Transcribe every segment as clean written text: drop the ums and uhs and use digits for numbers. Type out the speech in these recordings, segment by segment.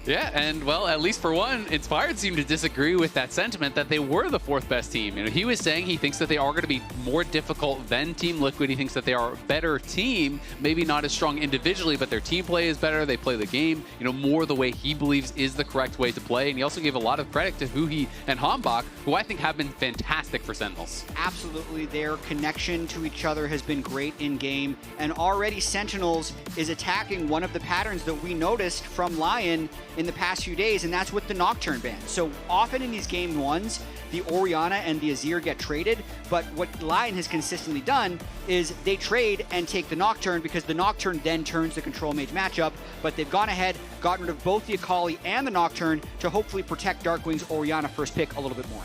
Yeah, and well, at least for one, Inspired seemed to disagree with that sentiment that they were the fourth best team. He was saying he thinks that they are going to be more difficult than Team Liquid. He thinks that they are a better team, maybe not as strong individually, but their team play is better. They play the game, more the way he believes is the correct way to play. And he also gave a lot of credit to Huhi and Hambach, who I think have been fantastic for Sentinels. Absolutely, their connection to each other has been great in game, and already Sentinels is attacking one of the patterns that we noticed from LYON in the past few days, and that's with the Nocturne ban. So often in these game ones, the Orianna and the Azir get traded, but what LYON has consistently done is they trade and take the Nocturne because the Nocturne then turns the Control Mage matchup, but they've gone ahead, gotten rid of both the Akali and the Nocturne to hopefully protect Darkwing's Orianna first pick a little bit more.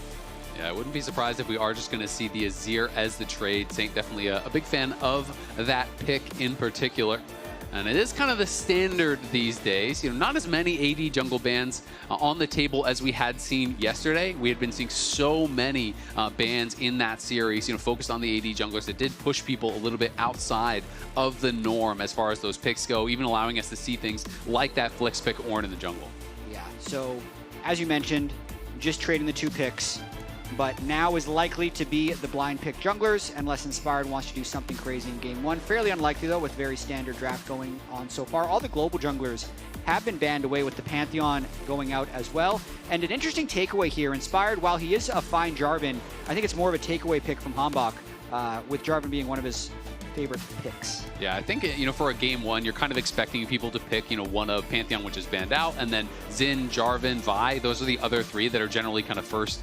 Yeah, I wouldn't be surprised if we are just going to see the Azir as the trade. Saint definitely a big fan of that pick in particular. And it is kind of the standard these days. Not as many AD jungle bans on the table as we had seen yesterday. We had been seeing so many bans in that series, focused on the AD junglers. That did push people a little bit outside of the norm as far as those picks go, even allowing us to see things like that Flicks pick Ornn in the jungle. Yeah, so as you mentioned, just trading the 2 picks. But now is likely to be the blind pick junglers, unless Inspired wants to do something crazy in game 1. Fairly unlikely, though, with very standard draft going on so far. All the global junglers have been banned away, with the Pantheon going out as well. And an interesting takeaway here, Inspired, while he is a fine Jarvan, I think it's more of a takeaway pick from Hambach, with Jarvan being one of his favorite picks. Yeah, I think, for a game 1, you're kind of expecting people to pick, one of Pantheon, which is banned out, and then Xin, Jarvan, Vi. Those are the other 3 that are generally kind of first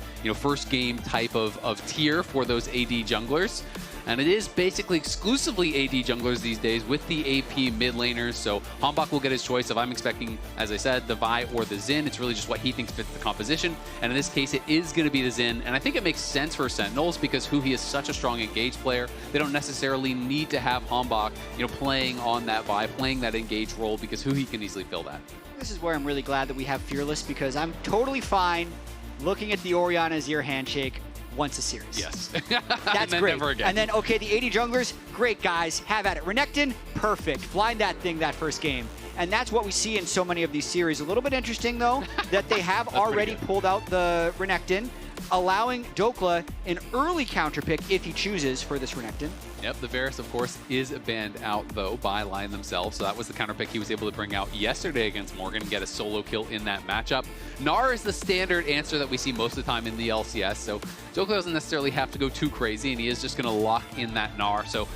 game type of tier for those AD junglers. And it is basically exclusively AD junglers these days with the AP mid laners. So Hambach will get his choice if I'm expecting, as I said, the Vi or the Xin. It's really just what he thinks fits the composition. And in this case, it is going to be the Xin. And I think it makes sense for Sentinels because Huhi is such a strong engage player. They don't necessarily need to have Hambach, playing on that Vi, playing that engage role, because Huhi can easily fill that. This is where I'm really glad that we have Fearless, because I'm totally fine looking at the Orianna Azir handshake once a series. Yes. That's and great. Never again. And then, okay, the AD junglers, great guys, have at it. Renekton, perfect. Blind that thing that first game. And that's what we see in so many of these series. A little bit interesting, though, that they have already pulled out the Renekton, allowing Dokla an early counter pick if he chooses for this Renekton. Yep, the Varus, of course, is banned out, though, by LYON themselves. So that was the counter pick he was able to bring out yesterday against Morgan and get a solo kill in that matchup. Gnar is the standard answer that we see most of the time in the LCS. So Dokla doesn't necessarily have to go too crazy, and he is just going to lock in that Gnar. So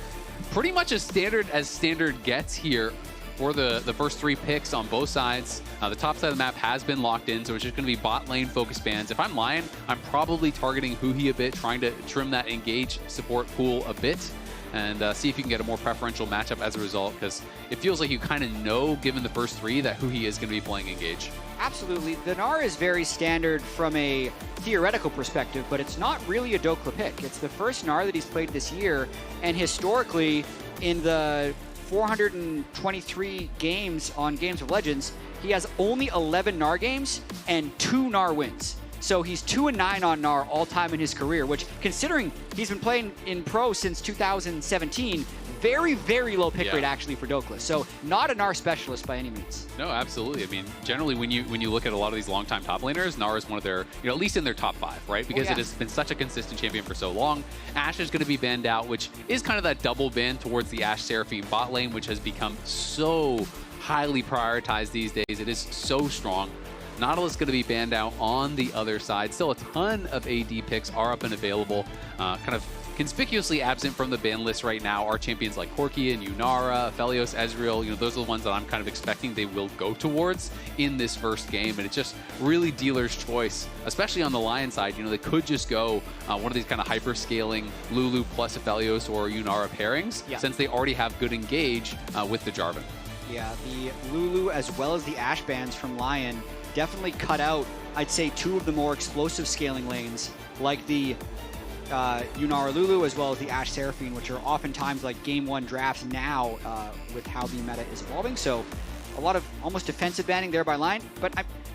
pretty much as standard gets here for the first 3 picks on both sides. The top side of the map has been locked in, so it's just going to be bot lane focus bans. If I'm LYON, I'm probably targeting Huhi a bit, trying to trim that engage support pool a bit, and see if you can get a more preferential matchup as a result, because it feels like you kind of know, given the first 3, that Huhi is going to be playing engage. Absolutely. The Gnar is very standard from a theoretical perspective, but it's not really a Dokla pick. It's the first Gnar that he's played this year, and historically, in the 423 games on Games of Legends, he has only 11 Gnar games and 2 Gnar wins. So he's 2-9 on Gnar all time in his career, which, considering he's been playing in pro since 2017, very, very low pick rate actually for Dokla. So not a Gnar specialist by any means. No, absolutely. I mean, generally when you look at a lot of these longtime top laners, Gnar is one of their, at least in their top 5, right? Because it has been such a consistent champion for so long. Ashe is going to be banned out, which is kind of that double ban towards the Ashe Seraphine bot lane, which has become so highly prioritized these days. It is so strong. Nautilus going to be banned out on the other side. Still a ton of AD picks are up and available. Kind of conspicuously absent from the ban list right now are champions like Corki and Yunara, Aphelios, Ezreal. Those are the ones that I'm kind of expecting they will go towards in this first game. And it's just really dealer's choice, especially on the LYON side. They could just go one of these kind of hyper-scaling Lulu plus Aphelios or Yunara pairings, since they already have good engage with the Jarvan. Yeah, the Lulu as well as the Ashe bans from LYON definitely cut out, I'd say, 2 of the more explosive scaling lanes, like the Yunara Lulu as well as the Ashe Seraphine, which are oftentimes like game 1 drafts now with how the meta is evolving. So a lot of almost defensive banning there by LYON, but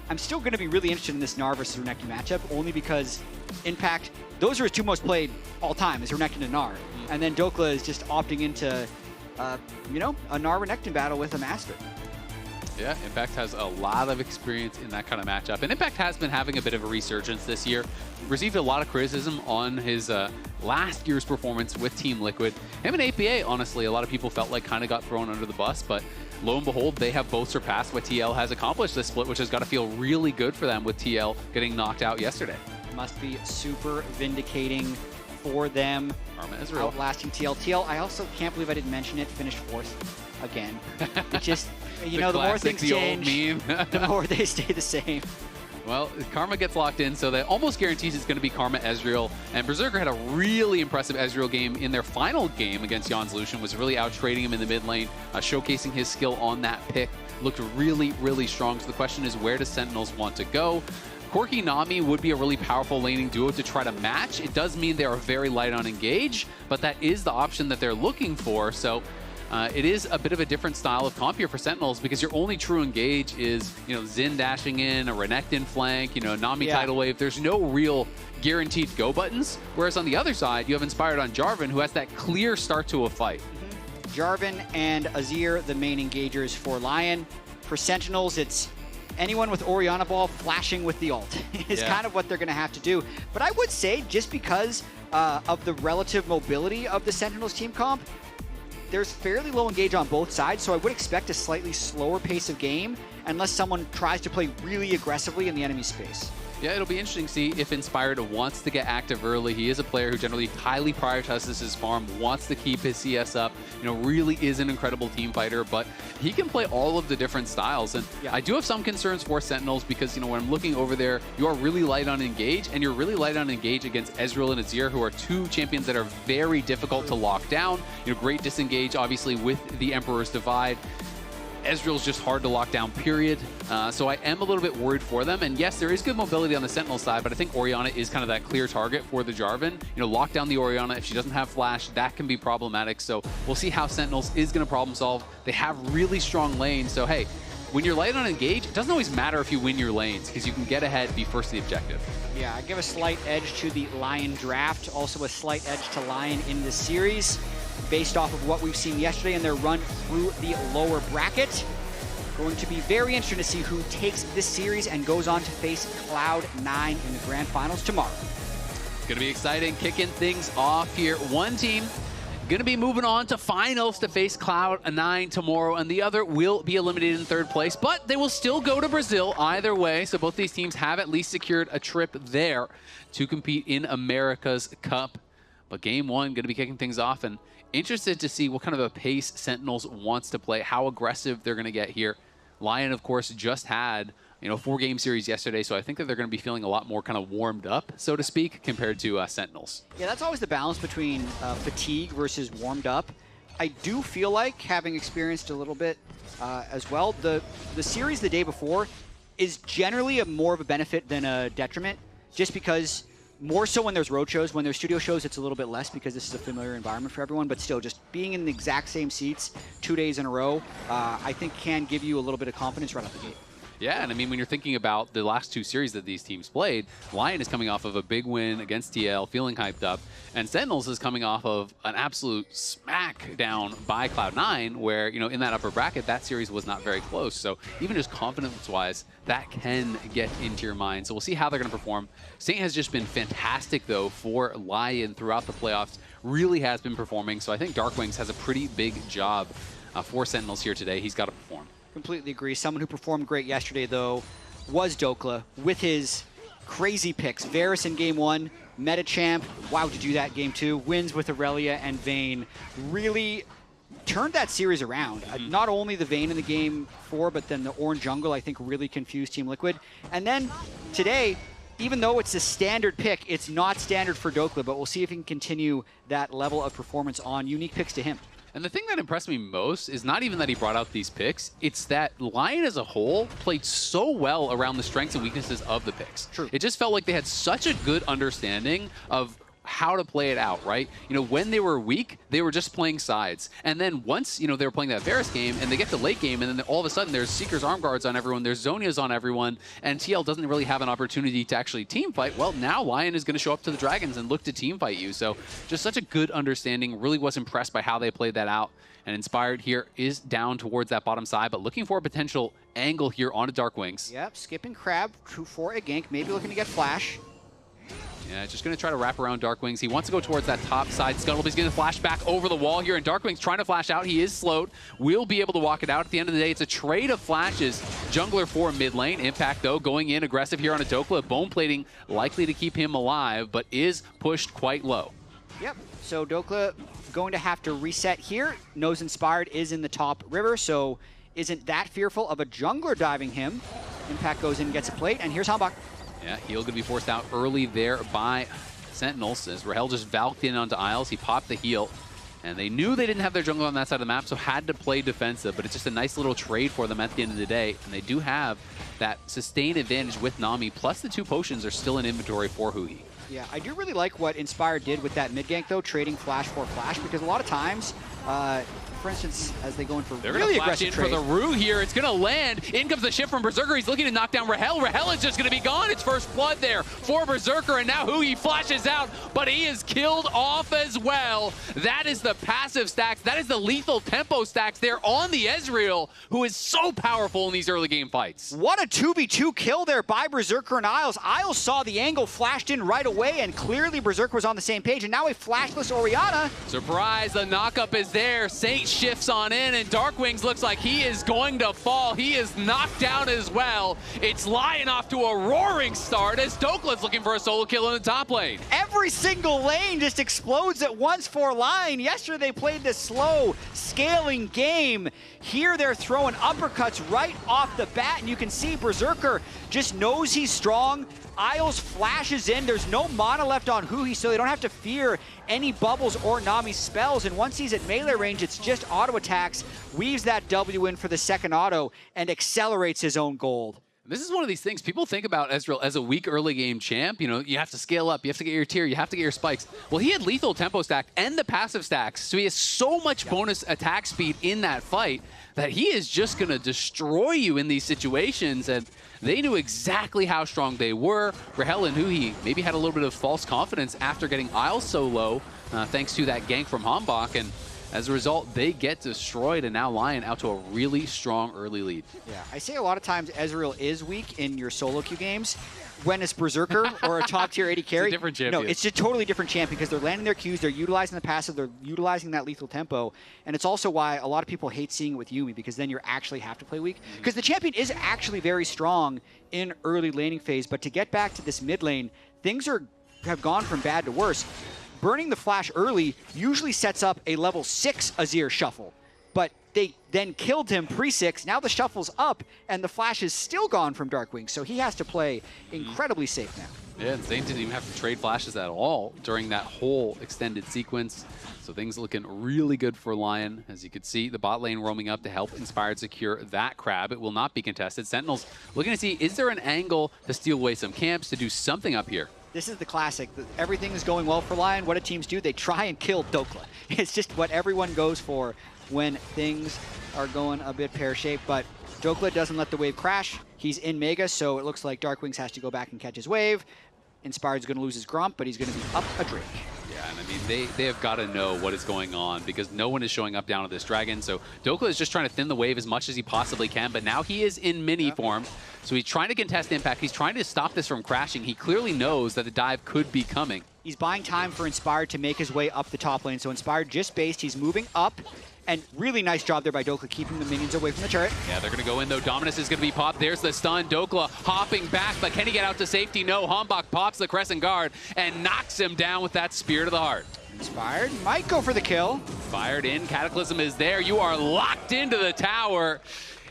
I'm still going to be really interested in this Gnar versus Renekton matchup, only because Impact, those are his 2 most played all time, is Renekton and Gnar. And then Dokla is just opting into, a Gnar Renekton battle with a Master. Yeah, Impact has a lot of experience in that kind of matchup. And Impact has been having a bit of a resurgence this year. Received a lot of criticism on his last year's performance with Team Liquid. Him and APA, honestly, a lot of people felt like kind of got thrown under the bus. But lo and behold, they have both surpassed what TL has accomplished this split, which has got to feel really good for them with TL getting knocked out yesterday. Must be super vindicating for them. Karma Israel. Outlasting TL. TL, I also can't believe I didn't mention it, finished 4th again. It just, you know, the more things change, the more they stay the same. Well, Karma gets locked in, so that almost guarantees it's going to be Karma Ezreal. And Berserker had a really impressive Ezreal game in their final game against Jan's Lucian, was really out-trading him in the mid lane, showcasing his skill on that pick. Looked really, really strong. So the question is, where does Sentinels want to go? Corki Nami would be a really powerful laning duo to try to match. It does mean they are very light on engage, but that is the option that they're looking for. So it is a bit of a different style of comp here for Sentinels because your only true engage is, you know, Xin dashing in, a Renekton flank, you know, Nami tidal wave. There's no real guaranteed go buttons. Whereas on the other side, you have Inspired on Jarvan, who has that clear start to a fight. Jarvan and Azir, the main engagers for LYON. For Sentinels, it's anyone with Orianna Ball flashing with the ult is kind of what they're going to have to do. But I would say, just because of the relative mobility of the Sentinels team comp, there's fairly low engage on both sides, so I would expect a slightly slower pace of game unless someone tries to play really aggressively in the enemy space. Yeah, it'll be interesting to see if Inspired wants to get active early. He is a player who generally highly prioritizes his farm, wants to keep his CS up, you know, really is an incredible team fighter, but he can play all of the different styles. And I do have some concerns for Sentinels because, you know, when I'm looking over there, you are really light on engage, and you're really light on engage against Ezreal and Azir, who are two champions that are very difficult to lock down. You know, great disengage, obviously, with the Emperor's Divide. Ezreal's just hard to lock down, period. So I am a little bit worried for them. And yes, there is good mobility on the Sentinel side, but I think Orianna is kind of that clear target for the Jarvan. You know, lock down the Orianna. If she doesn't have flash, that can be problematic. So we'll see how Sentinels is going to problem solve. They have really strong lanes. So hey, when you're light on engage, it doesn't always matter if you win your lanes because you can get ahead, be first to the objective. Yeah, I give a slight edge to the LYON draft. Also a slight edge to LYON in this series based off of what we've seen yesterday in their run through the lower bracket. Going to be very interesting to see who takes this series and goes on to face Cloud9 in the grand finals tomorrow. It's going to be exciting, kicking things off here. One team going to be moving on to finals to face Cloud9 tomorrow, and the other will be eliminated in third place, but they will still go to Brazil either way. So both these teams have at least secured a trip there to compete in America's Cup. But game one going to be kicking things off, and interested to see what kind of a pace Sentinels wants to play, how aggressive they're going to get here. LYON, of course, just had, you know, a 4-game series yesterday, so I think that they're going to be feeling a lot more kind of warmed up, so to speak, compared to Sentinels. Yeah, that's always the balance between fatigue versus warmed up. I do feel like, having experienced a little bit as well, the series the day before is generally more of a benefit than a detriment, just because more so when there's road shows. When there's studio shows, it's a little bit less because this is a familiar environment for everyone, but still, just being in the exact same seats 2 days in a row, I think can give you a little bit of confidence right out the gate. Yeah, and I mean, when you're thinking about the last 2 series that these teams played, LYON is coming off of a big win against TL, feeling hyped up, and Sentinels is coming off of an absolute smackdown by Cloud9, where, you know, in that upper bracket, that series was not very close. So even just confidence-wise, that can get into your mind. So we'll see how they're going to perform. SEN has just been fantastic, though, for LYON throughout the playoffs. Really has been performing. So I think Darkwings has a pretty big job for Sentinels here today. He's got to perform. Completely agree. Someone who performed great yesterday, though, was Dokla with his crazy picks. Varus in game 1, meta champ, wow, to do that game 2, wins with Aurelia and Vayne. Really turned that series around. Not only the Vayne in the game 4, but then the Orange Jungle, I think, really confused Team Liquid. And then today, even though it's a standard pick, it's not standard for Dokla, but we'll see if he can continue that level of performance on unique picks to him. And the thing that impressed me most is not even that he brought out these picks, it's that LYON as a whole played so well around the strengths and weaknesses of the picks. True. It just felt like they had such a good understanding of how to play it out, right? You know, when they were weak, they were just playing sides. And then once, you know, they were playing that Varus game and they get to late game, and then all of a sudden there's Seeker's Arm Guards on everyone, there's Zhonya's on everyone, and TL doesn't really have an opportunity to actually team fight. Well, now LYON is going to show up to the Dragons and look to team fight you. So just such a good understanding. Really was impressed by how they played that out. And Inspired here is down towards that bottom side, but looking for a potential angle here onto Dark Wings. Yep, skipping Crab for a gank, maybe looking to get Flash. Yeah, just going to try to wrap around Dark Wings. He wants to go towards that top side. Scuttleby's going to flash back over the wall here, and Dark Wings trying to flash out. He is slowed. Will be able to walk it out. At the end of the day, it's a trade of flashes. Jungler for mid lane. Impact, though, going in aggressive here on a Dokla. Bone plating likely to keep him alive, but is pushed quite low. Yep, so Dokla going to have to reset here. Knows Inspired is in the top river, so isn't that fearful of a jungler diving him. Impact goes in and gets a plate, and here's Hambach. Yeah, heal going to be forced out early there by Sentinels as Rahel just valked in onto Isles. He popped the heal, and they knew they didn't have their jungle on that side of the map, so had to play defensive, but it's just a nice little trade for them at the end of the day, and they do have that sustained advantage with Nami, plus the 2 potions are still in inventory for Huhi. Yeah, I do really like what Inspired did with that mid gank, though, trading Flash for Flash, because a lot of times, for instance, as they go in for really aggressive trade. For the Rue here, it's going to land. In comes the shift from Berserker. He's looking to knock down Rahel. Rahel is just going to be gone. It's first blood there for Berserker, and now Huhi flashes out, but he is killed off as well. That is the passive stacks. That is the lethal tempo stacks there on the Ezreal, who is so powerful in these early game fights. What a 2v2 kill there by Berserker and Isles. Isles saw the angle, flashed in right away, and clearly Berserker was on the same page, and now a flashless Orianna. Surprise, the knockup is there. Saint shifts on in, and Dark Wings looks like he is going to fall. He is knocked down as well. It's LYON off to a roaring start as Dokla's looking for a solo kill in the top lane. Every single lane just explodes at once for LYON. Yesterday they played this slow, scaling game. Here they're throwing uppercuts right off the bat, and you can see Berserker just knows he's strong. Isles flashes in. There's no mana left on Huhi, so they don't have to fear any bubbles or Nami spells. And once he's at melee range, it's just auto attacks, weaves that W in for the second auto, and accelerates his own gold. This is one of these things people think about Ezreal as a weak early game champ. You know, you have to scale up, you have to get your tier, you have to get your spikes. Well, he had lethal tempo stack and the passive stacks, so he has so much bonus attack speed in that fight that he is just going to destroy you in these situations. And they knew exactly how strong they were. Rahel and Huhi maybe had a little bit of false confidence after getting Isles so low, thanks to that gank from Hambach. And as a result, they get destroyed, and now LYON out to a really strong early lead. Yeah, I say a lot of times Ezreal is weak in your solo queue games. When it's Berserker or a top tier AD carry, it's a different champion. No, it's a totally different champion because they're landing their Qs, they're utilizing the passive, they're utilizing that lethal tempo, and it's also why a lot of people hate seeing it with Yuumi, because then you actually have to play weak. Because the champion is actually very strong in early laning phase, but to get back to this mid lane, things have gone from bad to worse. Burning the flash early usually sets up a level 6 Azir shuffle, but they then killed him pre-6. Now the shuffle's up, and the flash is still gone from Darkwing, so he has to play incredibly safe now. Yeah, and Zane didn't even have to trade flashes at all during that whole extended sequence. So things looking really good for LYON. As you can see, the bot lane roaming up to help Inspired secure that crab. It will not be contested. Sentinels looking to see, is there an angle to steal away some camps, to do something up here? This is the classic. Everything is going well for LYON. What do teams do? They try and kill Dokla. It's just what everyone goes for when things are going a bit pear-shaped. But Dokla doesn't let the wave crash. He's in Mega, so it looks like Darkwings has to go back and catch his wave. Inspired's going to lose his Grump, but he's going to be up a Drake. Yeah, and I mean, they have got to know what is going on because no one is showing up down to this dragon. So Dokla is just trying to thin the wave as much as he possibly can, but now he is in mini form. So he's trying to contest impact. He's trying to stop this from crashing. He clearly knows that the dive could be coming. He's buying time for Inspired to make his way up the top lane. So Inspired just based. He's moving up. And really nice job there by Dokla, keeping the minions away from the turret. Yeah, they're going to go in, though. Dominus is going to be popped. There's the stun. Dokla hopping back, but can he get out to safety? No. Hambach pops the Crescent Guard and knocks him down with that Spear to the Heart. Inspired might go for the kill. Fired in. Cataclysm is there. You are locked into the tower.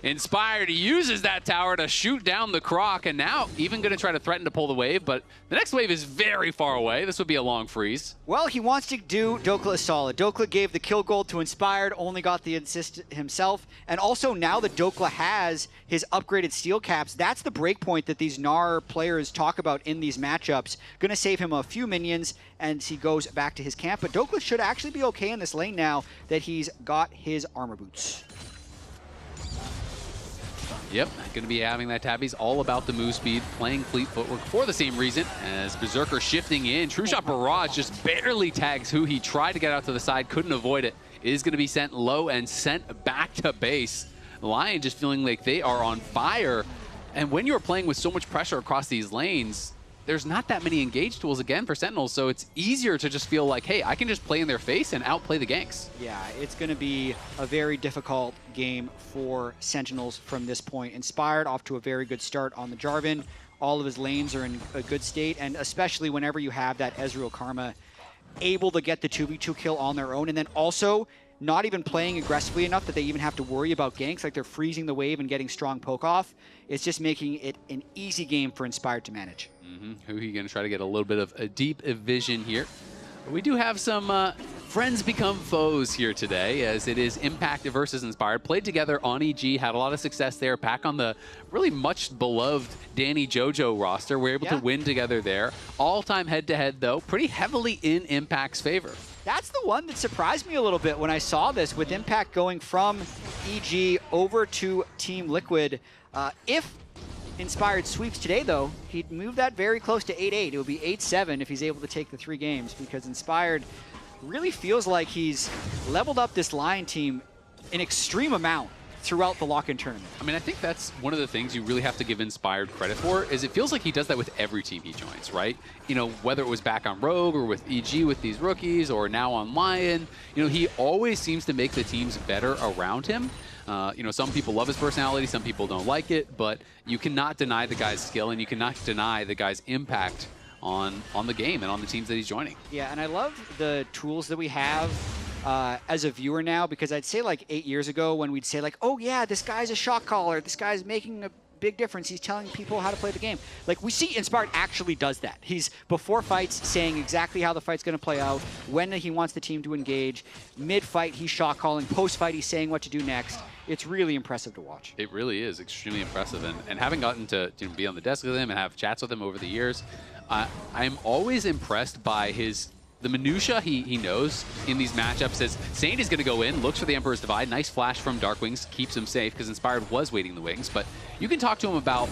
Inspired uses that tower to shoot down the Croc, and now even going to try to threaten to pull the wave, but the next wave is very far away. This would be a long freeze. Well, he wants to do Dokla a solid. Dokla gave the kill gold to Inspired, only got the assist himself, and also now that Dokla has his upgraded steel caps, that's the breakpoint that these Gnar players talk about in these matchups. Going to save him a few minions, and he goes back to his camp, but Dokla should actually be okay in this lane now that he's got his armor boots. Yep, going to be having that tab. He's all about the move speed, playing fleet footwork for the same reason as Berserker shifting in. True Shot Barrage just barely tags who he tried to get out to the side, couldn't avoid it. Is going to be sent low and sent back to base. LYON just feeling like they are on fire. And when you're playing with so much pressure across these lanes, there's not that many engage tools again for Sentinels, so it's easier to just feel like, hey, I can just play in their face and outplay the ganks. Yeah, it's going to be a very difficult game for Sentinels from this point. Inspired off to a very good start on the Jarvan. All of his lanes are in a good state, and especially whenever you have that Ezreal Karma able to get the 2v2 kill on their own, and then also not even playing aggressively enough that they even have to worry about ganks, like they're freezing the wave and getting strong poke off. It's just making it an easy game for Inspired to manage. Who are you going to try to get a little bit of a deep vision here? We do have some friends become foes here today, as it is Impact versus Inspired. Played together on EG, had a lot of success there. Back on the really much beloved Danny Jojo roster. We're able to win together there. All-time head-to-head, though, pretty heavily in Impact's favor. That's the one that surprised me a little bit when I saw this, with Impact going from EG over to Team Liquid. If Inspired sweeps today, though, he'd move that very close to 8-8. It would be 8-7 if he's able to take the 3 games, because Inspired really feels like he's leveled up this LYON team an extreme amount throughout the lock-in tournament. I mean, I think that's one of the things you really have to give Inspired credit for, is it feels like he does that with every team he joins, right? You know, whether it was back on Rogue or with EG with these rookies or now on LYON, you know, he always seems to make the teams better around him. You know, some people love his personality, some people don't like it, but you cannot deny the guy's skill, and you cannot deny the guy's impact on the game and on the teams that he's joining. Yeah, and I love the tools that we have as a viewer now, because I'd say like 8 years ago when we'd say like, oh yeah, this guy's a shot caller, this guy's making a big difference, he's telling people how to play the game. Like, we see Inspired actually does that. He's, before fights, saying exactly how the fight's going to play out, when he wants the team to engage. Mid-fight, he's shot calling. Post-fight, he's saying what to do next. It's really impressive to watch. It really is extremely impressive. And having gotten to be on the desk with him and have chats with him over the years, I'm always impressed by the minutia he knows in these matchups. As Saint is going to go in, looks for the Emperor's Divide. Nice flash from Darkwings, keeps him safe because Inspired was waiting the wings. But you can talk to him about,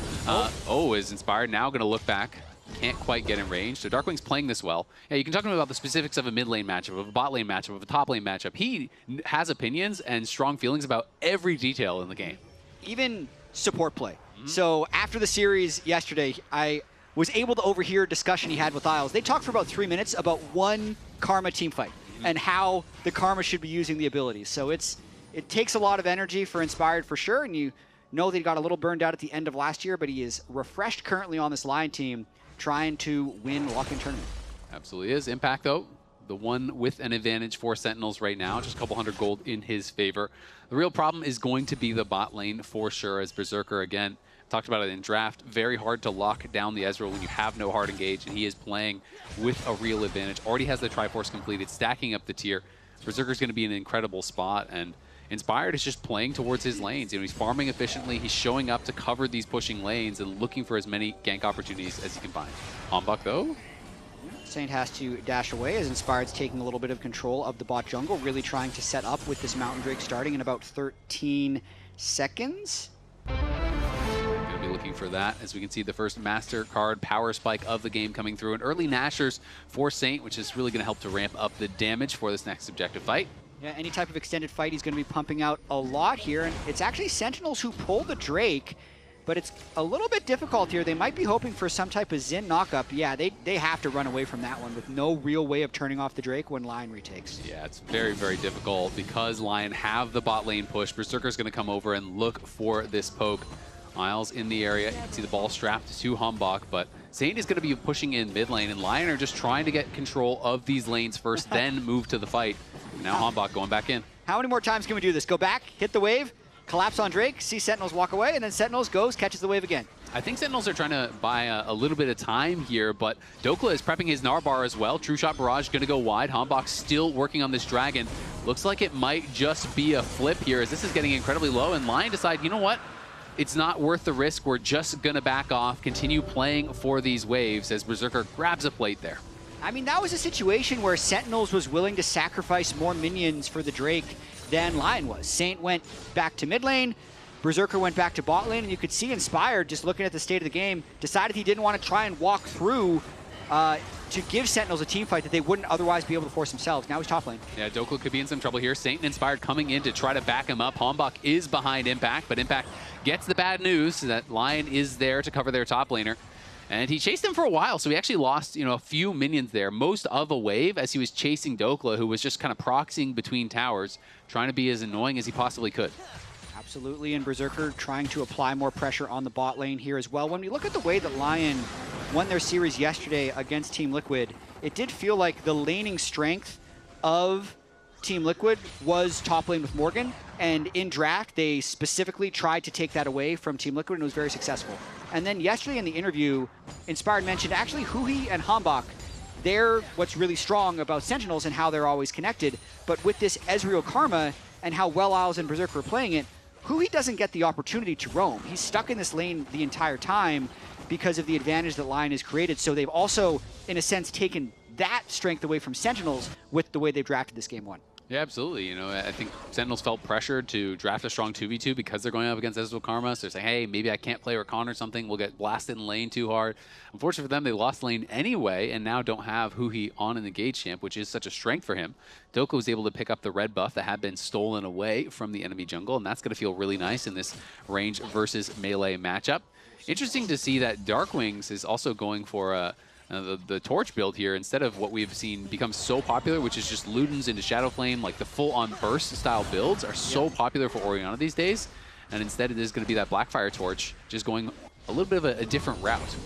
is Inspired now going to look back? Can't quite get in range. So Darkwing's playing this well. Yeah, you can talk to him about the specifics of a mid lane matchup, of a bot lane matchup, of a top lane matchup. He has opinions and strong feelings about every detail in the game. Even support play. So after the series yesterday, I was able to overhear a discussion he had with Isles. They talked for about 3 minutes about one Karma teamfight and how the Karma should be using the abilities. So it takes a lot of energy for Inspired for sure, and you know that he got a little burned out at the end of last year, but he is refreshed currently on this LYON team, trying to win lock-in tournament. Absolutely is. Impact, though, the one with an advantage for Sentinels right now, just a couple hundred gold in his favor. The real problem is going to be the bot lane for sure, as Berserker, again, talked about it in draft, very hard to lock down the Ezreal when you have no hard engage, and he is playing with a real advantage. Already has the Triforce completed, stacking up the tier. Berserker's going to be in an incredible spot, and Inspired is just playing towards his lanes. You know, he's farming efficiently, he's showing up to cover these pushing lanes and looking for as many gank opportunities as he can find. Hombok, though? Saint has to dash away as Inspired's taking a little bit of control of the bot jungle, really trying to set up with this Mountain Drake starting in about 13 seconds. Looking for that, as we can see the first Master Card power spike of the game coming through. An early Nashers for Saint, which is really going to help to ramp up the damage for this next objective fight. Yeah, any type of extended fight, he's going to be pumping out a lot here. And it's actually Sentinels who pull the Drake, but it's a little bit difficult here. They might be hoping for some type of Xin knockup. Yeah, they have to run away from that one with no real way of turning off the Drake when LYON retakes. Yeah, it's very, very difficult because LYON have the bot lane push. Berserker's going to come over and look for this poke. Miles in the area. You can see the ball strapped to Hombok, but Saint is going to be pushing in mid lane, and LYON are just trying to get control of these lanes first, then move to the fight. Now Hombok going back in. How many more times can we do this? Go back, hit the wave, collapse on Drake, see Sentinels walk away, and then Sentinels goes, catches the wave again. I think Sentinels are trying to buy a little bit of time here, but Dokla is prepping his Gnar bar as well. True Shot Barrage going to go wide. Hanbok still working on this Dragon. Looks like it might just be a flip here as this is getting incredibly low, and Lion decide, you know what? It's not worth the risk. We're just going to back off, continue playing for these waves as Berserker grabs a plate there. I mean, that was a situation where Sentinels was willing to sacrifice more minions for the Drake than Lion was. Saint went back to mid lane, Berserker went back to bot lane, and you could see Inspired, just looking at the state of the game, decided he didn't want to try and walk through to give Sentinels a team fight that they wouldn't otherwise be able to force themselves. Now he's top lane. Yeah, Dokla could be in some trouble here. Saint and Inspired coming in to try to back him up. Hanbok is behind Impact, but Impact gets the bad news that Lion is there to cover their top laner. And he chased him for a while, so he actually lost, a few minions there, most of a wave, as he was chasing Dokla, who was just kind of proxying between towers, trying to be as annoying as he possibly could. Absolutely, and Berserker trying to apply more pressure on the bot lane here as well. When we look at the way that Lion won their series yesterday against Team Liquid, it did feel like the laning strength of Team Liquid was top lane with Morgan, and in draft, they specifically tried to take that away from Team Liquid, and it was very successful. And then yesterday in the interview, Inspired mentioned actually Huhi and Hanbok, they're what's really strong about Sentinels and how they're always connected, but with this Ezreal Karma and how well Isles and Berserker are playing it, Huhi doesn't get the opportunity to roam. He's stuck in this lane the entire time because of the advantage that Lion has created, so they've also, in a sense, taken that strength away from Sentinels with the way they've drafted this game one. Yeah, absolutely. I think Sentinels felt pressured to draft a strong 2v2 because they're going up against Ezreal Karma. So they're saying, hey, maybe I can't play Rakan or something. We'll get blasted in lane too hard. Unfortunately for them, they lost lane anyway and now don't have Huhi on an engage champ, which is such a strength for him. Dokka was able to pick up the red buff that had been stolen away from the enemy jungle, and that's going to feel really nice in this range versus melee matchup. Interesting to see that Darkwings is also going for the torch build here instead of what we've seen become so popular, which is just Ludens into Shadowflame. Like the full-on burst style builds are so popular for Orianna these days, and instead it is going to be that Blackfire torch, just going a little bit of a different route.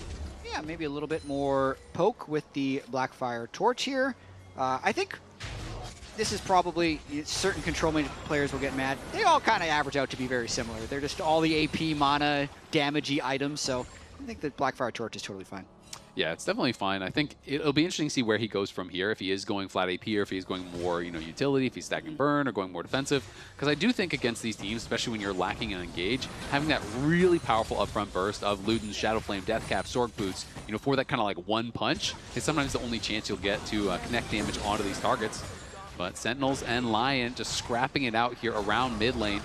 Yeah, maybe a little bit more poke with the Blackfire torch here. I think this is probably, certain control mage players will get mad. They all kind of average out to be very similar. They're just all the AP mana damagey items, so I think the Blackfire torch is totally fine. Yeah, it's definitely fine. I think it'll be interesting to see where he goes from here, if he is going flat AP or if he's going more, utility, if he's stacking burn or going more defensive. Because I do think against these teams, especially when you're lacking an engage, having that really powerful upfront burst of Ludens, Shadowflame, Deathcap, Sorg Boots, for that kind of like one punch is sometimes the only chance you'll get to connect damage onto these targets. But Sentinels and Lion just scrapping it out here around mid lane.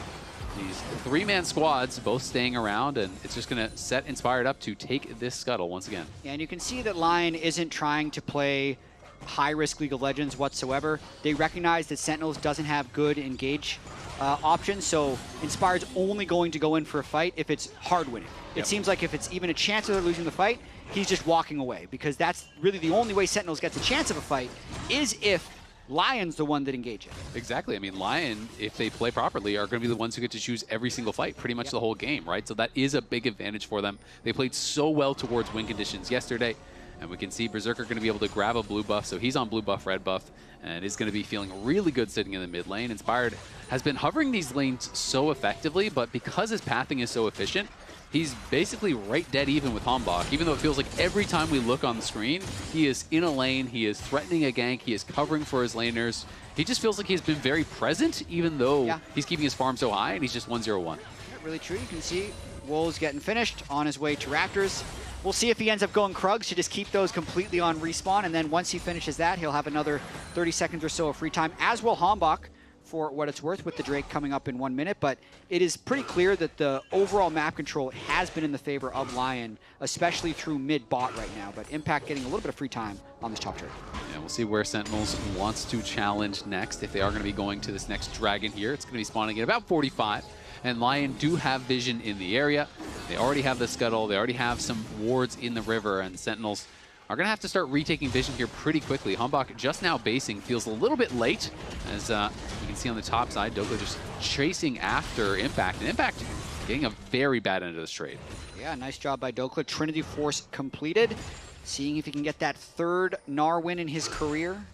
These three-man squads both staying around, and it's just going to set Inspired up to take this scuttle once again. Yeah, and you can see that Lion isn't trying to play high-risk League of Legends whatsoever. They recognize that Sentinels doesn't have good engage options, so Inspired's only going to go in for a fight if it's hard winning. It seems like if it's even a chance of losing the fight, he's just walking away, because that's really the only way Sentinels gets a chance of a fight is if Lion's the one that engages. Exactly. I mean, Lion, if they play properly, are going to be the ones who get to choose every single fight, pretty much the whole game, right? So that is a big advantage for them. They played so well towards win conditions yesterday, and we can see Berserker going to be able to grab a blue buff, so he's on blue buff, red buff, and is going to be feeling really good sitting in the mid lane. Inspired has been hovering these lanes so effectively, but because his pathing is so efficient, he's basically right dead even with Hanbok, even though it feels like every time we look on the screen, he is in a lane, he is threatening a gank, he is covering for his laners. He just feels like he's been very present, even though he's keeping his farm so high, and he's just 1-0-1. Really true. You can see Wolves getting finished on his way to Raptors. We'll see if he ends up going Krugs to just keep those completely on respawn, and then once he finishes that, he'll have another 30 seconds or so of free time, as will Hanbok, for what it's worth, with the Drake coming up in 1 minute. But it is pretty clear that the overall map control has been in the favor of Lion, especially through mid-bot right now. But Impact getting a little bit of free time on this top turret. Yeah, we'll see where Sentinels wants to challenge next. If they are going to be going to this next Dragon here, it's going to be spawning at about 45. And Lion do have vision in the area. They already have the scuttle. They already have some wards in the river, and Sentinels are going to have to start retaking vision here pretty quickly. Hanbok just now basing, feels a little bit late, as you can see on the top side, Dokka just chasing after Impact, and Impact getting a very bad end of this trade. Yeah, nice job by Dokka. Trinity Force completed. Seeing if he can get that third Gnar win in his career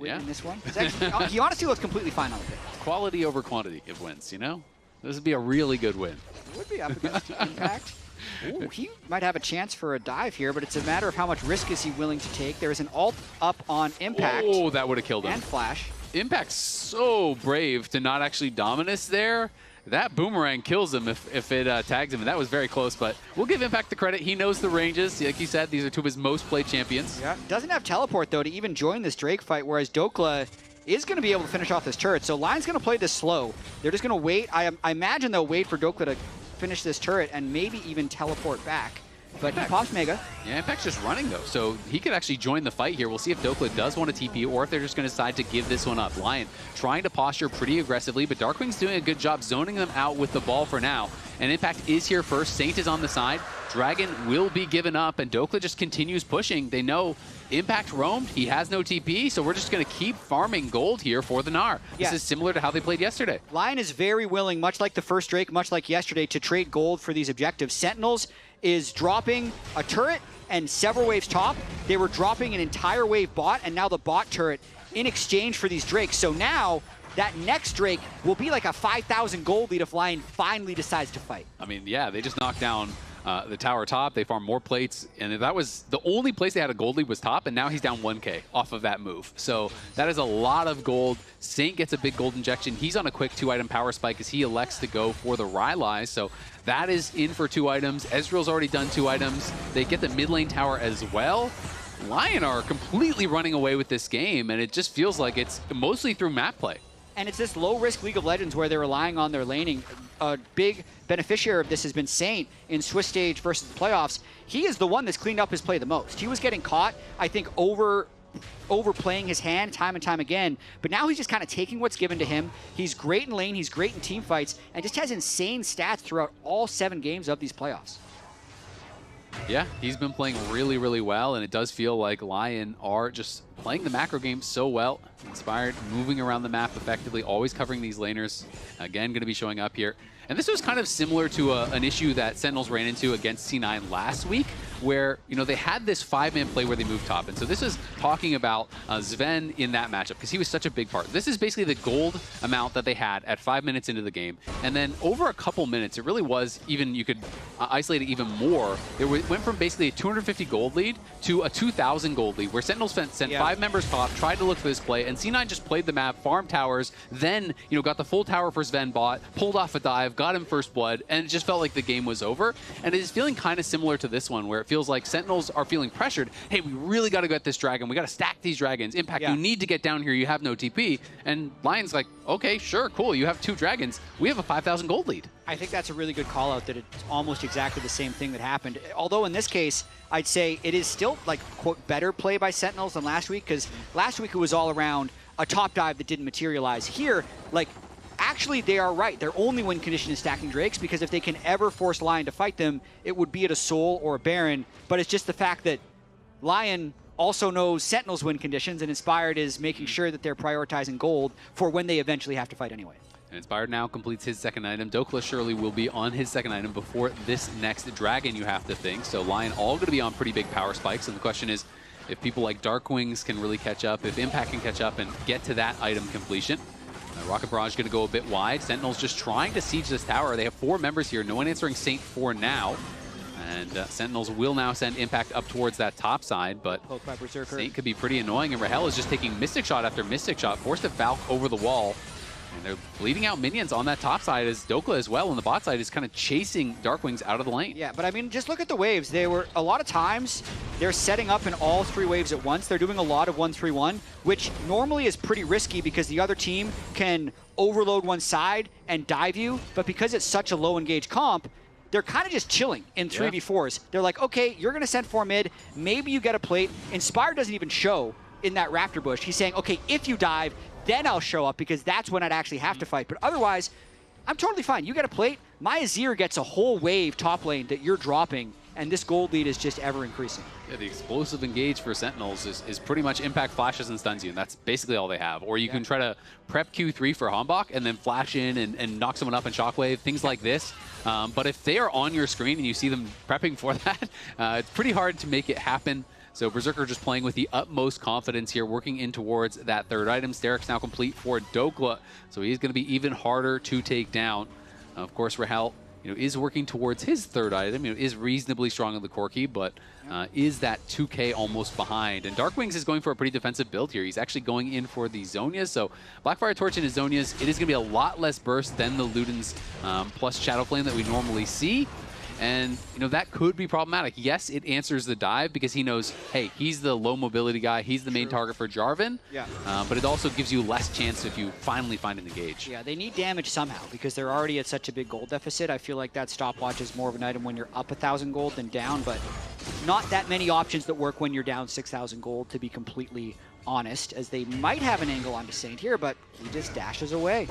in this one. Actually, he honestly looks completely fine on the pitch. Quality over quantity of wins, This would be a really good win. It would be up against Impact. Ooh, he might have a chance for a dive here, but it's a matter of how much risk is he willing to take. There is an ult up on Impact. Oh, that would have killed him. And Flash. Impact's so brave to not actually Dominus there. That boomerang kills him if it tags him, and that was very close, but we'll give Impact the credit. He knows the ranges. Like you said, these are two of his most played champions. Yeah, doesn't have teleport, though, to even join this Drake fight, whereas Dokla is going to be able to finish off this turret. So LYON's going to play this slow. They're just going to wait. I imagine they'll wait for Dokla to finish this turret and maybe even teleport back. But he pops Mega. Yeah, Impact's just running, though, so he could actually join the fight here. We'll see if Dokla does want to TP or if they're just going to decide to give this one up. LYON trying to posture pretty aggressively, but Darkwing's doing a good job zoning them out with the ball for now. And Impact is here first. Saint is on the side. Dragon will be given up, and Dokla just continues pushing. They know Impact roamed. He has no TP, so we're just going to keep farming gold here for the Gnar. Yeah. This is similar to how they played yesterday. LYON is very willing, much like the first Drake, much like yesterday, to trade gold for these objectives. Sentinels is dropping a turret and several waves top. They were dropping an entire wave bot, and now the bot turret in exchange for these Drakes. So now that next Drake will be like a 5,000 gold lead if LYON finally decides to fight. I mean, yeah, they just knocked down the tower top. They farmed more plates, and that was the only place they had a gold lead was top, and now he's down 1K off of that move. So that is a lot of gold. Saint gets a big gold injection. He's on a quick 2-item power spike as he elects to go for the Rylai. So that is in for 2 items. Ezreal's already done 2 items. They get the mid lane tower as well. LYON are completely running away with this game, and it just feels like it's mostly through map play. And it's this low-risk League of Legends where they're relying on their laning. A big beneficiary of this has been Saint in Swiss Stage versus the playoffs. He is the one that's cleaned up his play the most. He was getting caught, I think, overplaying his hand time and time again, but now he's just kind of taking what's given to him. He's great in lane, he's great in team fights, and just has insane stats throughout all 7 games of these playoffs. Yeah, he's been playing really, really well, and it does feel like LYON are just playing the macro game so well. Inspired, moving around the map effectively, always covering these laners. Again, going to be showing up here. And this was kind of similar to an issue that Sentinels ran into against C9 last week, where, you know, they had this 5-man play where they moved top. And so this is talking about Sven in that matchup, because he was such a big part. This is basically the gold amount that they had at 5 minutes into the game. And then over a couple minutes, it really was even, you could isolate it even more. It went from basically a 250 gold lead to a 2,000 gold lead, where Sentinels sent 5 members top, tried to look for this play, and C9 just played the map, farmed towers, then, you know, got the full tower for Sven bot, pulled off a dive, got him first blood, and it just felt like the game was over. And it is feeling kind of similar to this one, where it feels like Sentinels are feeling pressured. Hey, we really got to get this dragon. We got to stack these dragons. Impact, you need to get down here. You have no TP. And LYON's like, okay, sure, cool. You have 2 dragons. We have a 5,000 gold lead. I think that's a really good call out, that it's almost exactly the same thing that happened. Although in this case, I'd say it is still, like, quote, better play by Sentinels than last week, because last week it was all around a top dive that didn't materialize. Here, like, actually, they are right. Their only win condition is stacking Drakes, because if they can ever force LYON to fight them, it would be at a Soul or a Baron. But it's just the fact that LYON also knows Sentinels win conditions, and Inspired is making sure that they're prioritizing gold for when they eventually have to fight anyway. And Inspired now completes his second item. Dokla surely will be on his second item before this next dragon, you have to think. So LYON all going to be on pretty big power spikes, and the question is if people like Darkwings can really catch up, if Impact can catch up and get to that item completion. Rocket Barrage going to go a bit wide. Sentinels just trying to siege this tower. They have 4 members here. No one answering Saint for now. And Sentinels will now send Impact up towards that top side, but Saint could be pretty annoying. And Rahel is just taking Mystic Shot after Mystic Shot, forced to Valk over the wall. And they're bleeding out minions on that top side as Dokla as well, and the bot side is kind of chasing Darkwings out of the lane. Yeah, but I mean, just look at the waves. They were, a lot of times, they're setting up in all 3 waves at once. They're doing a lot of 1-3-1, which normally is pretty risky because the other team can overload one side and dive you, but because it's such a low engaged comp, they're kind of just chilling in 3v4s. They're like, okay, you're going to send 4 mid, maybe you get a plate. Inspired doesn't even show in that Raptor bush. He's saying, okay, if you dive, then I'll show up, because that's when I'd actually have to fight. But otherwise, I'm totally fine. You get a plate, my Azir gets a whole wave top lane that you're dropping, and this gold lead is just ever increasing. Yeah, the explosive engage for Sentinels is pretty much Impact flashes and stuns you, and that's basically all they have. Or you can try to prep Q3 for Hambach and then flash in and knock someone up in Shockwave, things like this. But if they are on your screen and you see them prepping for that, it's pretty hard to make it happen. So Berserker just playing with the utmost confidence here, working in towards that 3rd item. Steric's now complete for Dokla, so he's going to be even harder to take down. Of course, Rahel, is working towards his third item. Is reasonably strong on the Corki, but is that 2K almost behind. And Darkwings is going for a pretty defensive build here. He's actually going in for the Zonias. So Blackfire Torch and his Zonias, it is going to be a lot less burst than the Ludens plus Shadow Flame that we normally see. And, that could be problematic. Yes, it answers the dive because he knows, hey, he's the low mobility guy. He's the main target for Jarvan. Yeah. But it also gives you less chance if you finally find an engage. Yeah, they need damage somehow because they're already at such a big gold deficit. I feel like that stopwatch is more of an item when you're up 1,000 gold than down, but not that many options that work when you're down 6,000 gold, to be completely honest, as they might have an angle onto Saint here, but he just dashes away.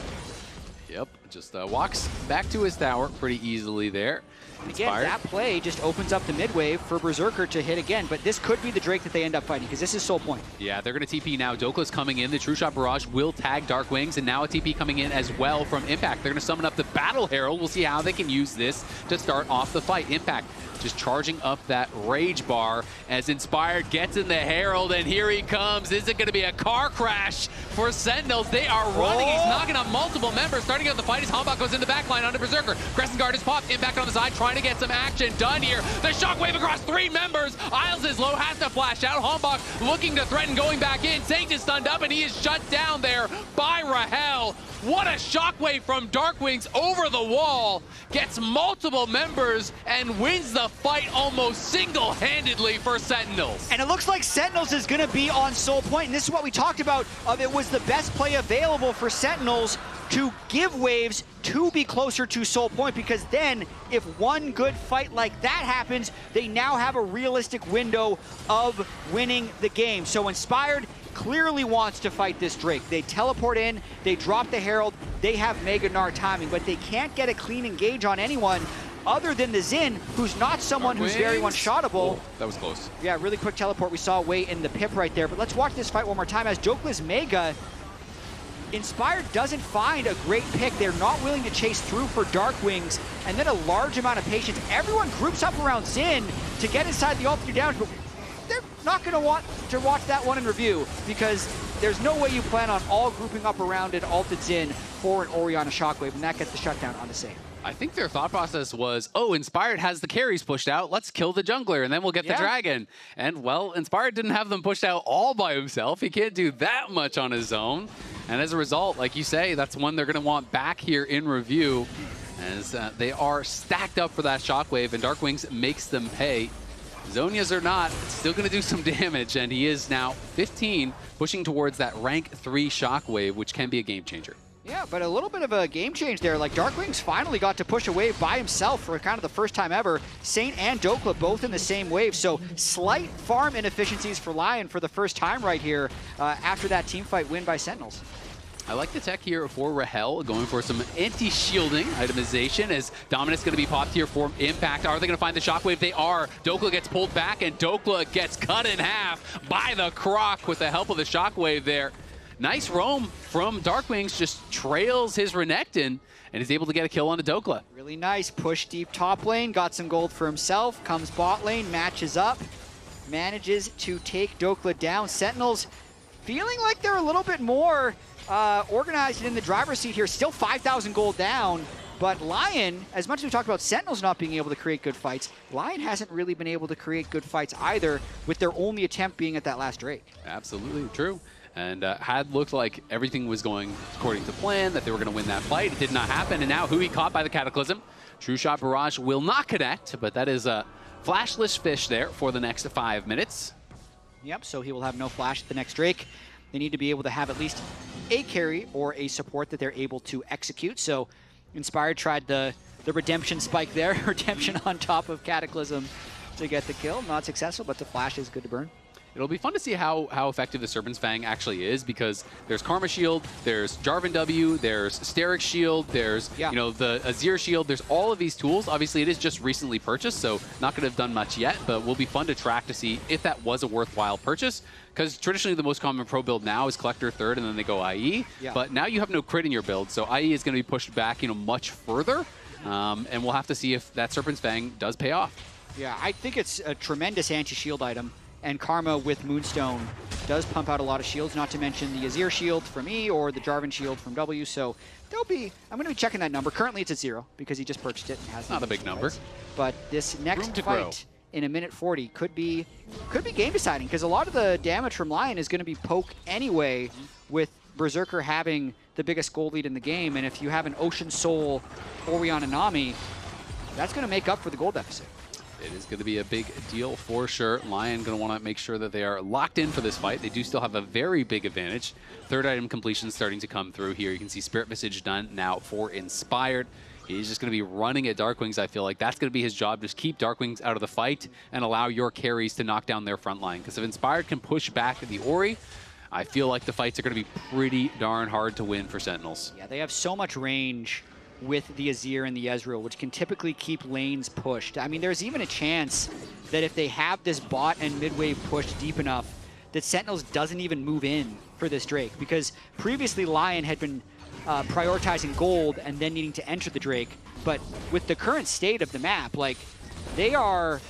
Yep, just walks back to his tower pretty easily there. Again, that play just opens up the mid wave for Berserker to hit again, but this could be the Drake that they end up fighting because this is Soul Point. Yeah, they're going to TP now. Dokla's coming in. The True Shot Barrage will tag Dark Wings, and now a TP coming in as well from Impact. They're going to summon up the Battle Herald. We'll see how they can use this to start off the fight. Impact just charging up that Rage Bar as Inspired gets in the Herald, and here he comes. Is it going to be a car crash for Sentinels? They are running. He's knocking out multiple members. Starting out the fight as Hombok goes in the backline onto Berserker. Crescent Guard is popped. Impact on the side, trying to get some action done here. The shockwave across 3 members. Isles is low, has to flash out. Hombok looking to threaten going back in. Saint is stunned up, and he is shut down there by Rahel. What a shockwave from Darkwings over the wall. Gets multiple members and wins the fight almost single-handedly for Sentinels. And it looks like Sentinels is going to be on Soul Point, and this is what we talked about. It was the best play available for Sentinels to give waves to be closer to Soul Point, because then if one good fight like that happens, they now have a realistic window of winning the game. So Inspired clearly wants to fight this Drake. They teleport in, they drop the Herald, they have Mega Gnar timing, but they can't get a clean engage on anyone other than the Xin, who's not someone who's very one-shottable. Oh, that was close. Yeah, really quick teleport. We saw Wei in the pip right there, but let's watch this fight one more time as Jokla's Mega. Inspired doesn't find a great pick. They're not willing to chase through for Darkwings, and then a large amount of patience. Everyone groups up around Xin to get inside the ultimate damage, but they're not going to want to watch that one in review because there's no way you plan on all grouping up around an ulted Xin for an Orianna Shockwave, and that gets the shutdown on the Saint. I think their thought process was, oh, Inspired has the carries pushed out. Let's kill the jungler, and then we'll get the dragon. And, well, Inspired didn't have them pushed out all by himself. He can't do that much on his own. And as a result, like you say, that's one they're going to want back here in review, as they are stacked up for that shockwave, and Darkwings makes them pay. Zonias or not, still going to do some damage, and he is now 15, pushing towards that rank 3 shockwave, which can be a game changer. Yeah, but a little bit of a game change there. Like, Darkwings finally got to push a wave by himself for kind of the first time ever. Saint and Dokla both in the same wave, so slight farm inefficiencies for LYON for the first time right here after that teamfight win by Sentinels. I like the tech here for Rahel, going for some anti-shielding itemization as Dominus going to be popped here for Impact. Are they going to find the shockwave? They are. Dokla gets pulled back, and Dokla gets cut in half by the Croc with the help of the shockwave there. Nice roam from Darkwings, just trails his Renekton and is able to get a kill on a Dokla. Really nice push deep top lane, got some gold for himself, comes bot lane, matches up, manages to take Dokla down. Sentinels feeling like they're a little bit more organized in the driver's seat here, still 5,000 gold down. But LYON, as much as we talked about Sentinels not being able to create good fights, LYON hasn't really been able to create good fights either, with their only attempt being at that last Drake. Absolutely true. And had looked like everything was going according to plan, that they were going to win that fight. It did not happen, and now Hui caught by the Cataclysm. True Shot Barrage will not connect, but that is a flashless fish there for the next 5 minutes. Yep, so he will have no flash at the next Drake. They need to be able to have at least a carry or a support that they're able to execute. So Inspired tried the redemption spike there, redemption on top of Cataclysm to get the kill. Not successful, but the flash is good to burn. It'll be fun to see how effective the Serpent's Fang actually is, because there's Karma Shield, there's Jarvan W, there's Sterix Shield, there's the Azir Shield. There's all of these tools. Obviously, it is just recently purchased, so not going to have done much yet, but will be fun to track to see if that was a worthwhile purchase. Because traditionally, the most common pro build now is Collector third, and then they go IE. Yeah. But now you have no crit in your build, so IE is going to be pushed back, much further. And we'll have to see if that Serpent's Fang does pay off. Yeah, I think it's a tremendous anti-shield item. And Karma with Moonstone does pump out a lot of shields, not to mention the Azir shield from E or the Jarvan shield from W. So there'll be, I'm going to be checking that number. Currently it's at 0 because he just purchased it and has not a big number. But this next fight in a minute 40 could be game deciding, because a lot of the damage from LYON is going to be poke anyway, with Berserker having the biggest gold lead in the game. And if you have an Ocean Soul Orianna Nami, that's going to make up for the gold deficit. It is going to be a big deal for sure. LYON going to want to make sure that they are locked in for this fight. They do still have a very big advantage. Third item completion starting to come through here. You can see Spirit Visage done now for Inspired. He's just going to be running at Darkwings, I feel like. That's going to be his job. Just keep Darkwings out of the fight and allow your carries to knock down their front line. Because if Inspired can push back the Ori, I feel like the fights are going to be pretty darn hard to win for Sentinels. Yeah, they have so much range with the Azir and the Ezreal, which can typically keep lanes pushed. I mean, there's even a chance that if they have this bot and mid-wave pushed deep enough, that Sentinels doesn't even move in for this Drake. Because previously LYON had been prioritizing gold and then needing to enter the Drake. But with the current state of the map, like, they're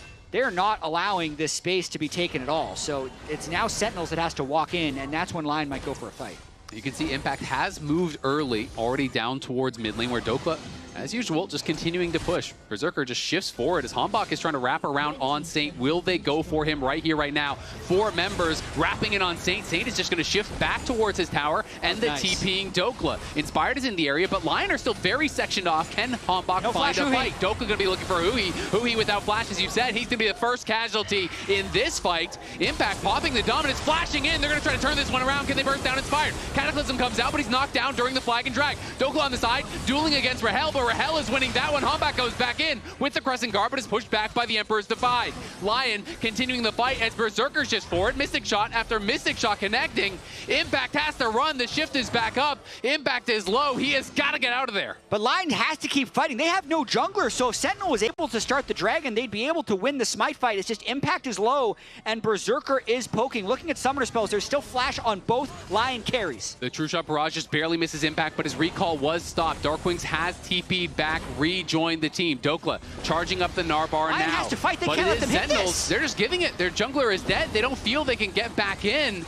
not allowing this space to be taken at all. So it's now Sentinels that has to walk in, and that's when LYON might go for a fight. You can see Impact has moved early, already down towards mid lane, where Dokla, as usual, just continuing to push. Berserker just shifts forward as Hanbok is trying to wrap around on Saint. Will they go for him right here, right now? 4 members wrapping in on Saint. Saint is just going to shift back towards his tower, and the TPing Dokla. Inspired is in the area, but LYON are still very sectioned off. Can Hanbok find a fight? Dokla going to be looking for Huhi. Huhi without flash, as you've said. He's going to be the first casualty in this fight. Impact popping the dominance, flashing in. They're going to try to turn this one around. Can they burst down Inspired? Cataclysm comes out, but he's knocked down during the flag and drag. Dokla on the side, dueling against Rahel, but Rahel is winning that one. Hanbok goes back in with the Crescent Guard, but is pushed back by the Emperor's Divide. LYON continuing the fight as Berserker shifts forward. Mystic Shot after Mystic Shot connecting. Impact has to run. The shift is back up. Impact is low. He has got to get out of there. But LYON has to keep fighting. They have no jungler, so if Sentinel was able to start the Dragon, they'd be able to win the Smite fight. It's just Impact is low, and Berserker is poking. Looking at Summoner spells, there's still flash on both LYON carries. The True Shot Barrage just barely misses Impact, but his recall was stopped. Darkwings has TP'd back, rejoined the team. Dokla charging up the Narbar now. Has to fight. They but can't let them hit Sentinels, this. They're just giving it. Their jungler is dead. They don't feel they can get back in.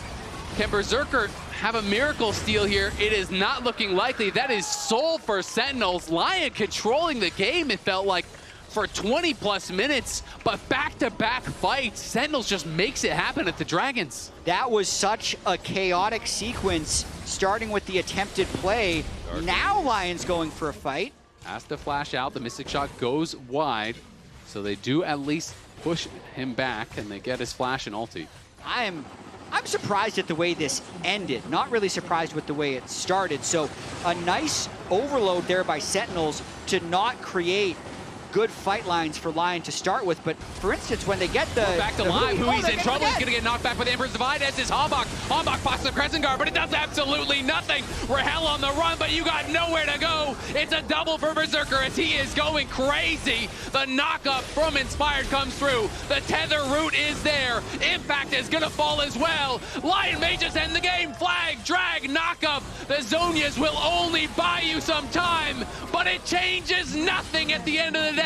Can Berserker have a miracle steal here? It is not looking likely. That is Soul for Sentinels. LYON controlling the game, it felt like, for 20+ minutes, but back-to-back fights. Sentinels just makes it happen at the Dragons. That was such a chaotic sequence, starting with the attempted play. Now LYON's going for a fight. Has to flash out. The Mystic Shot goes wide, so they do at least push him back, and they get his flash and ulti. I'm surprised at the way this ended. Not really surprised with the way it started. So a nice overload there by Sentinels to not create good fight lines for LYON to start with, but for instance, when they get the... We're back to live. Hui's in trouble. He's going to get knocked back by the Emperor's Divide, as is Hanbok. Hanbok pops the Crescent Guard, but it does absolutely nothing. Rahel on the run, but you got nowhere to go. It's a double for Berserker as he is going crazy. The knock-up from Inspired comes through. The tether route is there. Impact is going to fall as well. LYON may just end the game. Flag, drag, knock-up. The Zonias will only buy you some time, but it changes nothing at the end of the day.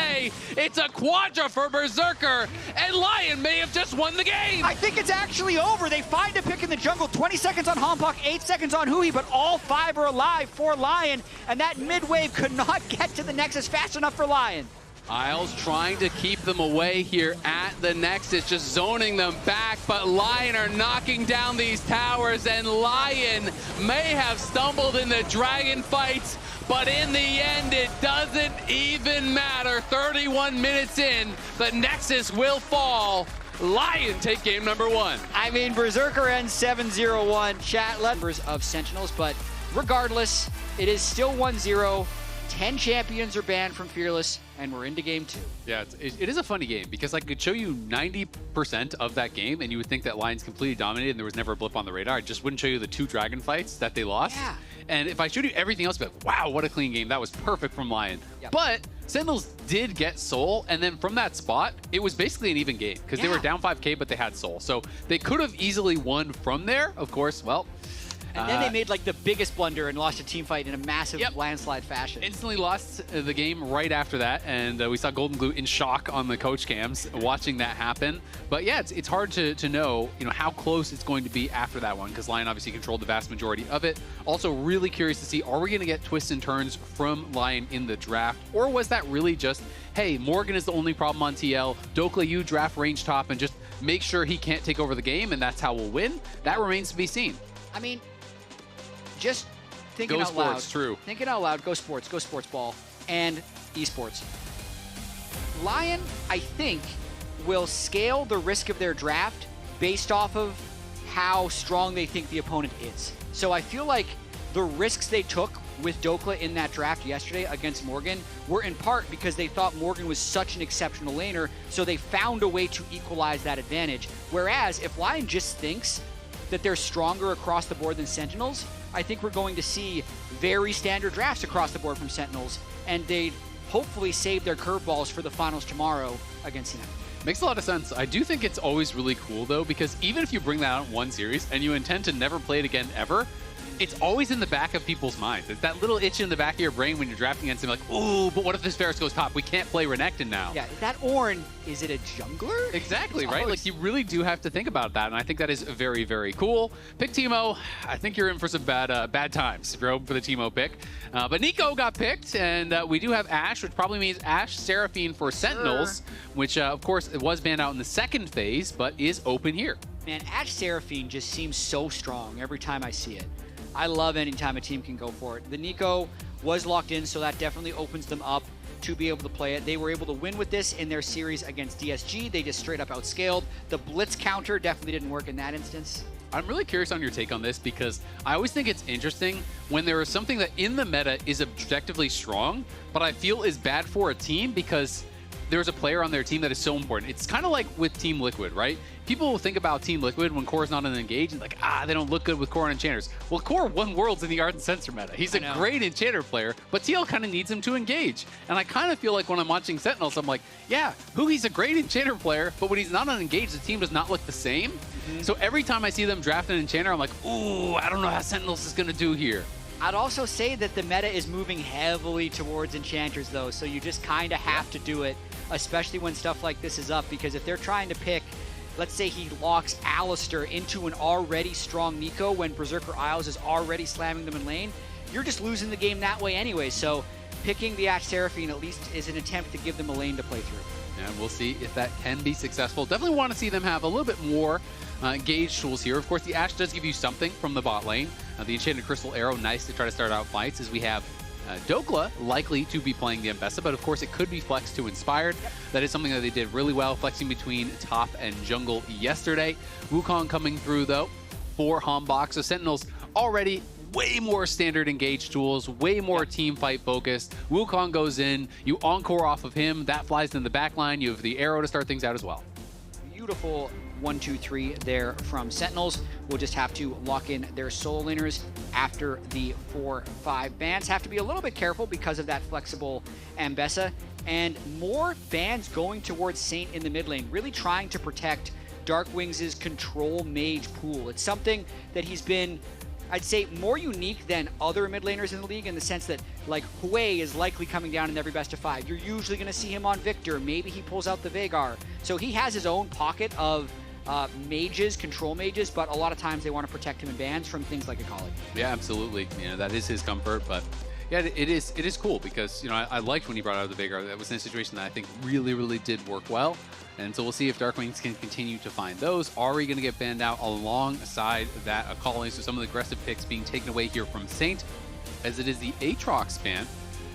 It's a quadra for Berserker, and LYON may have just won the game. I think it's actually over. They find a pick in the jungle. 20 seconds on Hanbok, 8 seconds on Hui, but all 5 are alive for LYON, and that mid-wave could not get to the Nexus fast enough for LYON. Isles trying to keep them away here at the Nexus, just zoning them back, but LYON are knocking down these towers, and LYON may have stumbled in the Dragon fights, but in the end, it doesn't even matter. 31 minutes in, the Nexus will fall. LYON take game number 1. I mean, Berserker ends 7-0-1. Chat members of Sentinels, but regardless, it is still 1-0. 10 champions are banned from Fearless, and we're into game 2. Yeah, it is a funny game because I could show you 90% of that game, and you would think that LYON's completely dominated and there was never a blip on the radar. I just wouldn't show you the 2 Dragon fights that they lost. Yeah. And if I showed you everything else, you'd be like, wow, what a clean game. That was perfect from LYON. Yep. But Sentinels did get Soul, and then from that spot, it was basically an even game because they were down 5K, but they had Soul. So they could have easily won from there. Of course, well, And then they made like the biggest blunder and lost a team fight in a massive landslide fashion. Instantly lost the game right after that, and we saw Golden Glue in shock on the coach cams watching that happen. But yeah, it's hard to know, how close it's going to be after that one, because LYON obviously controlled the vast majority of it. Also, really curious to see, are we going to get twists and turns from LYON in the draft, or was that really just, hey, Morgan is the only problem on TL, Dokla, you draft range top and just make sure he can't take over the game, and that's how we'll win? That remains to be seen. I mean, just thinking go out loud. sports, true. Thinking out loud, go sports ball, and esports. LYON, I think, will scale the risk of their draft based off of how strong they think the opponent is. So I feel like the risks they took with Dokla in that draft yesterday against Morgan were in part because they thought Morgan was such an exceptional laner, so they found a way to equalize that advantage. Whereas if LYON just thinks that they're stronger across the board than Sentinels, I think we're going to see very standard drafts across the board from Sentinels, and they hopefully save their curveballs for the finals tomorrow against SEN. Makes a lot of sense. I do think it's always really cool, though, because even if you bring that out in one series and you intend to never play it again ever, it's always in the back of people's minds. It's that little itch in the back of your brain when you're drafting against him, like, ooh, but what if this Varus goes top? We can't play Renekton now. Yeah, that Ornn, is it a jungler? Exactly, right? Like, you really do have to think about that, and I think that is very, very cool. Pick Teemo. I think you're in for some bad times if you're open for the Teemo pick. But Nico got picked, and we do have Ashe, which probably means Ashe Seraphine for Sentinels, which, of course, it was banned out in the second phase, but is open here. Man, Ashe Seraphine just seems so strong every time I see it. I love any time a team can go for it. The Nico was locked in, so that definitely opens them up to be able to play it. They were able to win with this in their series against DSG. They just straight up outscaled. The Blitz counter definitely didn't work in that instance. I'm really curious on your take on this, because I always think it's interesting when there is something that in the meta is objectively strong, but I feel is bad for a team because there's a player on their team that is so important. It's kind of like with Team Liquid, right? People will think about Team Liquid when Core's not in the engage and like, they don't look good with Core and Enchanters. Well, Core won Worlds in the Art and Sensor meta. He's a great Enchanter player, but TL kind of needs him to engage. And I kind of feel like when I'm watching Sentinels, I'm like, yeah, he's a great Enchanter player, but when he's not on engage, the team does not look the same. So every time I see them draft an Enchanter, I'm like, ooh, I don't know how Sentinels is going to do here. I'd also say that the meta is moving heavily towards Enchanters, though, so you just kind of have to do it, especially when stuff like this is up, because if they're trying to pick, let's say he locks Alistair into an already strong Nico when Berserker Isles is already slamming them in lane, you're just losing the game that way anyway, so picking the Ashe Seraphine at least is an attempt to give them a lane to play through. And we'll see if that can be successful. Definitely want to see them have a little bit more engaged tools here. Of course, the Ashe does give you something from the bot lane. The Enchanted Crystal Arrow, nice to try to start out fights, as we have Dokla likely to be playing the Mbessa, but of course it could be flexed to Inspired. That is something that they did really well, flexing between top and jungle yesterday. Wukong coming through, though, for Hombox. So Sentinels already way more standard engage tools, way more team fight focused. Wukong goes in, you encore off of him, that flies in the back line. You have the arrow to start things out as well. Beautiful 1, 2, 3 there from Sentinels. We'll just have to lock in their solo laners after the 4-5 bans. Have to be a little bit careful because of that flexible Mbessa, and more bans going towards Saint in the mid lane, really trying to protect Darkwings' control mage pool. It's something that he's been, I'd say, more unique than other mid laners in the league, in the sense that, like, Hui is likely coming down in every best of 5. You're usually going to see him on Victor. Maybe he pulls out the Veigar. So he has his own pocket of mages, control mages, but a lot of times they want to protect him in bans from things like Akali. Yeah, absolutely. That is his comfort, but yeah, it is cool because, I liked when he brought out the Veigar. That was in a situation that I think really, really did work well. And so we'll see if Darkwings can continue to find those. Ahri going to get banned out alongside that Akali. So some of the aggressive picks being taken away here from Saint, as it is the Aatrox ban.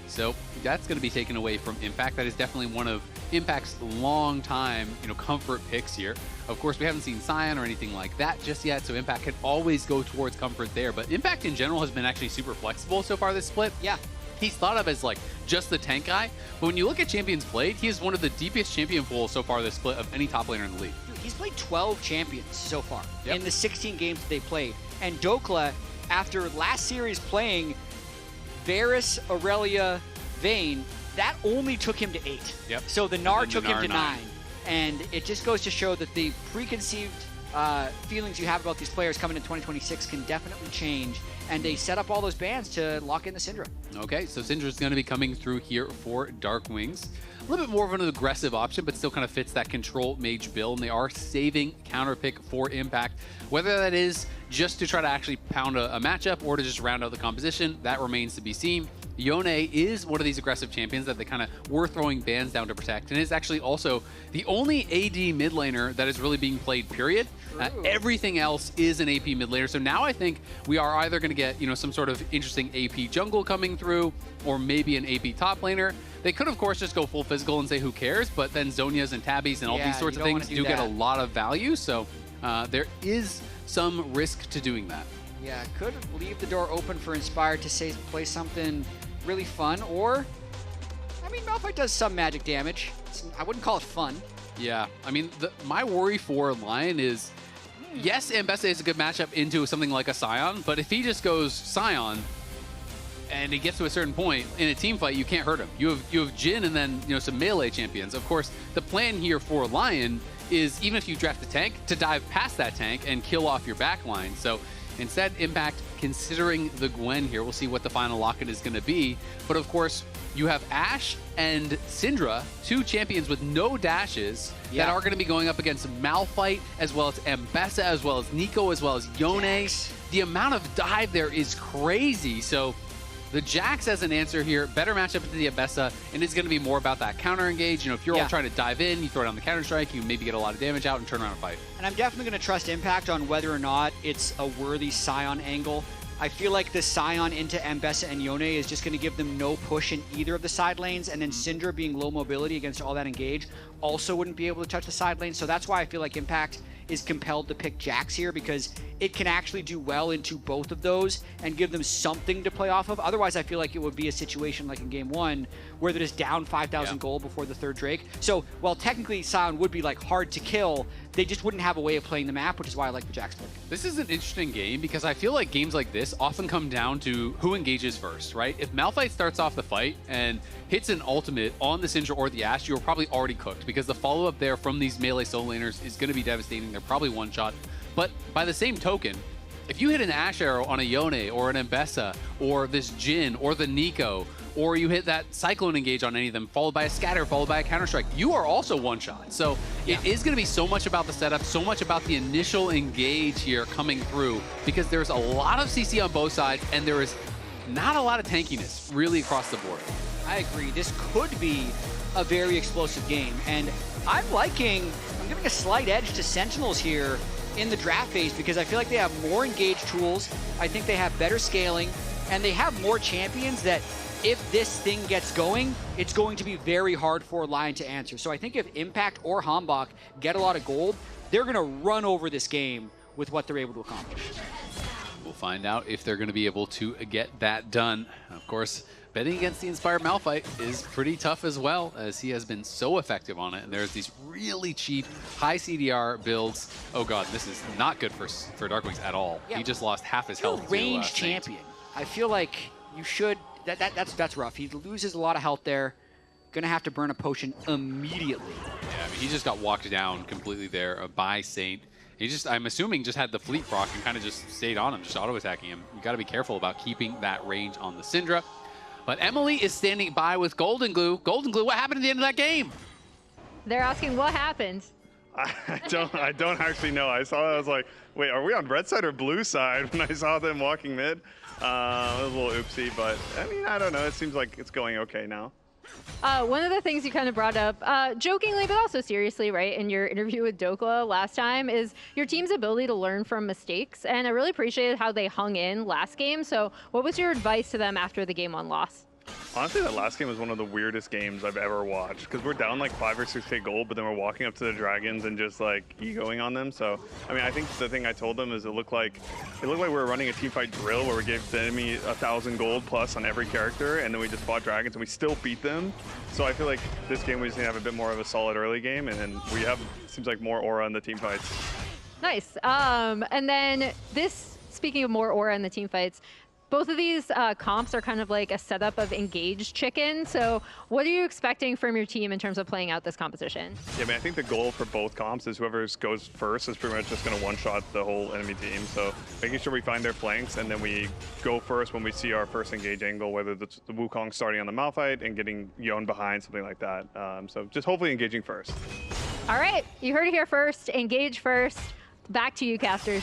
So that's going to be taken away from Impact. That is definitely one of Impact's long time, comfort picks here. Of course, we haven't seen Sion or anything like that just yet, so Impact can always go towards comfort there. But Impact in general has been actually super flexible so far this split. Yeah. He's thought of as like just the tank guy, but when you look at champions played, he is one of the deepest champion pools so far this split of any top laner in the league. Dude, he's played 12 champions so far in the 16 games that they played. And Dokla, after last series playing Varus, Aurelia, Vayne, that only took him to 8. Yep. So the Gnar took him to 9. And it just goes to show that the preconceived feelings you have about these players coming in 2026 can definitely change, and they set up all those bans to lock in the Syndra. Okay, so Syndra's going to be coming through here for Dark Wings. A little bit more of an aggressive option, but still kind of fits that control mage build, and they are saving counter pick for impact. Whether that is just to try to actually pound a matchup or to just round out the composition, that remains to be seen. Yone is one of these aggressive champions that they kind of were throwing bans down to protect, and is actually also the only AD mid laner that is really being played, period. Everything else is an AP mid laner, so now I think we are either going to get, you know, some sort of interesting AP jungle coming through, or maybe an AP top laner. They could, of course, just go full physical and say who cares, but then Zhonya's and Tabbies and all these sorts of things do get a lot of value, so there is some risk to doing that. Yeah, could leave the door open for Inspired to play something really fun, or, I mean, Malphite does some magic damage. I wouldn't call it fun. Yeah, I mean, my worry for LYON is, yes, Ambessa is a good matchup into something like a Scion, but if he just goes Scion and he gets to a certain point in a team fight, you can't hurt him. You have Jhin and then, you know, some melee champions. Of course, the plan here for LYON is, even if you draft a tank, to dive past that tank and kill off your back line. So instead, Impact considering the Gwen here. We'll see what the final lock-in is going to be. But of course, you have Ashe and Syndra, two champions with no dashes that are going to be going up against Malphite, as well as Ambessa, as well as Nico, as well as Yone. The amount of dive there is crazy. So the Jax as an answer here, better matchup to the Ambessa, and it's going to be more about that counter engage. You know, if you're all trying to dive in, you throw down the counter strike, you maybe get a lot of damage out and turn around and fight. And I'm definitely going to trust Impact on whether or not it's a worthy Scion angle. I feel like the Scion into Ambessa and Yone is just going to give them no push in either of the side lanes, and then Syndra being low mobility against all that engage also wouldn't be able to touch the side lane. So that's why I feel like Impact is compelled to pick Jax here, because it can actually do well into both of those and give them something to play off of. Otherwise, I feel like it would be a situation like in game one where they're just down 5,000 gold before the third Drake. So while technically Scion would be like hard to kill, they just wouldn't have a way of playing the map, which is why I like the Jax pick. This is an interesting game because I feel like games like this often come down to who engages first, right? If Malphite starts off the fight and hits an ultimate on the Syndra or the Ashe, you're probably already cooked, because the follow-up there from these melee solo laners is going to be devastating. They're probably one-shot. But by the same token, if you hit an Ashe arrow on a Yone or an Ambessa or this Jhin or the Nico, or you hit that Cyclone engage on any of them, followed by a scatter, followed by a counter-strike, you are also one-shot. So it is going to be so much about the setup, so much about the initial engage here coming through, because there's a lot of CC on both sides, and there is not a lot of tankiness really across the board. I agree. This could be a very explosive game, and I'm giving a slight edge to Sentinels here in the draft phase, because I feel like they have more engaged tools. I think they have better scaling, and they have more champions that, if this thing gets going, it's going to be very hard for LYON to answer. So I think if Impact or Hambach get a lot of gold, they're going to run over this game with what they're able to accomplish. We'll find out if they're going to be able to get that done. Of course, betting against the Inspired Malphite is pretty tough as well, as he has been so effective on it. And there's these really cheap, high CDR builds. Oh god, this is not good for Dark Wings at all. Yeah. He just lost half his health. Range champion. I feel like you should. That's rough. He loses a lot of health there. Gonna have to burn a potion immediately. Yeah, I mean, he just got walked down completely there by Saint. He just, I'm assuming, just had the fleet proc and kind of just stayed on him, just auto-attacking him. You got to be careful about keeping that range on the Syndra. But Emily is standing by with Golden Glue. Golden Glue, what happened at the end of that game? They're asking what happened. I don't actually know. I saw that, I was like, wait, are we on red side or blue side when I saw them walking mid? It was a little oopsie, but I mean, I don't know. It seems like it's going okay now. One of the things you kind of brought up, jokingly but also seriously, right, in your interview with Dokla last time, is your team's ability to learn from mistakes. And I really appreciated how they hung in last game. So what was your advice to them after the game 1 loss? Honestly, that last game was one of the weirdest games I've ever watched, because we're down like 5 or 6K gold, but then we're walking up to the dragons and just like egoing on them. So, I mean, I think the thing I told them is it looked like we were running a teamfight drill where we gave the enemy 1,000 gold plus on every character, and then we just fought dragons and we still beat them. So I feel like this game we just need to have a bit more of a solid early game, and we have, seems like, more aura in the team fights. Nice. And then this, speaking of more aura in the team fights, both of these comps are kind of like a setup of engaged chicken. So what are you expecting from your team in terms of playing out this competition? Yeah, I mean, I think the goal for both comps is whoever goes first is pretty much just going to one-shot the whole enemy team. So making sure we find their flanks, and then we go first when we see our first engage angle, whether it's the Wukong starting on the Malphite and getting LYON behind, something like that. So just hopefully engaging first. All right, you heard it here first. Engage first. Back to you, casters.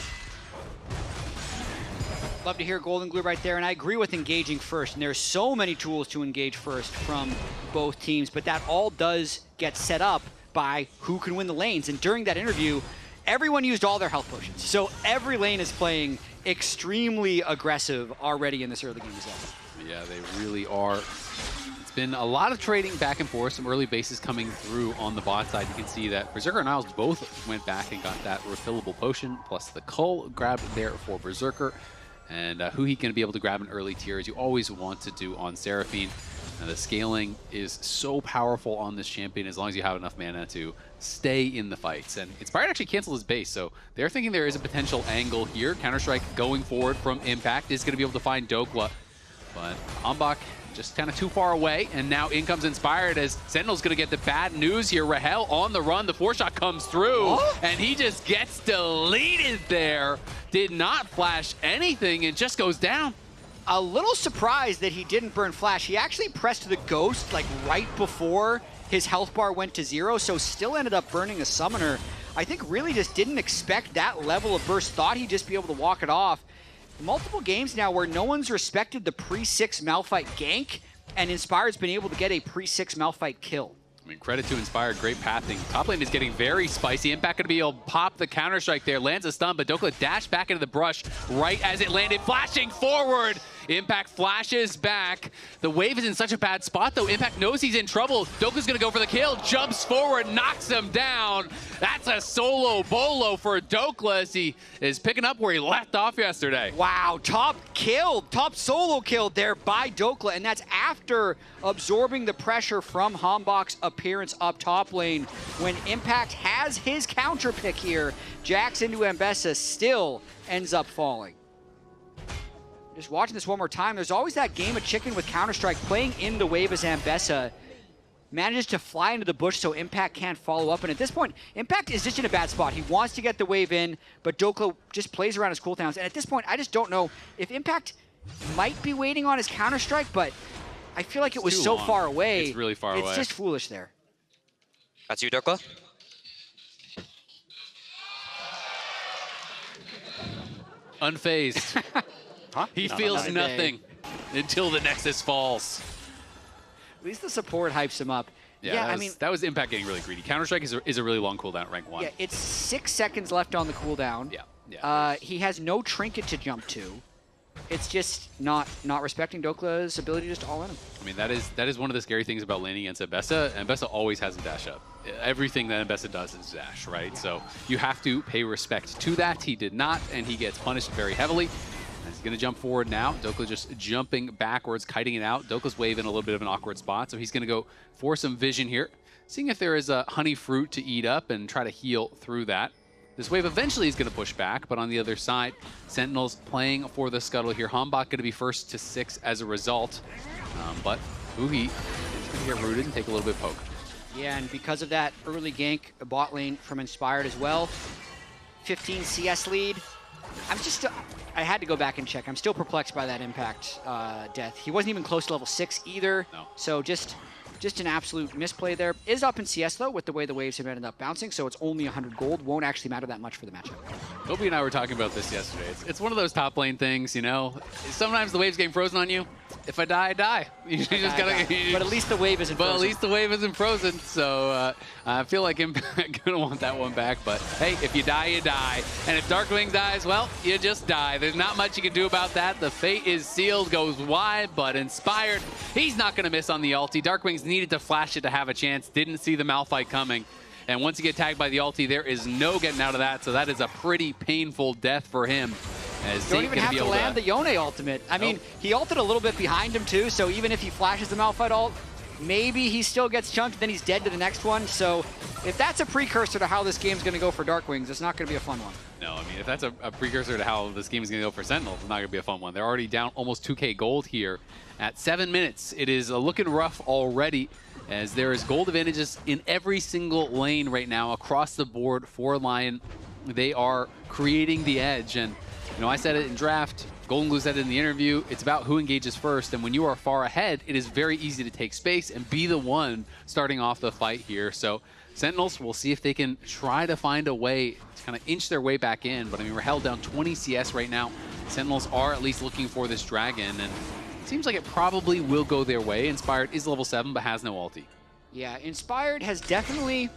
Love to hear Golden Glue right there, and I agree with engaging first. And there's so many tools to engage first from both teams, but that all does get set up by who can win the lanes. And during that interview, everyone used all their health potions. So every lane is playing extremely aggressive already in this early game as well. Yeah, they really are. It's been a lot of trading back and forth, some early bases coming through on the bot side. You can see that Berserker and Niles both went back and got that refillable potion, plus the Cull grabbed there for Berserker. And who he can be able to grab in early tiers, you always want to do on Seraphine. And the scaling is so powerful on this champion as long as you have enough mana to stay in the fights. And Inspired actually canceled his base, so they're thinking there is a potential angle here. Counter-Strike going forward from Impact is going to be able to find Dokla. But Ambach just kind of too far away, and now in comes Inspired as Sentinel's going to get the bad news here. Rahel on the run, the 4-shot comes through, and he just gets deleted there. Did not flash anything, and just goes down. A little surprised that he didn't burn flash. He actually pressed the ghost like right before his health bar went to 0, so still ended up burning a summoner. I think really just didn't expect that level of burst, thought he'd just be able to walk it off. Multiple games now where no one's respected the pre-6 Malphite gank, and Inspired's been able to get a pre-6 Malphite kill. I mean, credit to Inspired, great pathing. Top lane is getting very spicy. Impact going to be able to pop the Counter-Strike there. Lands a stun, but Dokla dashed back into the brush right as it landed, flashing forward. Impact flashes back. The wave is in such a bad spot, though. Impact knows he's in trouble. Dokla's going to go for the kill, jumps forward, knocks him down. That's a solo bolo for Dokla as he is picking up where he left off yesterday. Wow, top solo killed there by Dokla, and that's after absorbing the pressure from Hambach's appearance up top lane. When Impact has his counter pick here, Jax into Ambessa still ends up falling. Just watching this one more time, there's always that game of chicken with Counter-Strike playing in the wave as Ambessa manages to fly into the bush so Impact can't follow up. And at this point, Impact is just in a bad spot. He wants to get the wave in, but Dokla just plays around his cooldowns. And at this point, I just don't know if Impact might be waiting on his Counter-Strike, but I feel like it was so far away. It's really far away. It's just foolish there. That's you, Dokla. Unfazed. Huh? He feels nothing until the Nexus falls. At least the support hypes him up. Yeah, I mean, that was Impact getting really greedy. Counter-Strike is a really long cooldown at rank 1. Yeah, it's 6 seconds left on the cooldown. Yeah. He has no trinket to jump to. It's just not respecting Dokla's ability to just all in him. I mean, that is one of the scary things about laning against Ambessa. Ambessa always has a dash up. Everything that Ambessa does is dash, right? Yeah. So you have to pay respect to that. He did not, and he gets punished very heavily. He's going to jump forward now. Dokla just jumping backwards, kiting it out. Dokla's wave in a little bit of an awkward spot, so he's going to go for some vision here, seeing if there is a honey fruit to eat up and try to heal through that. This wave eventually is going to push back, but on the other side, Sentinels playing for the scuttle here. Hambach going to be first to 6 as a result, but Uhi is going to get rooted and take a little bit of poke. Yeah, and because of that early gank bot lane from Inspired as well, 15 CS lead. I had to go back and check. I'm still perplexed by that Impact death. He wasn't even close to level 6 either. No. So just an absolute misplay there. Is up in CS though with the way the waves have ended up bouncing, so it's only 100 gold. Won't actually matter that much for the matchup. Kobe and I were talking about this yesterday. It's one of those top lane things, you know. Sometimes the wave's getting frozen on you. If I die, I die. You just gotta. But at least the wave isn't frozen. But at least the wave isn't frozen. So I feel like Impact gonna want that one back. But hey, if you die, you die. And if Darkwing dies, well, you just die. There's not much you can do about that. The fate is sealed, goes wide, but Inspired, he's not gonna miss on the ulti. Darkwing's needed to flash it to have a chance. Didn't see the Malphite coming. And once you get tagged by the ulti, there is no getting out of that. So that is a pretty painful death for him. As don't even have to land the Yone ultimate. I mean, he ulted a little bit behind him too, so even if he flashes the Malphite ult, maybe he still gets chunked, then he's dead to the next one. So if that's a precursor to how this game's going to go for Darkwings, it's not going to be a fun one. No, I mean, if that's a precursor to how this game is going to go for Sentinels, it's not going to be a fun one. They're already down almost 2K gold here at 7 minutes. It is looking rough already, as there is gold advantages in every single lane right now across the board for LYON. They are creating the edge, and I said it in draft, Golden Glue said it in the interview, it's about who engages first, and when you are far ahead, it is very easy to take space and be the one starting off the fight here. So Sentinels, we'll see if they can try to find a way to kind of inch their way back in, but I mean, we're held down 20 CS right now. Sentinels are at least looking for this dragon, and it seems like it probably will go their way. Inspired is level 7, but has no ulti. Yeah, Inspired has definitely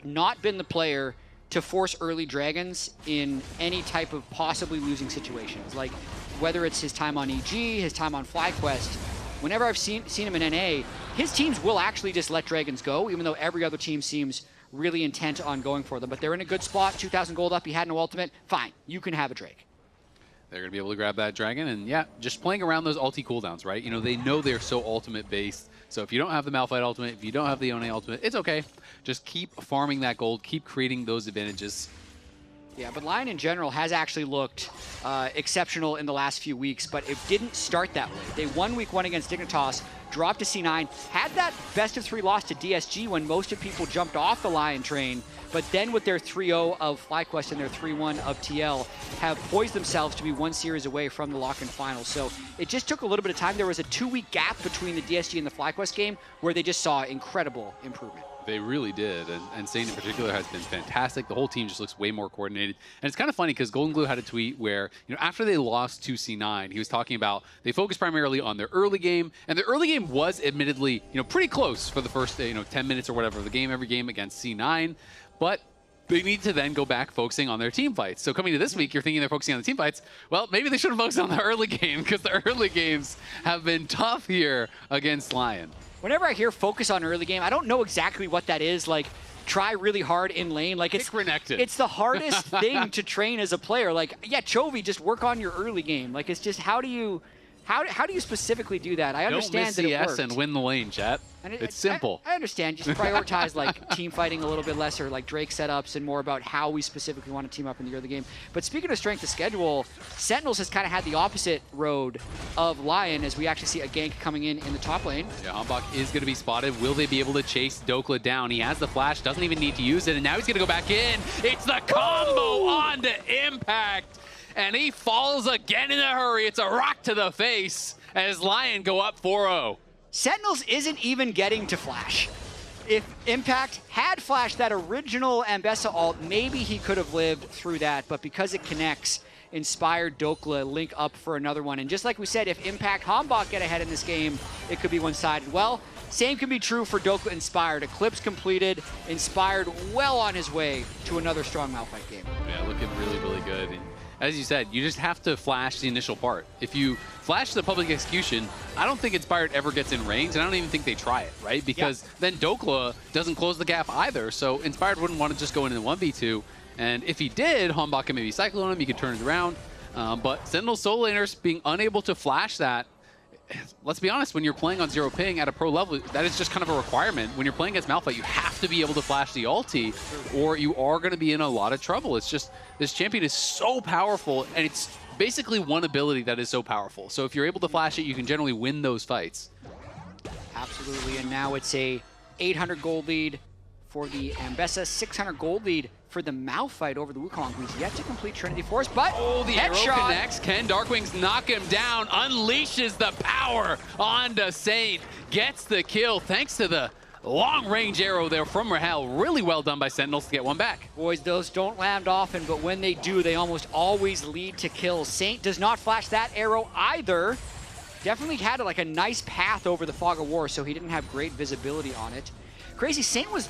not been the player to force early dragons in any type of possibly losing situations. Like, whether it's his time on EG, his time on FlyQuest, whenever I've seen him in NA, his teams will actually just let dragons go, even though every other team seems really intent on going for them. But they're in a good spot, 2,000 gold up, he had no ultimate, fine, you can have a Drake. They're going to be able to grab that dragon, and yeah, just playing around those ulti cooldowns, right? They know they're so ultimate-based, so if you don't have the Malphite ultimate, if you don't have the Yone ultimate, it's okay. Just keep farming that gold, keep creating those advantages. Yeah, but LYON in general has actually looked exceptional in the last few weeks, but it didn't start that way. They won week 1 against Dignitas, dropped to C9, had that best-of-3 loss to DSG when most of people jumped off the LYON train, but then with their 3-0 of FlyQuest and their 3-1 of TL, have poised themselves to be one series away from the lock-in final. So it just took a little bit of time. There was a 2-week gap between the DSG and the FlyQuest game where they just saw incredible improvement. They really did, and SEN in particular has been fantastic. The whole team just looks way more coordinated. And it's kind of funny because Golden Glue had a tweet where, after they lost to C9, he was talking about they focused primarily on their early game, and their early game was admittedly, pretty close for the first, 10 minutes or whatever of the game, every game against C9, but they need to then go back focusing on their team fights. So coming to this week, you're thinking they're focusing on the team fights. Well, maybe they should have focused on the early game because the early games have been tough here against LYON. Whenever I hear focus on early game, I don't know exactly what that is. Like, try really hard in lane. Like, it's the hardest thing to train as a player. Like, yeah, Chovy, just work on your early game. Like, it's just how do you specifically do that? I understand that it works. Don't miss CS and win the lane, chat. It's simple. I understand. Just prioritize like team fighting a little bit less, or like Drake setups, and more about how we specifically want to team up in the early game. But speaking of strength of schedule, Sentinels has kind of had the opposite road of LYON, as we actually see a gank coming in the top lane. Yeah, Hambach is going to be spotted. Will they be able to chase Dokla down? He has the flash, doesn't even need to use it, and now he's going to go back in. It's the combo onto Impact, and he falls again in a hurry. It's a rock to the face as LYON go up 4-0. Sentinels isn't even getting to flash. If Impact had flashed that original Ambessa ult, maybe he could have lived through that, but because it connects, Inspired Dokla link up for another one. And just like we said, if Impact Hambach get ahead in this game, it could be one-sided. Well, same can be true for Dokla Inspired. Eclipse completed, Inspired well on his way to another strong Malphite game. Yeah, looking really, really good. And as you said, you just have to flash the initial part. If you flash the public execution, I don't think Inspired ever gets in range, and I don't even think they try it, right? Because then Dokla doesn't close the gap either, so Inspired wouldn't want to just go into the 1v2. And if he did, Hambach can maybe cyclone him, he could turn it around. But Sentinel solo laners being unable to flash that, let's be honest, when you're playing on 0 ping at a pro level, that is just kind of a requirement. When you're playing against Malphite, you have to be able to flash the ulti, or you are going to be in a lot of trouble. It's just, this champion is so powerful, and it's basically one ability that is so powerful. So if you're able to flash it, you can generally win those fights. Absolutely, and now it's a 800 gold lead for the Ambessa, 600 gold lead for the Malphite over the Wukong, who's yet to complete Trinity Force, but the arrow connects. Can Darkwings knock him down, unleashes the power onto Saint, gets the kill thanks to the long-range arrow there from Rahel. Really well done by Sentinels to get one back. Boys, those don't land often, but when they do, they almost always lead to kills. Saint does not flash that arrow either. Definitely had like a nice path over the Fog of War, so he didn't have great visibility on it. Crazy, Saint was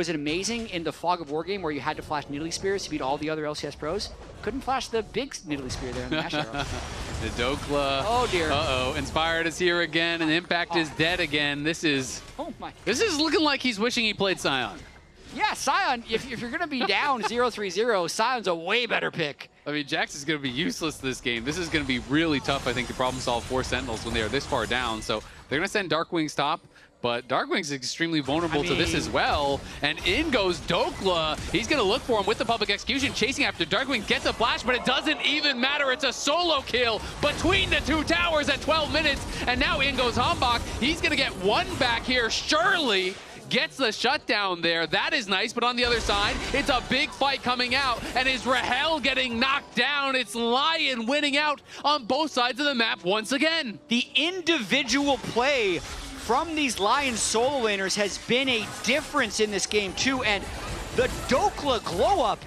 it amazing in the Fog of War game where you had to flash Nidalee Spears to beat all the other LCS pros? Couldn't flash the big Nidalee Spear there in the Ash Arrow. The Dokla. Oh dear. Uh-oh, Inspired is here again, and Impact is dead again. This is looking like he's wishing he played Sion. Yeah, Sion, if you're going to be down 0-3-0, Sion's a way better pick. I mean, Jax is going to be useless this game. This is going to be really tough, I think, to problem solve for Sentinels when they are this far down. So they're going to send Darkwings top. But Darkwing's is extremely vulnerable to this as well. And in goes Dokla. He's going to look for him with the public execution, chasing after Darkwing, gets a flash, but it doesn't even matter. It's a solo kill between the two towers at 12 minutes. And now in goes Hambach. He's going to get one back here. Surely gets the shutdown there. That is nice, but on the other side, it's a big fight coming out. And is Rahel getting knocked down? It's LYON winning out on both sides of the map once again. The individual play from these LYON solo laners has been a difference in this game too, and the Dokla glow up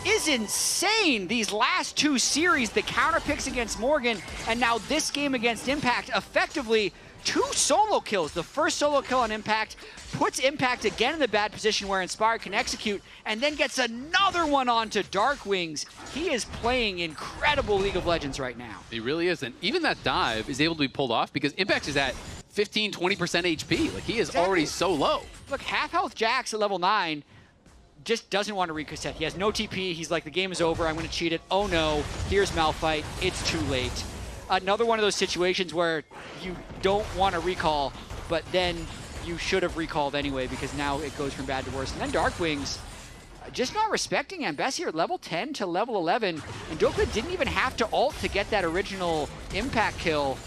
is insane. These last two series, the counter picks against Morgan, and now this game against Impact, effectively 2 solo kills. The first solo kill on Impact puts Impact again in the bad position where Inspired can execute, and then gets another one onto Darkwings. He is playing incredible League of Legends right now. He really is, and even that dive is able to be pulled off because Impact is at 15-20% HP. Like, he is already so low. Look, half health Jax at level 9 just doesn't want to reset. He has no TP. He's like, the game is over. I'm going to cheat it. Oh no, here's Malphite. It's too late. Another one of those situations where you don't want to recall, but then you should have recalled anyway because now it goes from bad to worse. And then Darkwings just not respecting Ambessa here, level 10 to level 11. And Dokla didn't even have to ult to get that original Impact kill.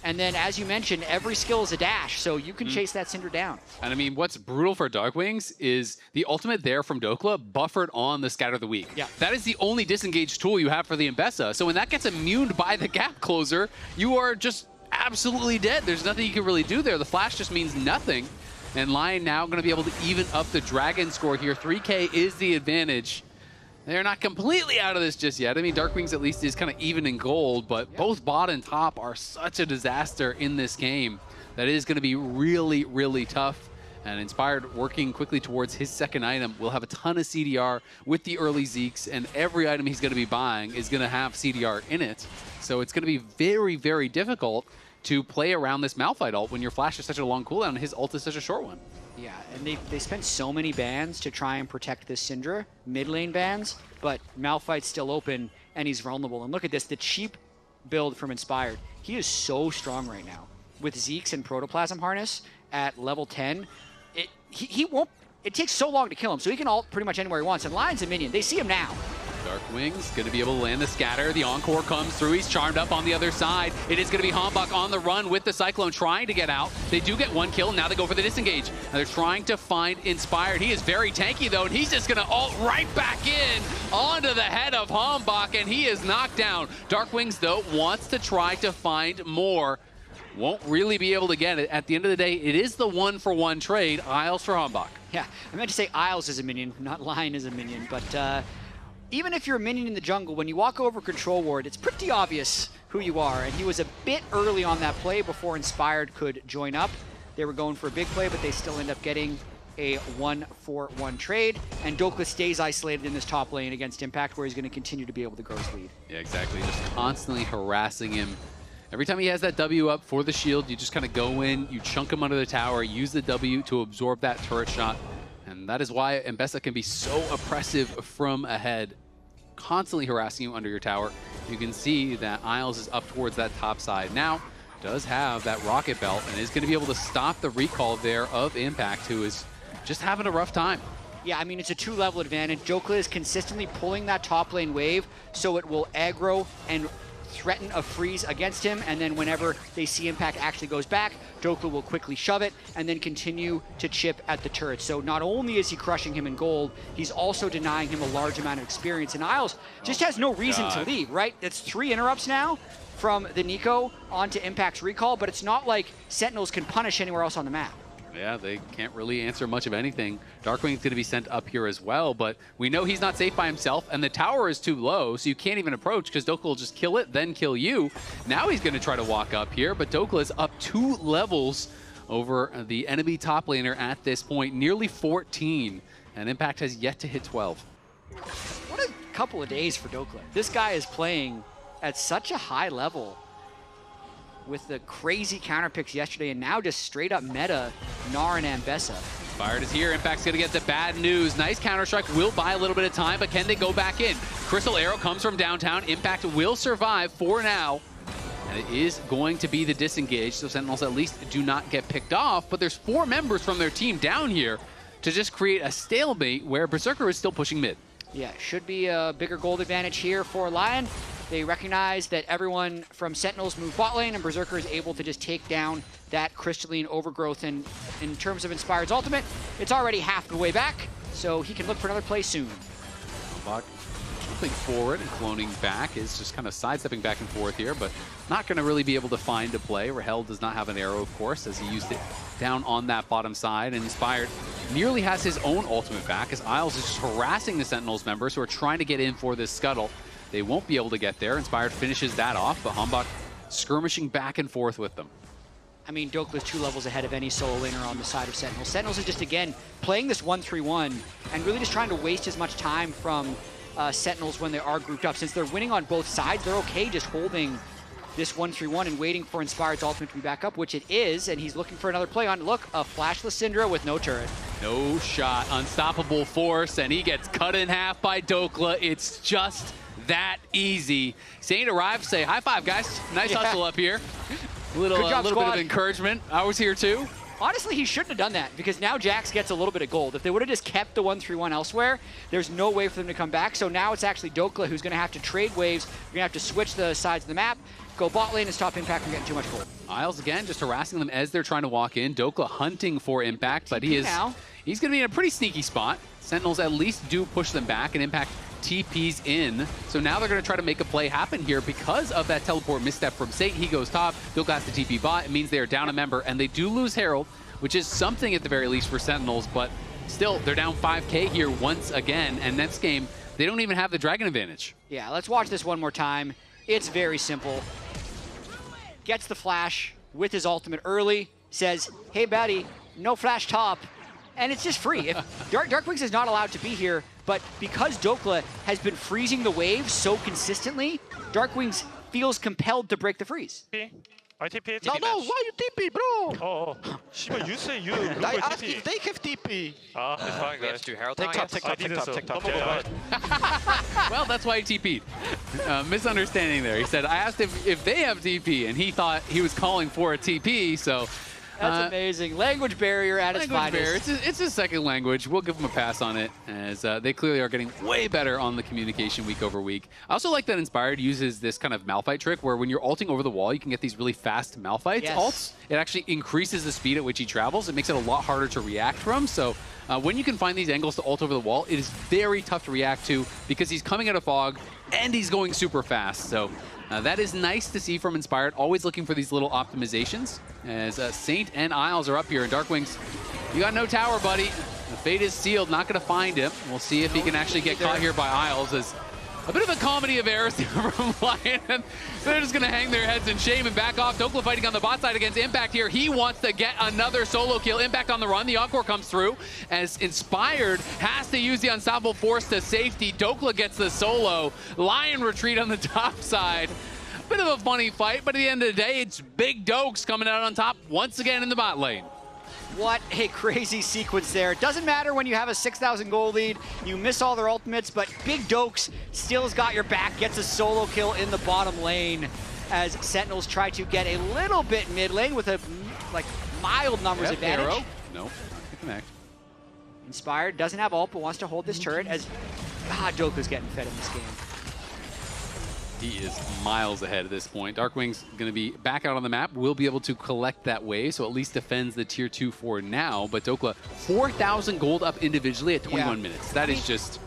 And then, as you mentioned, every skill is a dash, so you can chase that Cinder down. And I mean, what's brutal for Darkwings is the ultimate there from Dokla buffered on the Scatter the Weak. Yeah. That is the only disengage tool you have for the Ambessa. So when that gets immuned by the gap closer, you are just absolutely dead. There's nothing you can really do there. The flash just means nothing. And LYON now going to be able to even up the Dragon score here. 3K is the advantage. They're not completely out of this just yet. I mean, Darkwings at least is kind of even in gold, but both bot and top are such a disaster in this game that it is going to be really, really tough. And Inspired working quickly towards his second item will have a ton of CDR with the early Zeeks, and every item he's going to be buying is going to have CDR in it. So it's going to be very, very difficult to play around this Malphite ult when your flash is such a long cooldown and his ult is such a short one. Yeah, and they spent so many bans to try and protect this Syndra, mid lane bans, but Malphite's still open and he's vulnerable. And look at this, the cheap build from Inspired. He is so strong right now. With Zeeks and Protoplasm Harness at level 10, he won't, it takes so long to kill him, so he can ult pretty much anywhere he wants. And LYON's a minion, they see him now. Darkwing's going to be able to land the scatter. The Encore comes through. He's charmed up on the other side. It is going to be Hambach on the run with the Cyclone trying to get out. They do get one kill. Now they go for the disengage. And they're trying to find Inspired. He is very tanky, though, and he's just going to ult right back in onto the head of Hambach, and he is knocked down. Darkwings, though, wants to try to find more. Won't really be able to get it. At the end of the day, it is the one-for-one trade. Isles for Hambach. Yeah, I meant to say Isles is a minion, not LYON is a minion, but even if you're a minion in the jungle, when you walk over Control Ward, it's pretty obvious who you are. And he was a bit early on that play before Inspired could join up. They were going for a big play, but they still end up getting a 1-for-1 trade. And Dokla stays isolated in this top lane against Impact, where he's going to continue to be able to grow his lead. Yeah, exactly. Just constantly harassing him. Every time he has that W up for the shield, you just kind of go in, you chunk him under the tower, use the W to absorb that turret shot. And that is why Ambessa can be so oppressive from ahead, constantly harassing you under your tower. You can see that Isles is up towards that top side. Now, does have that rocket belt and is going to be able to stop the recall there of Impact, who is just having a rough time. Yeah, I mean, it's a 2-level advantage. Dokla is consistently pulling that top lane wave, so it will aggro and threaten a freeze against him, and then whenever they see Impact actually goes back, Dokla will quickly shove it and then continue to chip at the turret. So not only is he crushing him in gold, he's also denying him a large amount of experience. And Isles just has no reason to leave, right? It's 3 interrupts now from the Nico onto Impact's recall, but it's not like Sentinels can punish anywhere else on the map. Yeah, they can't really answer much of anything. Darkwing's going to be sent up here as well, but we know he's not safe by himself, and the tower is too low, so you can't even approach because Dokla will just kill it, then kill you. Now he's going to try to walk up here, but Dokla is up 2 levels over the enemy top laner at this point, nearly 14, and Impact has yet to hit 12. What a couple of days for Dokla. This guy is playing at such a high level with the crazy counter picks yesterday, and now just straight up meta Gnar and Ambessa. Inspired is here. Impact's going to get the bad news. Nice counter-strike. Will buy a little bit of time, but can they go back in? Crystal Arrow comes from downtown. Impact will survive for now. And it is going to be the disengage, so Sentinels at least do not get picked off, but there's 4 members from their team down here to just create a stalemate where Berserker is still pushing mid. Yeah, should be a bigger gold advantage here for LYON. They recognize that everyone from Sentinels move bot lane, and Berserker is able to just take down that crystalline overgrowth. And in terms of Inspired's ultimate, it's already half the way back, so he can look for another play soon. Jumping forward and cloning back is just kind of sidestepping back and forth here, but not going to really be able to find a play. Rahel does not have an arrow, of course, as he used it down on that bottom side. And Inspired nearly has his own ultimate back as Isles is just harassing the Sentinels members who are trying to get in for this scuttle. They won't be able to get there. Inspired finishes that off, but Hambach skirmishing back and forth with them. I mean, Dokla's 2 levels ahead of any solo laner on the side of Sentinels. Sentinels is just, again, playing this 1-3-1 and really just trying to waste as much time from Sentinels when they are grouped up. Since they're winning on both sides, they're okay just holding this 1-3-1 and waiting for Inspired's ultimate to be back up, which it is, and he's looking for another play on. Look, a flashless Syndra with no turret. No shot, unstoppable force, and he gets cut in half by Dokla. It's just that easy. Saint arrives, say high five, guys. Nice hustle up here. A little bit of encouragement. I was here too. Honestly, he shouldn't have done that because now Jax gets a little bit of gold. If they would have just kept the 1-3-1 elsewhere, there's no way for them to come back. So now it's actually Dokla who's going to have to trade waves. We're going to have to switch the sides of the map, go bot lane and stop Impact from getting too much gold. Isles again just harassing them as they're trying to walk in. Dokla hunting for Impact, but he's going to be in a pretty sneaky spot. Sentinels at least do push them back, and Impact TP's in. So now they're going to try to make a play happen here because of that teleport misstep from Saint. He goes top, Dokla has to TP bot. It means they are down a member, and they do lose Herald, which is something at the very least for Sentinels, but still, they're down 5K here once again, and next game, they don't even have the Dragon advantage. Yeah, let's watch this one more time. It's very simple. Gets the flash with his ultimate early, says, hey, buddy, no flash top, and it's just free. Darkwings is not allowed to be here, but because Dokla has been freezing the waves so consistently, Darkwings feels compelled to break the freeze. I TP. No, why you TP, bro? Oh, Shiba, you say you. I asked if they have TP. Ah, it's fine, We have guys. to do Herald TikTok, now, I guess? TikTok. Well, that's why he TP'd. Misunderstanding there. He said, I asked if they have TP, and he thought he was calling for a TP, so... That's amazing. Language barrier at its finest. It's his second language. We'll give him a pass on it, as they clearly are getting way better on the communication week over week. I also like that Inspired uses this kind of Malphite trick where when you're ulting over the wall, you can get these really fast Malphite ults. It actually increases the speed at which he travels. It makes it a lot harder to react from. So when you can find these angles to ult over the wall, it is very tough to react to because he's coming out of fog and he's going super fast. So that is nice to see from Inspired, always looking for these little optimizations. As Saint and Isles are up here, and Darkwings, you got no tower, buddy. The fate is sealed, not going to find him. We'll see if he can actually get caught here by Isles. As a bit of a comedy of errors from LYON. They're just going to hang their heads in shame and back off. Dokla fighting on the bot side against Impact here. He wants to get another solo kill. Impact on the run. The Encore comes through as Inspired has to use the Unstoppable Force to safety. Dokla gets the solo. LYON retreat on the top side. Bit of a funny fight, but at the end of the day, it's Big Dokes coming out on top once again in the bot lane. What a crazy sequence there. It doesn't matter when you have a 6,000 gold lead, you miss all their ultimates, but Big Dokes still has got your back, gets a solo kill in the bottom lane as Sentinels try to get a little bit mid lane with a mild numbers advantage. Arrow. Nope. Connect. Inspired doesn't have ult, but wants to hold this turret as Dokla's getting fed in this game. He is miles ahead at this point. Darkwing's going to be back out on the map. Will be able to collect that wave, so at least defends the tier 2 for now. But Dokla, 4,000 gold up individually at 21 minutes. That is just,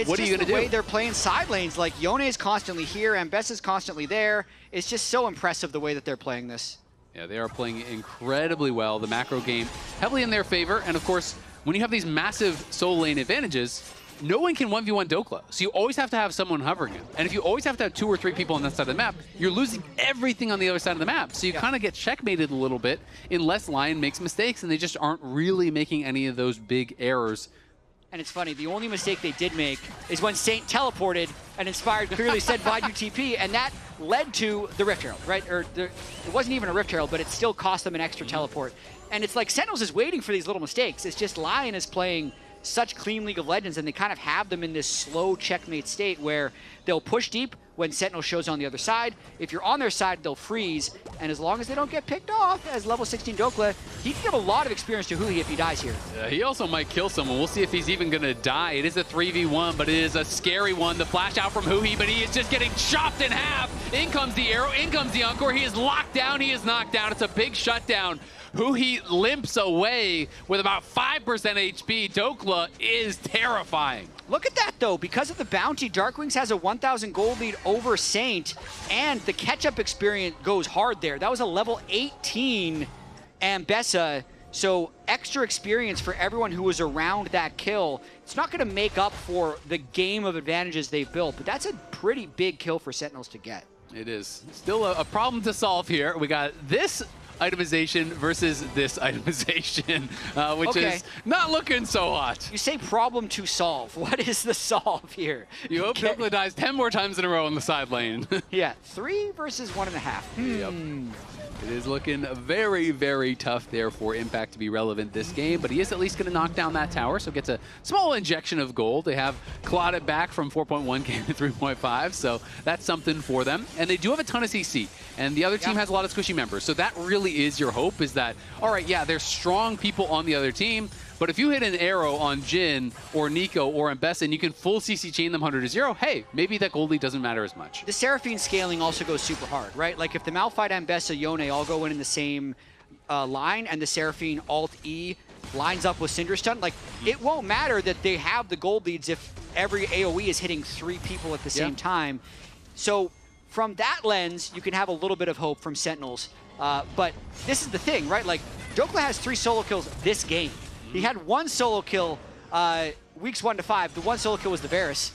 what are you going to do? It's just the way they're playing side lanes. Like, Yone is constantly here, Ambess is constantly there. It's just so impressive the way that they're playing this. Yeah, they are playing incredibly well. The macro game heavily in their favor. And of course, when you have these massive solo lane advantages, no one can 1v1 Dokla, so you always have to have someone hovering him. And if you always have to have 2 or 3 people on that side of the map, you're losing everything on the other side of the map. So you kind of get checkmated a little bit unless LYON makes mistakes, and they just aren't really making any of those big errors. And it's funny, the only mistake they did make is when Saint teleported and Inspired clearly said, "Why'd you TP?" And that led to the Rift Herald, right? It wasn't even a Rift Herald, but it still cost them an extra teleport. And it's like Sentinels is waiting for these little mistakes. It's just LYON is playing such clean League of Legends, and they kind of have them in this slow checkmate state where they'll push deep, when Sentinel shows on the other side. If you're on their side, they'll freeze, and as long as they don't get picked off as level 16 Dokla, he can give a lot of experience to Huhi if he dies here. He also might kill someone. We'll see if he's even going to die. It is a 3v1, but it is a scary one. The flash out from Huhi, but he is just getting chopped in half. In comes the arrow, in comes the Encore. He is locked down, he is knocked down. It's a big shutdown. Huhi limps away with about 5% HP. Dokla is terrifying. Look at that, though. Because of the bounty, Darkwings has a 1,000 gold lead over Saint, and the catch-up experience goes hard there. That was a level 18 Ambessa, so extra experience for everyone who was around that kill. It's not going to make up for the game of advantages they've built, but that's a pretty big kill for Sentinels to get. It is still a problem to solve here. We got this itemization versus this itemization, which is not looking so hot. You say problem to solve. What is the solve here? You hope Dokla dies 10 more times in a row on the side lane. Yeah, 3 versus 1.5. Yep. It is looking very, very tough there for Impact to be relevant this game, but he is at least going to knock down that tower, so gets a small injection of gold. They have clawed it back from 4.1k to 3.5, so that's something for them. And they do have a ton of CC, and the other team has a lot of squishy members, so that really is your hope, is that, all right, yeah, there's strong people on the other team, but if you hit an arrow on Jin or Nico or Ambessa and you can full CC chain them 100 to 0, hey, maybe that gold lead doesn't matter as much. The Seraphine scaling also goes super hard, right? Like if the Malphite, Ambessa, Yone all go in the same line and the Seraphine Alt-E lines up with Cinder Stun, like it won't matter that they have the gold leads if every AoE is hitting 3 people at the same time. So from that lens, you can have a little bit of hope from Sentinels. But this is the thing, right? Like Dokla has 3 solo kills this game. He had 1 solo kill weeks 1 to 5. The 1 solo kill was the Varus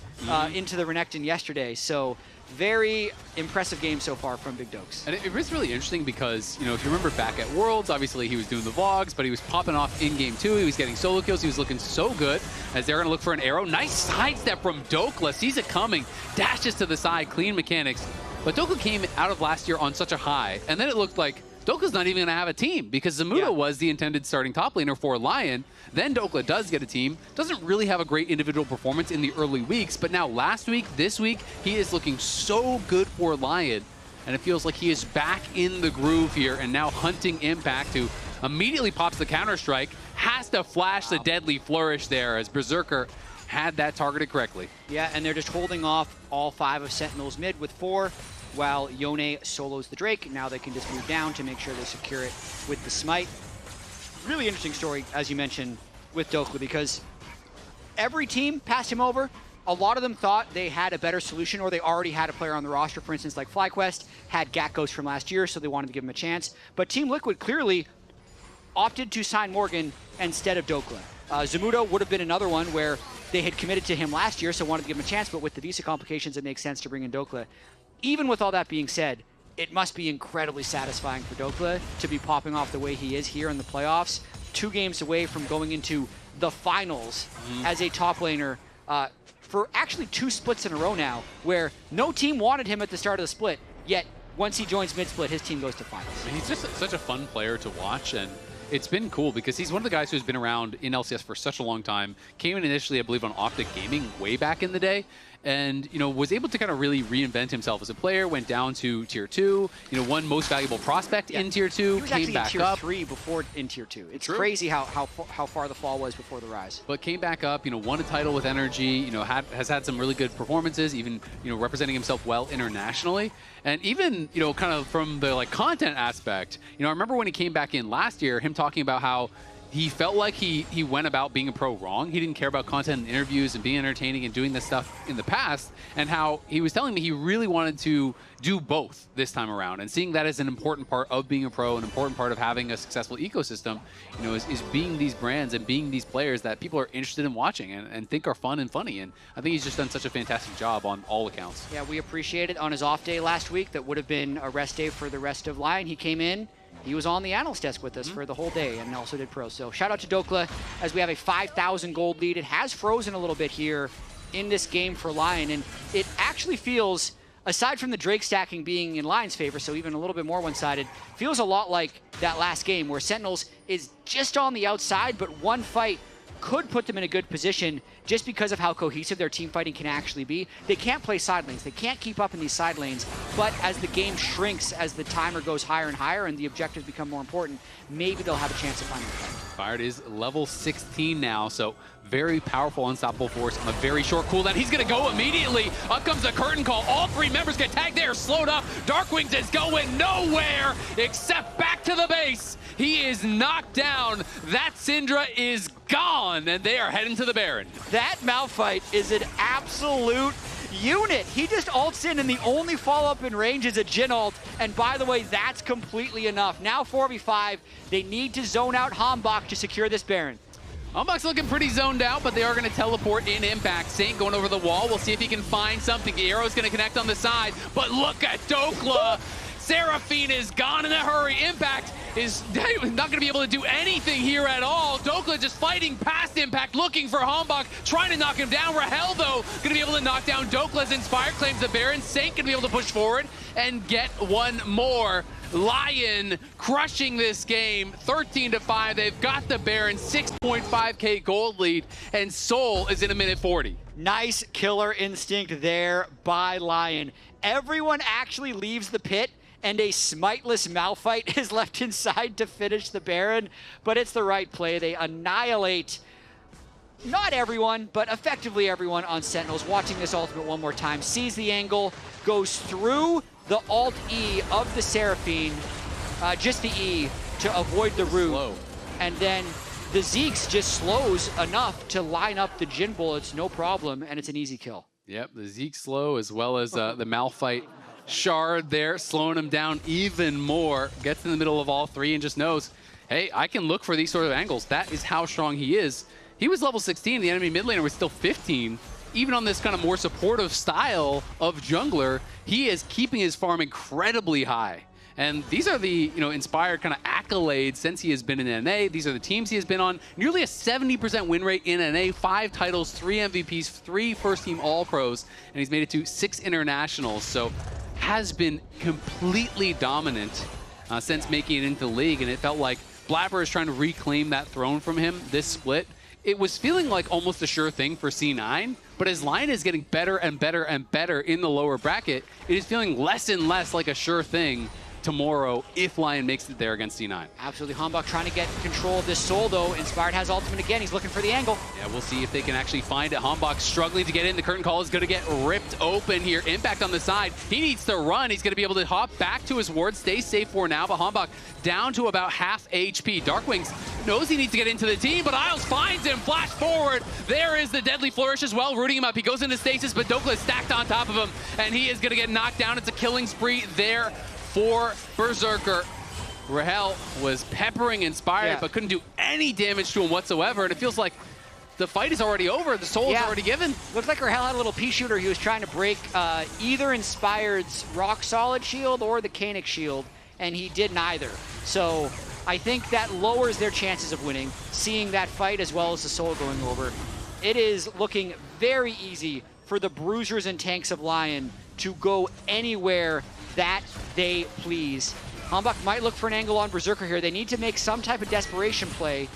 into the Renekton yesterday. So very impressive game so far from Big Dokes. And it was really interesting because, you know, if you remember back at Worlds, obviously he was doing the vlogs, but he was popping off in game 2. He was getting solo kills. He was looking so good as they're going to look for an arrow. Nice sidestep from Dokla. Sees it coming. Dashes to the side. Clean mechanics. But Dokla came out of last year on such a high. And then it looked like Dokla's not even going to have a team because Zamuda was the intended starting top laner for LYON. Then Dokla does get a team. Doesn't really have a great individual performance in the early weeks, but now last week, this week, he is looking so good for LYON. And it feels like he is back in the groove here and now hunting Impact, who immediately pops the Counter-Strike, has to flash the deadly flourish there as Berserker had that targeted correctly. Yeah, and they're just holding off all 5 of Sentinels mid with 4. While Yone solos the Drake. Now they can just move down to make sure they secure it with the Smite. Really interesting story, as you mentioned, with Dokla, because every team passed him over. A lot of them thought they had a better solution, or they already had a player on the roster. For instance, like FlyQuest had Gat from last year, so they wanted to give him a chance. But Team Liquid clearly opted to sign Morgan instead of Dokla. Zamuda would have been another one where they had committed to him last year, so wanted to give him a chance, but with the visa complications, it makes sense to bring in Dokla. Even with all that being said, it must be incredibly satisfying for Dokla to be popping off the way he is here in the playoffs. 2 games away from going into the finals as a top laner for actually 2 splits in a row now, where no team wanted him at the start of the split, yet once he joins mid-split, his team goes to finals. And he's just such a fun player to watch, and it's been cool because he's one of the guys who's been around in LCS for such a long time. Came in initially, I believe, on Optic Gaming way back in the day. And, you know, was able to kind of really reinvent himself as a player, went down to Tier 2, you know, won most valuable prospect in Tier 2, he was came back in Tier up. 3 before in Tier 2. It's crazy how far the fall was before the rise. But came back up, you know, won a title with Energy, you know, has had some really good performances, even, you know, representing himself well internationally. And even, you know, kind of from the, like, content aspect, you know, I remember when he came back in last year, him talking about how he felt like he went about being a pro wrong. He didn't care about content and interviews and being entertaining and doing this stuff in the past, and how he was telling me he really wanted to do both this time around, and seeing that as an important part of being a pro, an important part of having a successful ecosystem, you know, is being these brands and being these players that people are interested in watching and think are fun and funny. And I think he's just done such a fantastic job on all accounts. Yeah, we appreciate it. On his off day last week, that would have been a rest day for the rest of LYON. He came in. He was on the analyst desk with us for the whole day and also did pro. So shout out to Dokla as we have a 5,000 gold lead. It has frozen a little bit here in this game for LYON, and it actually feels, aside from the Drake stacking being in LYON's favor, so even a little bit more one-sided, feels a lot like that last game where Sentinels is just on the outside, but one fight could put them in a good position just because of how cohesive their team fighting can actually be. They can't play side lanes. They can't keep up in these side lanes. But as the game shrinks, as the timer goes higher and higher and the objectives become more important, maybe they'll have a chance to find the fight. Fired is level 16 now, so very powerful unstoppable force on a very short cooldown. He's going to go immediately. Up comes the curtain call. All 3 members get tagged there, slowed up. Darkwings is going nowhere except back to the base. He is knocked down. That Syndra is gone, and they are heading to the Baron. That Malphite is an absolute unit. He just ults in, and the only follow-up in range is a Jhin ult. And by the way, that's completely enough. Now 4v5. They need to zone out Hambach to secure this Baron. Hambach's looking pretty zoned out, but they are going to teleport in Impact. Saint going over the wall. We'll see if he can find something. The arrow's going to connect on the side, but look at Dokla. Seraphine is gone in a hurry. Impact is not going to be able to do anything here at all. Dokla just fighting past Impact, looking for Hambach, trying to knock him down. Rahel, though, going to be able to knock down Dokla's Inspired, claims the Baron. Saint going to be able to push forward and get one more. LYON crushing this game, 13-5. They've got the Baron, 6.5k gold lead, and Soul is in a minute 40. Nice killer instinct there by LYON. Everyone actually leaves the pit, and a smiteless Malphite is left inside to finish the Baron, but it's the right play. They annihilate not everyone, but effectively everyone on Sentinels. Watching this ultimate one more time, sees the angle, goes through the Alt-E of the Seraphine, just the E, to avoid the root. Slow. And then the Zeke's just slows enough to line up the Jhin bullets, no problem, and it's an easy kill. Yep, the Zeke slow as well as the Malphite shard there, slowing him down even more. Gets in the middle of all 3 and just knows, hey, I can look for these sort of angles. That is how strong he is. He was level 16, the enemy mid laner was still 15. Even on this kind of more supportive style of jungler, he is keeping his farm incredibly high. And these are the inspired kind of accolades since he has been in NA. These are the teams he has been on. Nearly a 70% win rate in NA, 5 titles, 3 MVPs, 3 first-team All-Pros, and he's made it to 6 internationals. So has been completely dominant since making it into the league, and it felt like Blabber is trying to reclaim that throne from him this split. It was feeling like almost a sure thing for C9, but as LYON is getting better and better and better in the lower bracket, it is feeling less and less like a sure thing tomorrow if LYON makes it there against C9. Absolutely. Hambach trying to get control of this Soul, though. Inspired has ultimate again. He's looking for the angle. Yeah, we'll see if they can actually find it. Hambach struggling to get in. The curtain call is going to get ripped open here. Impact on the side. He needs to run. He's going to be able to hop back to his ward. Stay safe for now, but Hambach down to about half HP. Darkwings knows he needs to get into the team, but Isles finds him. Flash forward. There is the Deadly Flourish as well, rooting him up. He goes into stasis, but Dokla is stacked on top of him, and he is going to get knocked down. It's a killing spree there for Berserker. Rahel was peppering Inspired, but couldn't do any damage to him whatsoever, and it feels like the fight is already over. The soul is already given. Looks like Rahel had a little pea shooter. He was trying to break either Inspired's Rock Solid shield or the Canik shield, and he did neither. So I think that lowers their chances of winning, seeing that fight as well as the soul going over. It is looking very easy for the bruisers and tanks of LYON to go anywhere that they please. Hambach might look for an angle on Berserker here. They need to make some type of desperation play.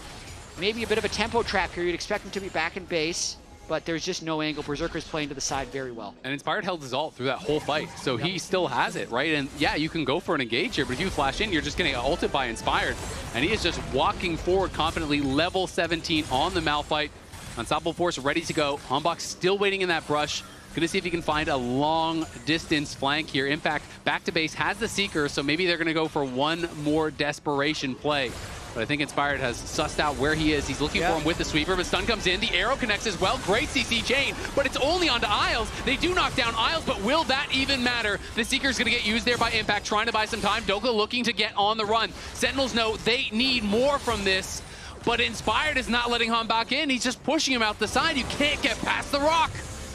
Maybe a bit of a tempo trap here. You'd expect him to be back in base, but there's just no angle. Berserker's playing to the side very well. And Inspired held his ult through that whole fight, so he still has it, right? And yeah, you can go for an engage here, but if you flash in, you're just getting ulted by Inspired. And he is just walking forward confidently, level 17 on the Malphite. Unstoppable Force ready to go. Hambach still waiting in that brush. Gonna see if he can find a long distance flank here. Impact back to base, has the Seeker, so maybe they're gonna go for one more desperation play. But I think Inspired has sussed out where he is. He's looking for him with the sweeper, but stun comes in. The arrow connects as well. Great CC chain, but it's only onto Isles. They do knock down Isles, but will that even matter? The Seeker's gonna get used there by Impact, trying to buy some time. Dokla looking to get on the run. Sentinels know they need more from this, but Inspired is not letting Hambach in. He's just pushing him out the side. You can't get past the rock.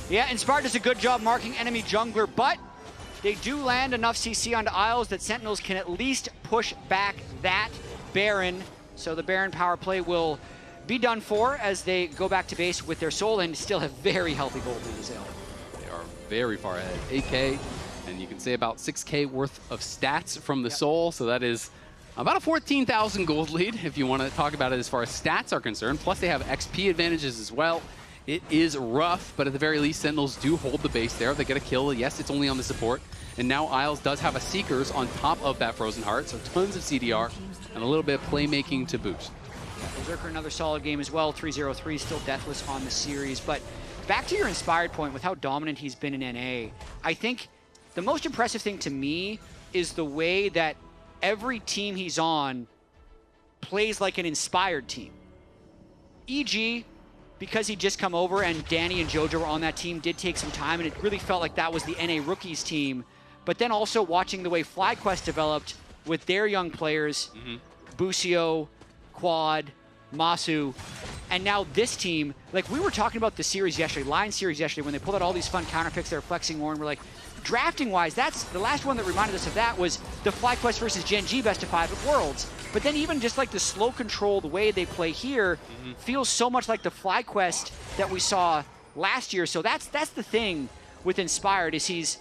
Yeah, Inspired does a good job marking enemy jungler, but they do land enough CC onto Isles that Sentinels can at least push back that Baron. So the Baron power play will be done for as they go back to base with their soul and still have very healthy gold lead as well. They are very far ahead. 8K, and you can say about 6K worth of stats from the soul, so that is About a 14,000 gold lead, if you want to talk about it as far as stats are concerned. Plus, they have XP advantages as well. It is rough, but at the very least, Sentinels do hold the base there. If they get a kill, yes, it's only on the support. And now Isles does have a Seekers on top of that Frozen Heart, so tons of CDR and a little bit of playmaking to boot. Berserker, another solid game as well. 3-0-3, still deathless on the series. But back to your Inspired point with how dominant he's been in NA, I think the most impressive thing to me is the way that every team he's on plays like an Inspired team. E.g., because he'd just come over and Danny and Jojo were on that team, did take some time, and it really felt like that was the NA Rookies team. But then also watching the way FlyQuest developed with their young players, Busio, Quad, Masu, and now this team, like we were talking about the series yesterday, LYON series yesterday, when they pulled out all these fun counter picks, they were flexing more, and we're like, drafting-wise, that's the last one that reminded us of that was the FlyQuest versus Gen G best of 5 at Worlds. But then even just like the slow control, the way they play here, feels so much like the FlyQuest that we saw last year. So that's the thing with Inspired, is he's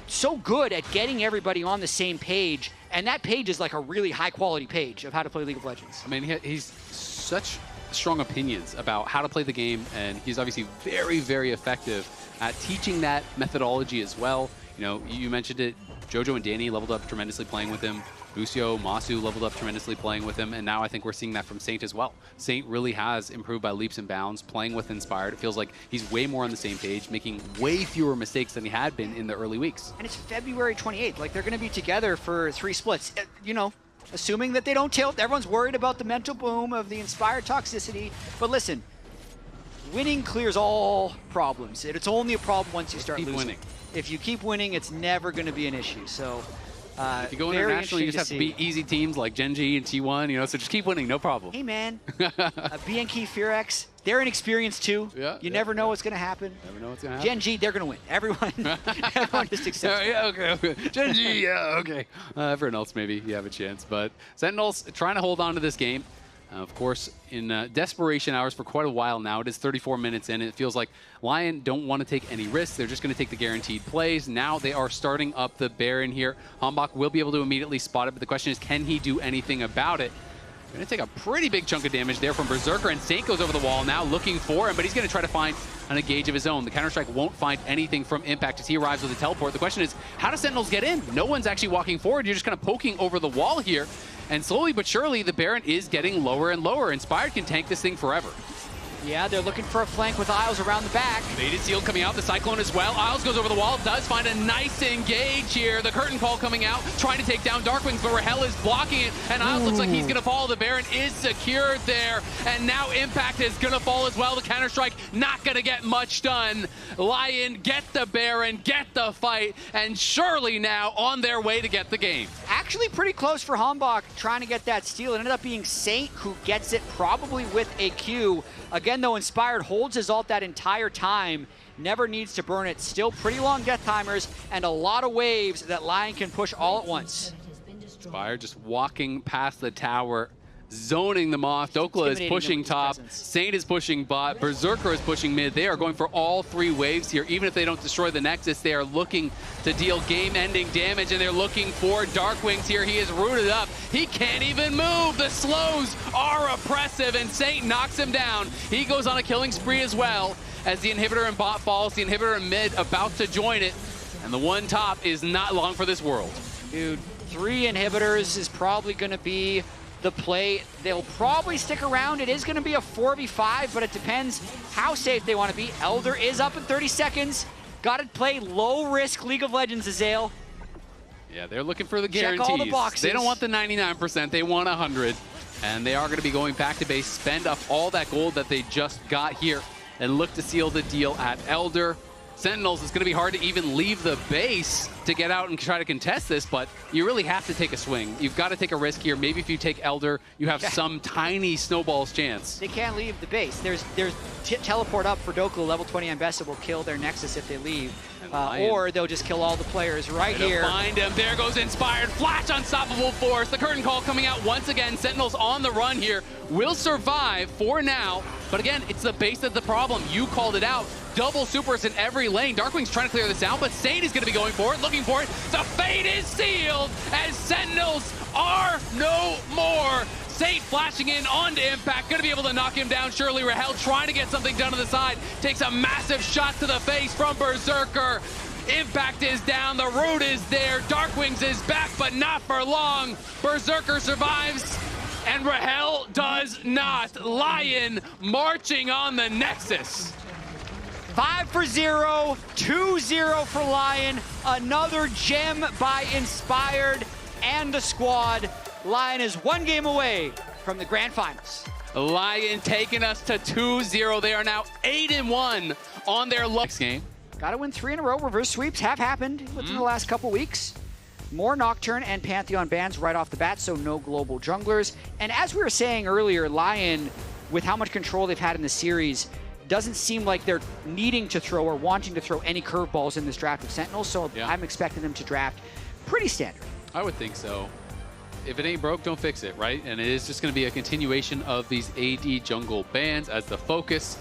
so good at getting everybody on the same page, and that page is like a really high-quality page of how to play League of Legends. I mean, he's such strong opinions about how to play the game, and he's obviously very, very effective at teaching that methodology as well. You know, you mentioned it, Jojo and Danny leveled up tremendously playing with him. Busio, Masu leveled up tremendously playing with him, and now I think we're seeing that from Saint as well. Saint really has improved by leaps and bounds, playing with Inspired. It feels like he's way more on the same page, making way fewer mistakes than he had been in the early weeks. And it's February 28th. Like, they're going to be together for 3 splits. You know, assuming that they don't tilt. Everyone's worried about the mental boom of the Inspired toxicity. But listen, winning clears all problems. It's only a problem once you start losing. Winning. If you keep winning, it's never going to be an issue. So if you go international, you just have to beat easy teams like Gen G and T1, you know, so just keep winning, no problem. Hey, man, BNK Fearex, they're inexperienced too. You never know what's going to happen. Never know what's going to happen. Gen G, they're going to win. Everyone just accepts it. Okay. Gen G, okay. Everyone else, maybe you have a chance. But Sentinels trying to hold on to this game. Of course, in desperation hours for quite a while now. It is 34 minutes in. It feels like LYON don't want to take any risks. They're just going to take the guaranteed plays. Now they are starting up the Baron here. Hambach will be able to immediately spot it, but the question is, can he do anything about it? Going to take a pretty big chunk of damage there from Berserker, and Saint goes over the wall now looking for him, but he's going to try to find an engage of his own. The Counter-Strike won't find anything from Impact as he arrives with a teleport. The question is, how do Sentinels get in? No one's actually walking forward. You're just kind of poking over the wall here. And slowly but surely, the Baron is getting lower and lower. Inspired can tank this thing forever. Yeah, they're looking for a flank with Isles around the back. Baited Seal coming out, the Cyclone as well. Isles goes over the wall, does find a nice engage here. The Curtain Call coming out, trying to take down Darkwings, but Rahel is blocking it, and Isles looks like he's gonna fall. The Baron is secured there, and now Impact is gonna fall as well. The Counter-Strike not gonna get much done. LYON get the Baron, get the fight, and surely now on their way to get the game. Actually pretty close for Hambach trying to get that steal. It ended up being Saint who gets it, probably with a Q. Again, though, Inspired holds his ult that entire time, never needs to burn it. Still pretty long death timers and a lot of waves that LYON can push all at once. Inspired just walking past the tower, zoning them off. Dokla is pushing top, Saint is pushing bot, Berserker is pushing mid. They are going for all 3 waves here. Even if they don't destroy the Nexus, they are looking to deal game-ending damage, and they're looking for Darkwings here. He is rooted up. He can't even move. The slows are oppressive, and Saint knocks him down. He goes on a killing spree as well as the inhibitor in bot falls. The inhibitor in mid about to join it, and the one top is not long for this world. Dude, 3 inhibitors is probably going to be the play. They'll probably stick around. It is going to be a 4v5, but it depends how safe they want to be. Elder is up in 30 seconds. Got to play low-risk League of Legends, Azael. Yeah, they're looking for the guarantees. Check all the boxes. They don't want the 99%. They want 100. And they are going to be going back to base, spend up all that gold that they just got here, and look to seal the deal at Elder. Sentinels, it's going to be hard to even leave the base to get out and try to contest this, but you really have to take a swing. You've got to take a risk here. Maybe if you take Elder, you have some tiny snowball's chance. They can't leave the base. There's teleport up for Dokla, level 20 Ambessa will kill their Nexus if they leave. Or they'll just kill all the players right here. Find him. There goes Inspired. Flash Unstoppable Force. The Curtain Call coming out once again. Sentinels on the run here. Will survive for now. But again, it's the base of the problem. You called it out. double supers in every lane. Darkwing's trying to clear this out, but SEN is going to be going for it, looking for it. The fate is sealed as Sentinels are no more. SEN flashing in onto Impact, going to be able to knock him down. Surely Rahel trying to get something done on the side. Takes a massive shot to the face from Berserker. Impact is down, the root is there. Darkwings is back, but not for long. Berserker survives, and Rahel does not. LYON marching on the Nexus. 5 for 0, 2-0 for LYON. Another gem by Inspired and the squad. LYON is 1 game away from the grand finals. LYON taking us to 2-0. They are now 8-1 on their next game. Got to win 3 in a row. Reverse sweeps have happened within the last couple weeks. More Nocturne and Pantheon bans right off the bat, so no global junglers. And as we were saying earlier, LYON, with how much control they've had in the series, doesn't seem like they're needing to throw or wanting to throw any curveballs in this draft of Sentinels, so yeah. I'm expecting them to draft pretty standard. I would think so. If it ain't broke, don't fix it, right? And it is just going to be a continuation of these AD jungle bans as the focus.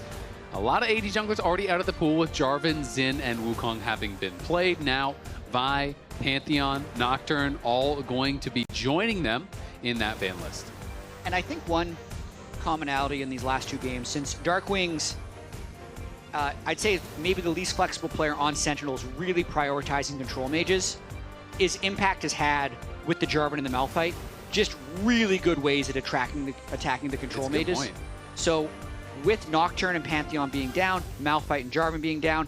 A lot of AD junglers already out of the pool, with Jarvan, Xin, and Wukong having been played. Now, Vi, Pantheon, Nocturne, all going to be joining them in that ban list. And I think one commonality in these last 2 games, since Darkwings, I'd say maybe the least flexible player on Sentinels really prioritizing control mages, is Impact has had with the Jarvan and the Malphite just really good ways at attacking the control mages. Point. So with Nocturne and Pantheon being down, Malphite and Jarvan being down,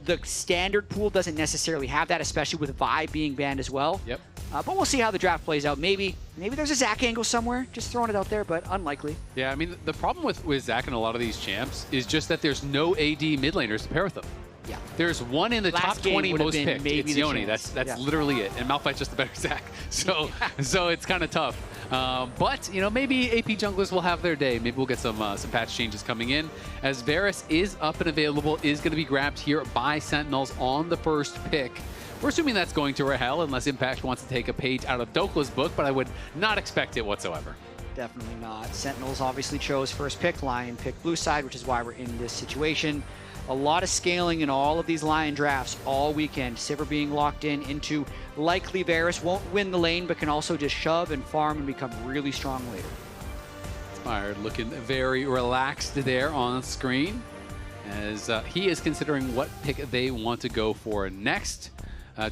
the standard pool doesn't necessarily have that, especially with Vi being banned as well. Yep. But we'll see how the draft plays out. Maybe there's a Zac angle somewhere. Just throwing it out there, but unlikely. Yeah, I mean, the problem with Zac and a lot of these champs is just that there's no AD mid laners to pair with them. Yeah. There's one in the top 20 most picked. It's Yoni. That's yeah. literally it. And Malphite's just the better Zac. So so it's kind of tough. But, you know, maybe AP junglers will have their day. Maybe we'll get some patch changes coming in. As Varus is up and available, is going to be grabbed here by Sentinels on the first pick. We're assuming that's going to Rahel, unless Impact wants to take a page out of Dokla's book, but I would not expect it whatsoever. Definitely not. Sentinels obviously chose first pick. LYON picked blue side, which is why we're in this situation. A lot of scaling in all of these LYON drafts all weekend. Sivir being locked into likely Varus. Won't win the lane, but can also just shove and farm and become really strong later. Inspired looking very relaxed there on screen as he is considering what pick they want to go for next.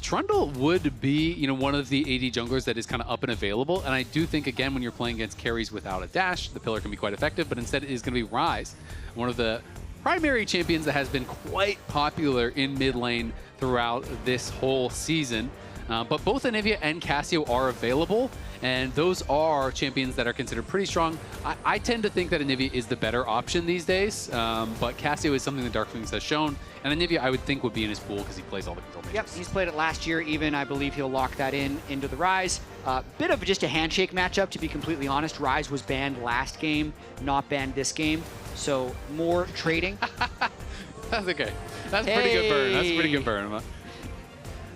Trundle would be, you know, one of the AD junglers that is kind of up and available, and I do think, again, when you're playing against carries without a dash, the pillar can be quite effective, but instead it is going to be Ryze, one of the primary champions that has been quite popular in mid lane throughout this whole season. But both Anivia and Cassio are available, and those are champions that are considered pretty strong. I tend to think that Anivia is the better option these days, but Cassio is something that Darkwings has shown, and Anivia I would think would be in his pool because he plays all the control mages. Yep, he's played it last year even. I believe he'll lock that into the Ryze. Bit of just a handshake matchup, to be completely honest. Ryze was banned last game, not banned this game, so more trading. That's okay. That's a pretty good burn. That's a pretty good burn.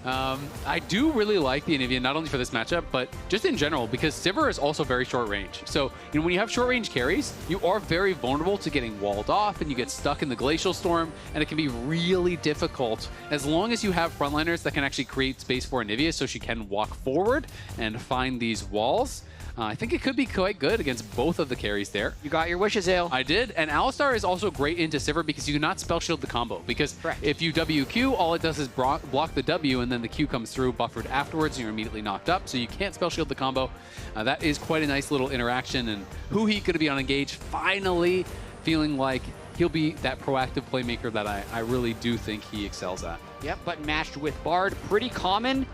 I do really like the Anivia, not only for this matchup, but just in general, because Sivir is also very short range. So, you know, when you have short range carries, you are very vulnerable to getting walled off, and you get stuck in the Glacial Storm, and it can be really difficult as long as you have frontliners that can actually create space for Anivia so she can walk forward and find these walls. I think it could be quite good against both of the carries there. You got your wishes, Ale. I did, and Alistar is also great into Sivir because you cannot spell shield the combo. Because Correct. If you WQ, all it does is block the W, and then the Q comes through buffered afterwards, and you're immediately knocked up. So you can't spell shield the combo. That is quite a nice little interaction, and Huhi going to be on engage, finally feeling like he'll be that proactive playmaker that I really do think he excels at. Yep, but matched with Bard, pretty common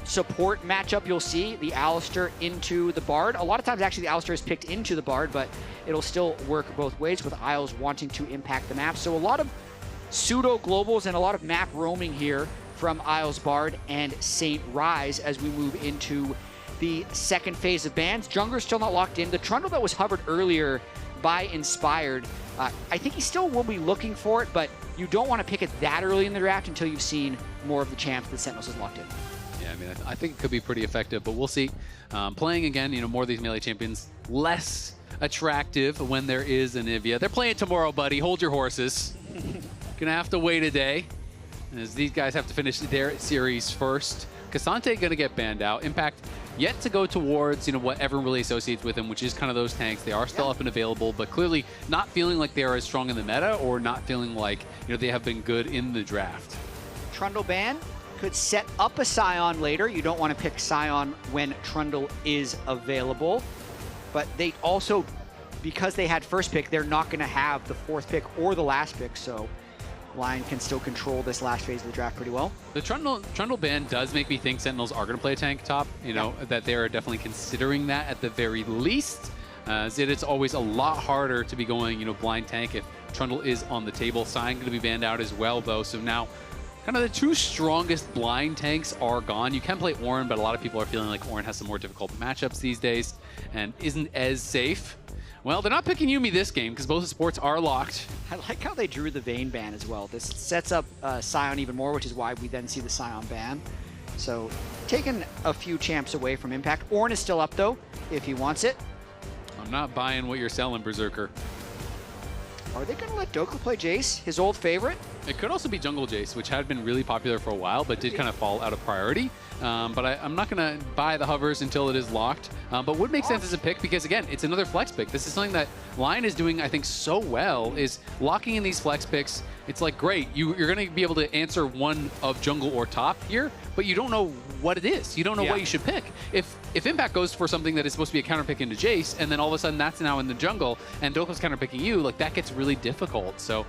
support matchup you'll see, the Alistar into the Bard. A lot of times actually the Alistar is picked into the Bard, but it'll still work both ways with Isles wanting to impact the map. So a lot of pseudo globals and a lot of map roaming here from Isles Bard and Saint Ryze as we move into the second phase of bans. Jungler's still not locked in. The Trundle that was hovered earlier by Inspired, I think he still will be looking for it, but you don't want to pick it that early in the draft until you've seen more of the champs that Sentinels has locked in. Yeah, I mean, I think it could be pretty effective, but we'll see. Playing again, you know, more of these melee champions, less attractive when there is Anivia. They're playing tomorrow, buddy. Hold your horses. Gonna have to wait a day, as these guys have to finish their series first. Cassante gonna get banned out. Impact yet to go towards, what everyone really associates with him, which is kind of those tanks. They are still up and available, but clearly not feeling like they are as strong in the meta, or not feeling like, they have been good in the draft. Trundle ban could set up a Scion later. You don't want to pick Scion when Trundle is available. But they also, because they had first pick, they're not going to have the fourth pick or the last pick. So LYON can still control this last phase of the draft pretty well. The Trundle ban does make me think Sentinels are going to play a tank top. That they are definitely considering that at the very least. It's always a lot harder to be going, blind tank if Trundle is on the table. Sign going to be banned out as well, though. So now, kind of the two strongest blind tanks are gone. You can play Ornn, but a lot of people are feeling like Ornn has some more difficult matchups these days and isn't as safe. Well, they're not picking Yuumi this game because both the supports are locked. I like how they drew the Vayne ban as well. This sets up Scion even more, which is why we then see the Scion ban. So taking a few champs away from Impact. Ornn is still up, though, if he wants it. I'm not buying what you're selling, Berserker. Are they going to let Dokla play Jace, his old favorite? It could also be Jungle Jace, which had been really popular for a while, but did kind of fall out of priority. But I'm not going to buy the hovers until it is locked. But would make sense as a pick because, again, it's another flex pick. This is something that LYON is doing, I think, so well, is locking in these flex picks. It's like, great, you're going to be able to answer one of jungle or top here, but you don't know what it is. You don't know what you should pick. If Impact goes for something that is supposed to be a counter pick into Jace, and then all of a sudden that's now in the jungle, and Dokla's counter picking you, like that gets really difficult. So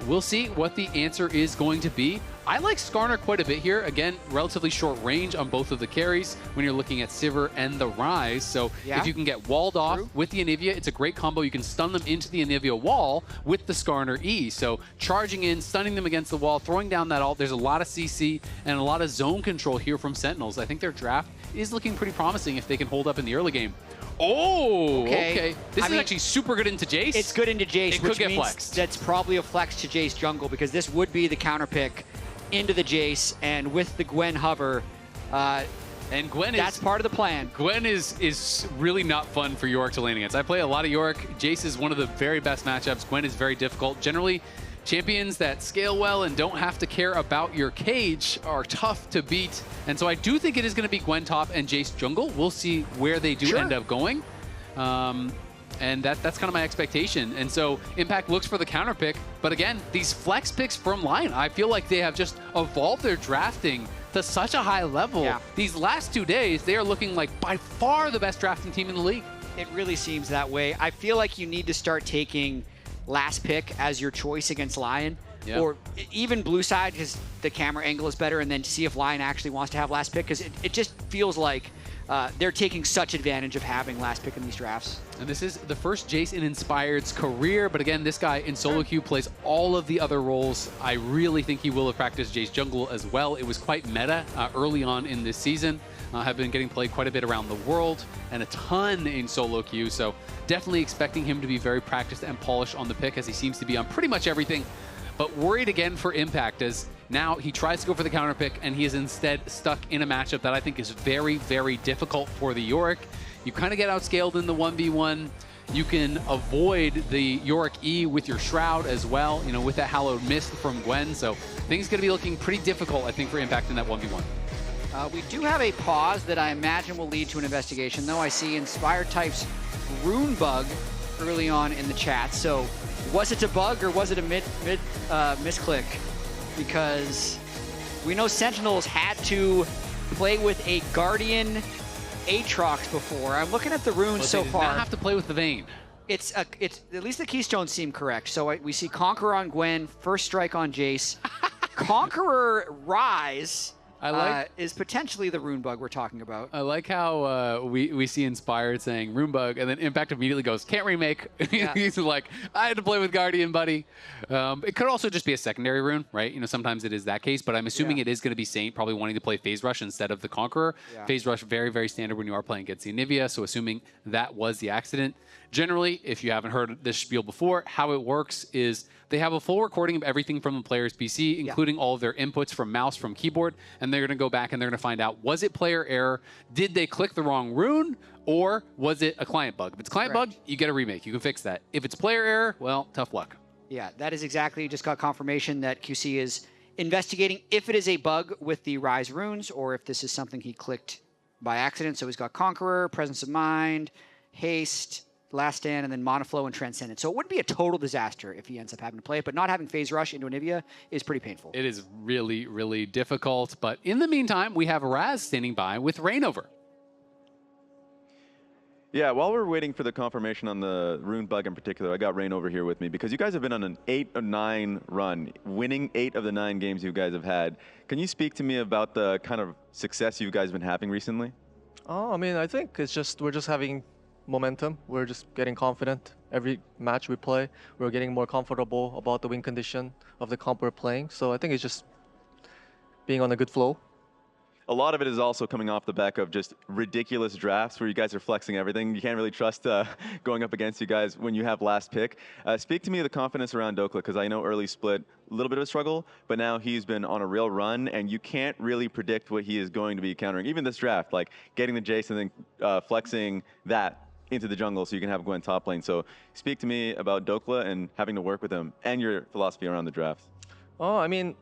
we'll see what the answer is going to be. I like Skarner quite a bit here. Again, relatively short range on both of the carries when you're looking at Sivir and the Ryze. So if you can get walled off with the Anivia, it's a great combo. You can stun them into the Anivia wall with the Skarner E. So charging in, stunning them against the wall, throwing down that ult. There's a lot of CC and a lot of zone control here from Sentinels. I think their draft is looking pretty promising if they can hold up in the early game. Oh, okay. This is actually super good into Jace. It's good into Jace, it which could get means flexed. That's probably a flex to Jace jungle because this would be the counter pick into the Jace, and with the Gwen hover, and Gwen that's part of the plan. Gwen is really not fun for Yorick to lane against. I play a lot of Yorick. Jace is one of the very best matchups. Gwen is very difficult. Generally, champions that scale well and don't have to care about your cage are tough to beat. And so I do think it is going to be Gwen top and Jace jungle. We'll see where they do end up going. And that's kind of my expectation. And so Impact looks for the counter pick. But again, these flex picks from LYON, I feel like they have just evolved their drafting to such a high level. These last 2 days, they are looking like by far the best drafting team in the league. It really seems that way. I feel like you need to start taking last pick as your choice against LYON. Or even blue side because the camera angle is better, and then see if LYON actually wants to have last pick because it just feels like they're taking such advantage of having last pick in these drafts. And this is the first Jace in Inspired's career, but again, this guy in solo queue plays all of the other roles. I really think he will have practiced Jace jungle as well. It was quite meta early on in this season. Have been getting played quite a bit around the world and a ton in solo queue, so definitely expecting him to be very practiced and polished on the pick as he seems to be on pretty much everything. But worried again for Impact as now he tries to go for the counter pick and he is instead stuck in a matchup that I think is very, very difficult for the Yorick. You kind of get outscaled in the 1v1. You can avoid the Yorick E with your Shroud as well, with that Hallowed Mist from Gwen. So things going to be looking pretty difficult, I think, for Impact in that 1v1. We do have a pause that I imagine will lead to an investigation, though I see Inspired Type's Rune Bug early on in the chat. So was it a bug or was it a misclick? Because we know Sentinels had to play with a Guardian Aatrox before. I'm looking at the runes so far. They did not have to play with the Vayne. It's at least the keystones seem correct. So we see Conqueror on Gwen, First Strike on Jace, Conqueror Ryze. Is potentially the rune bug we're talking about. I like how we see Inspired saying rune bug, and then Impact immediately goes, can't remake. He's like, I had to play with Guardian, buddy. It could also just be a secondary rune, right? Sometimes it is that case, but I'm assuming it is going to be Saint probably wanting to play Phase Rush instead of the Conqueror. Phase Rush, very, very standard when you are playing against the Anivia, so assuming that was the accident. Generally, if you haven't heard this spiel before, how it works is they have a full recording of everything from the player's PC, including all of their inputs from mouse, from keyboard, and they're going to go back and they're going to find out, was it player error? Did they click the wrong rune? Or was it a client bug? If it's client bug, you get a remake. You can fix that. If it's player error, well, tough luck. Yeah, that is exactly. Just got confirmation that QC is investigating if it is a bug with the Rise runes or if this is something he clicked by accident. So he's got Conqueror, Presence of Mind, Haste, Last Stand, and then Monoflow and Transcendent. So it wouldn't be a total disaster if he ends up having to play it, but not having Phase Rush into Anivia is pretty painful. It is really, really difficult. But in the meantime, we have Raz standing by with Reignover. Yeah, while we're waiting for the confirmation on the rune bug in particular, I got Reignover here with me because you guys have been on an 8-9 run, winning 8 of the 9 games you guys have had. Can you speak to me about the kind of success you guys have been having recently? Oh, I mean, I think it's just we're just having momentum. We're just getting confident. Every match we play, we're getting more comfortable about the win condition of the comp we're playing. So I think it's just being on a good flow. A lot of it is also coming off the back of just ridiculous drafts where you guys are flexing everything. You can't really trust going up against you guys when you have last pick. Speak to me of the confidence around Dokla, because I know early split, a little bit of a struggle, but now he's been on a real run, and you can't really predict what he is going to be countering. Even this draft, like getting the Jace and then flexing that into the jungle so you can have Gwen top lane. So speak to me about Dokla and having to work with him and your philosophy around the draft. Oh, I mean,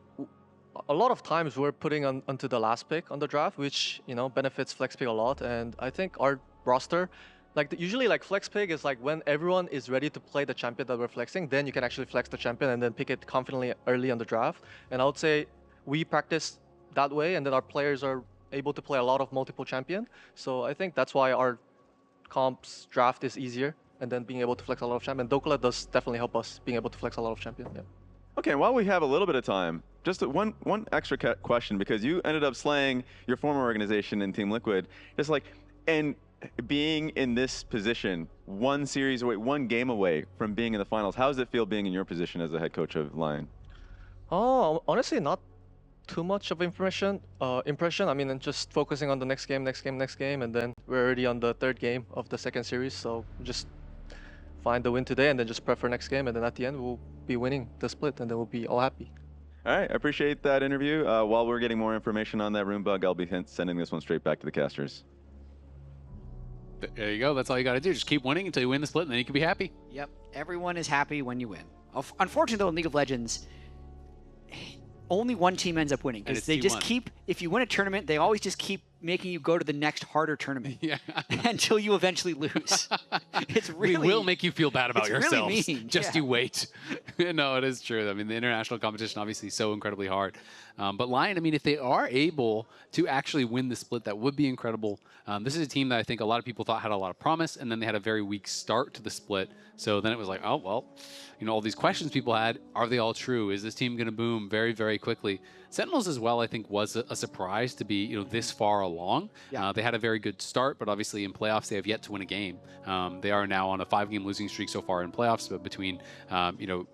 a lot of times we're putting onto the last pick on the draft, which, you know, benefits flex pick a lot. And I think our roster, like usually like flex pick is like when everyone is ready to play the champion that we're flexing, then you can actually flex the champion and then pick it confidently early on the draft. And I would say we practice that way, and then our players are able to play a lot of multiple champion. So I think that's why our comps draft is easier, and then being able to flex a lot of champion. Dokla does definitely help us being able to flex a lot of champion. Yeah. Okay, while we have a little bit of time, just one extra question, because you ended up slaying your former organization in Team Liquid. Just like, and being in this position, one game away from being in the finals, how does it feel being in your position as the head coach of LYON? Oh, honestly, not too much of impression. I mean, just focusing on the next game, and then we're already on the 3rd game of the 2nd series. So just find the win today, and then just prep for next game, and then at the end we'll be winning the split, and then we'll be all happy. All right, I appreciate that interview. While we're getting more information on that rune bug, I'll be sending this one straight back to the casters. There you go. That's all you got to do. Just keep winning until you win the split, and then you can be happy. Yep, everyone is happy when you win. Unfortunately, though, in League of Legends, only one team ends up winning, because they just keep, if you win a tournament, they always just keep making you go to the next harder tournament until you eventually lose. It's really, we will make you feel bad about yourselves. Really mean. Just you wait. No, it is true. I mean, the international competition obviously is so incredibly hard. But LYON, I mean, if they are able to actually win the split, that would be incredible. This is a team that I think a lot of people thought had a lot of promise, and then they had a very weak start to the split. So then it was like, oh, well, you know, all these questions people had, are they all true? Is this team going to boom very, very quickly? Sentinels as well, I think, was a surprise to be, you know, this far along. Yeah. They had a very good start, but obviously in playoffs, they have yet to win a game. They are now on a 5-game losing streak so far in playoffs, but between, you know,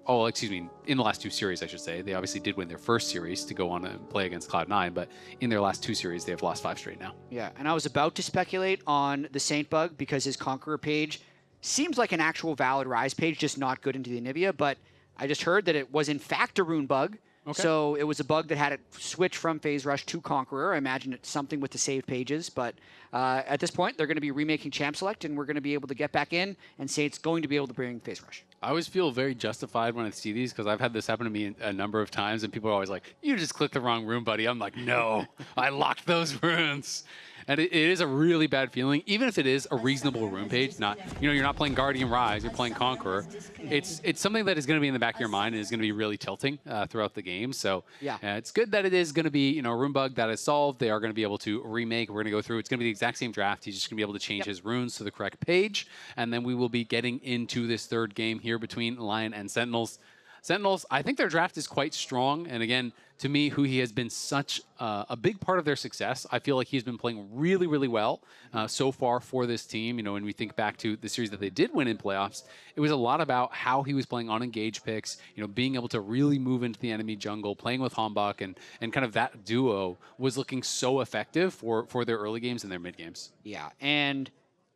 in the last 2 series, I should say. They obviously did win their first series to go on and play against Cloud9, but in their last 2 series, they have lost 5 straight now. Yeah, and I was about to speculate on the Saint bug because his Conqueror page seems like an actual valid Rise page, just not good into the Anivia, but I just heard that it was in fact a rune bug. Okay. So it was a bug that had it switch from Phase Rush to Conqueror. I imagine it's something with the save pages, but at this point, they're going to be remaking Champ Select, and we're going to be able to get back in and say it's going to be able to bring Phase Rush. I always feel very justified when I see these, because I've had this happen to me a number of times, and people are always like, you just clicked the wrong rune, buddy. I'm like, no, I locked those runes. And it is a really bad feeling, even if it is a reasonable rune page. Not, you know, you're not playing Guardian Rise, you're playing Conqueror. It's something that is going to be in the back of your mind and is going to be really tilting throughout the game. So yeah, it's good that it is going to be, you know, a rune bug that is solved. They are going to be able to remake. We're going to go through. It's going to be the exact same draft. He's just going to be able to change his runes to the correct page, and then we will be getting into this 3rd game here between LYON and Sentinels. Sentinels, I think their draft is quite strong, and again, to me, who he has been such a big part of their success. I feel like he's been playing really, really well so far for this team. You know, when we think back to the series that they did win in playoffs, it was a lot about how he was playing on engage picks, you know, being able to really move into the enemy jungle, playing with Hanbok, and kind of that duo was looking so effective for their early games and their mid games. Yeah, and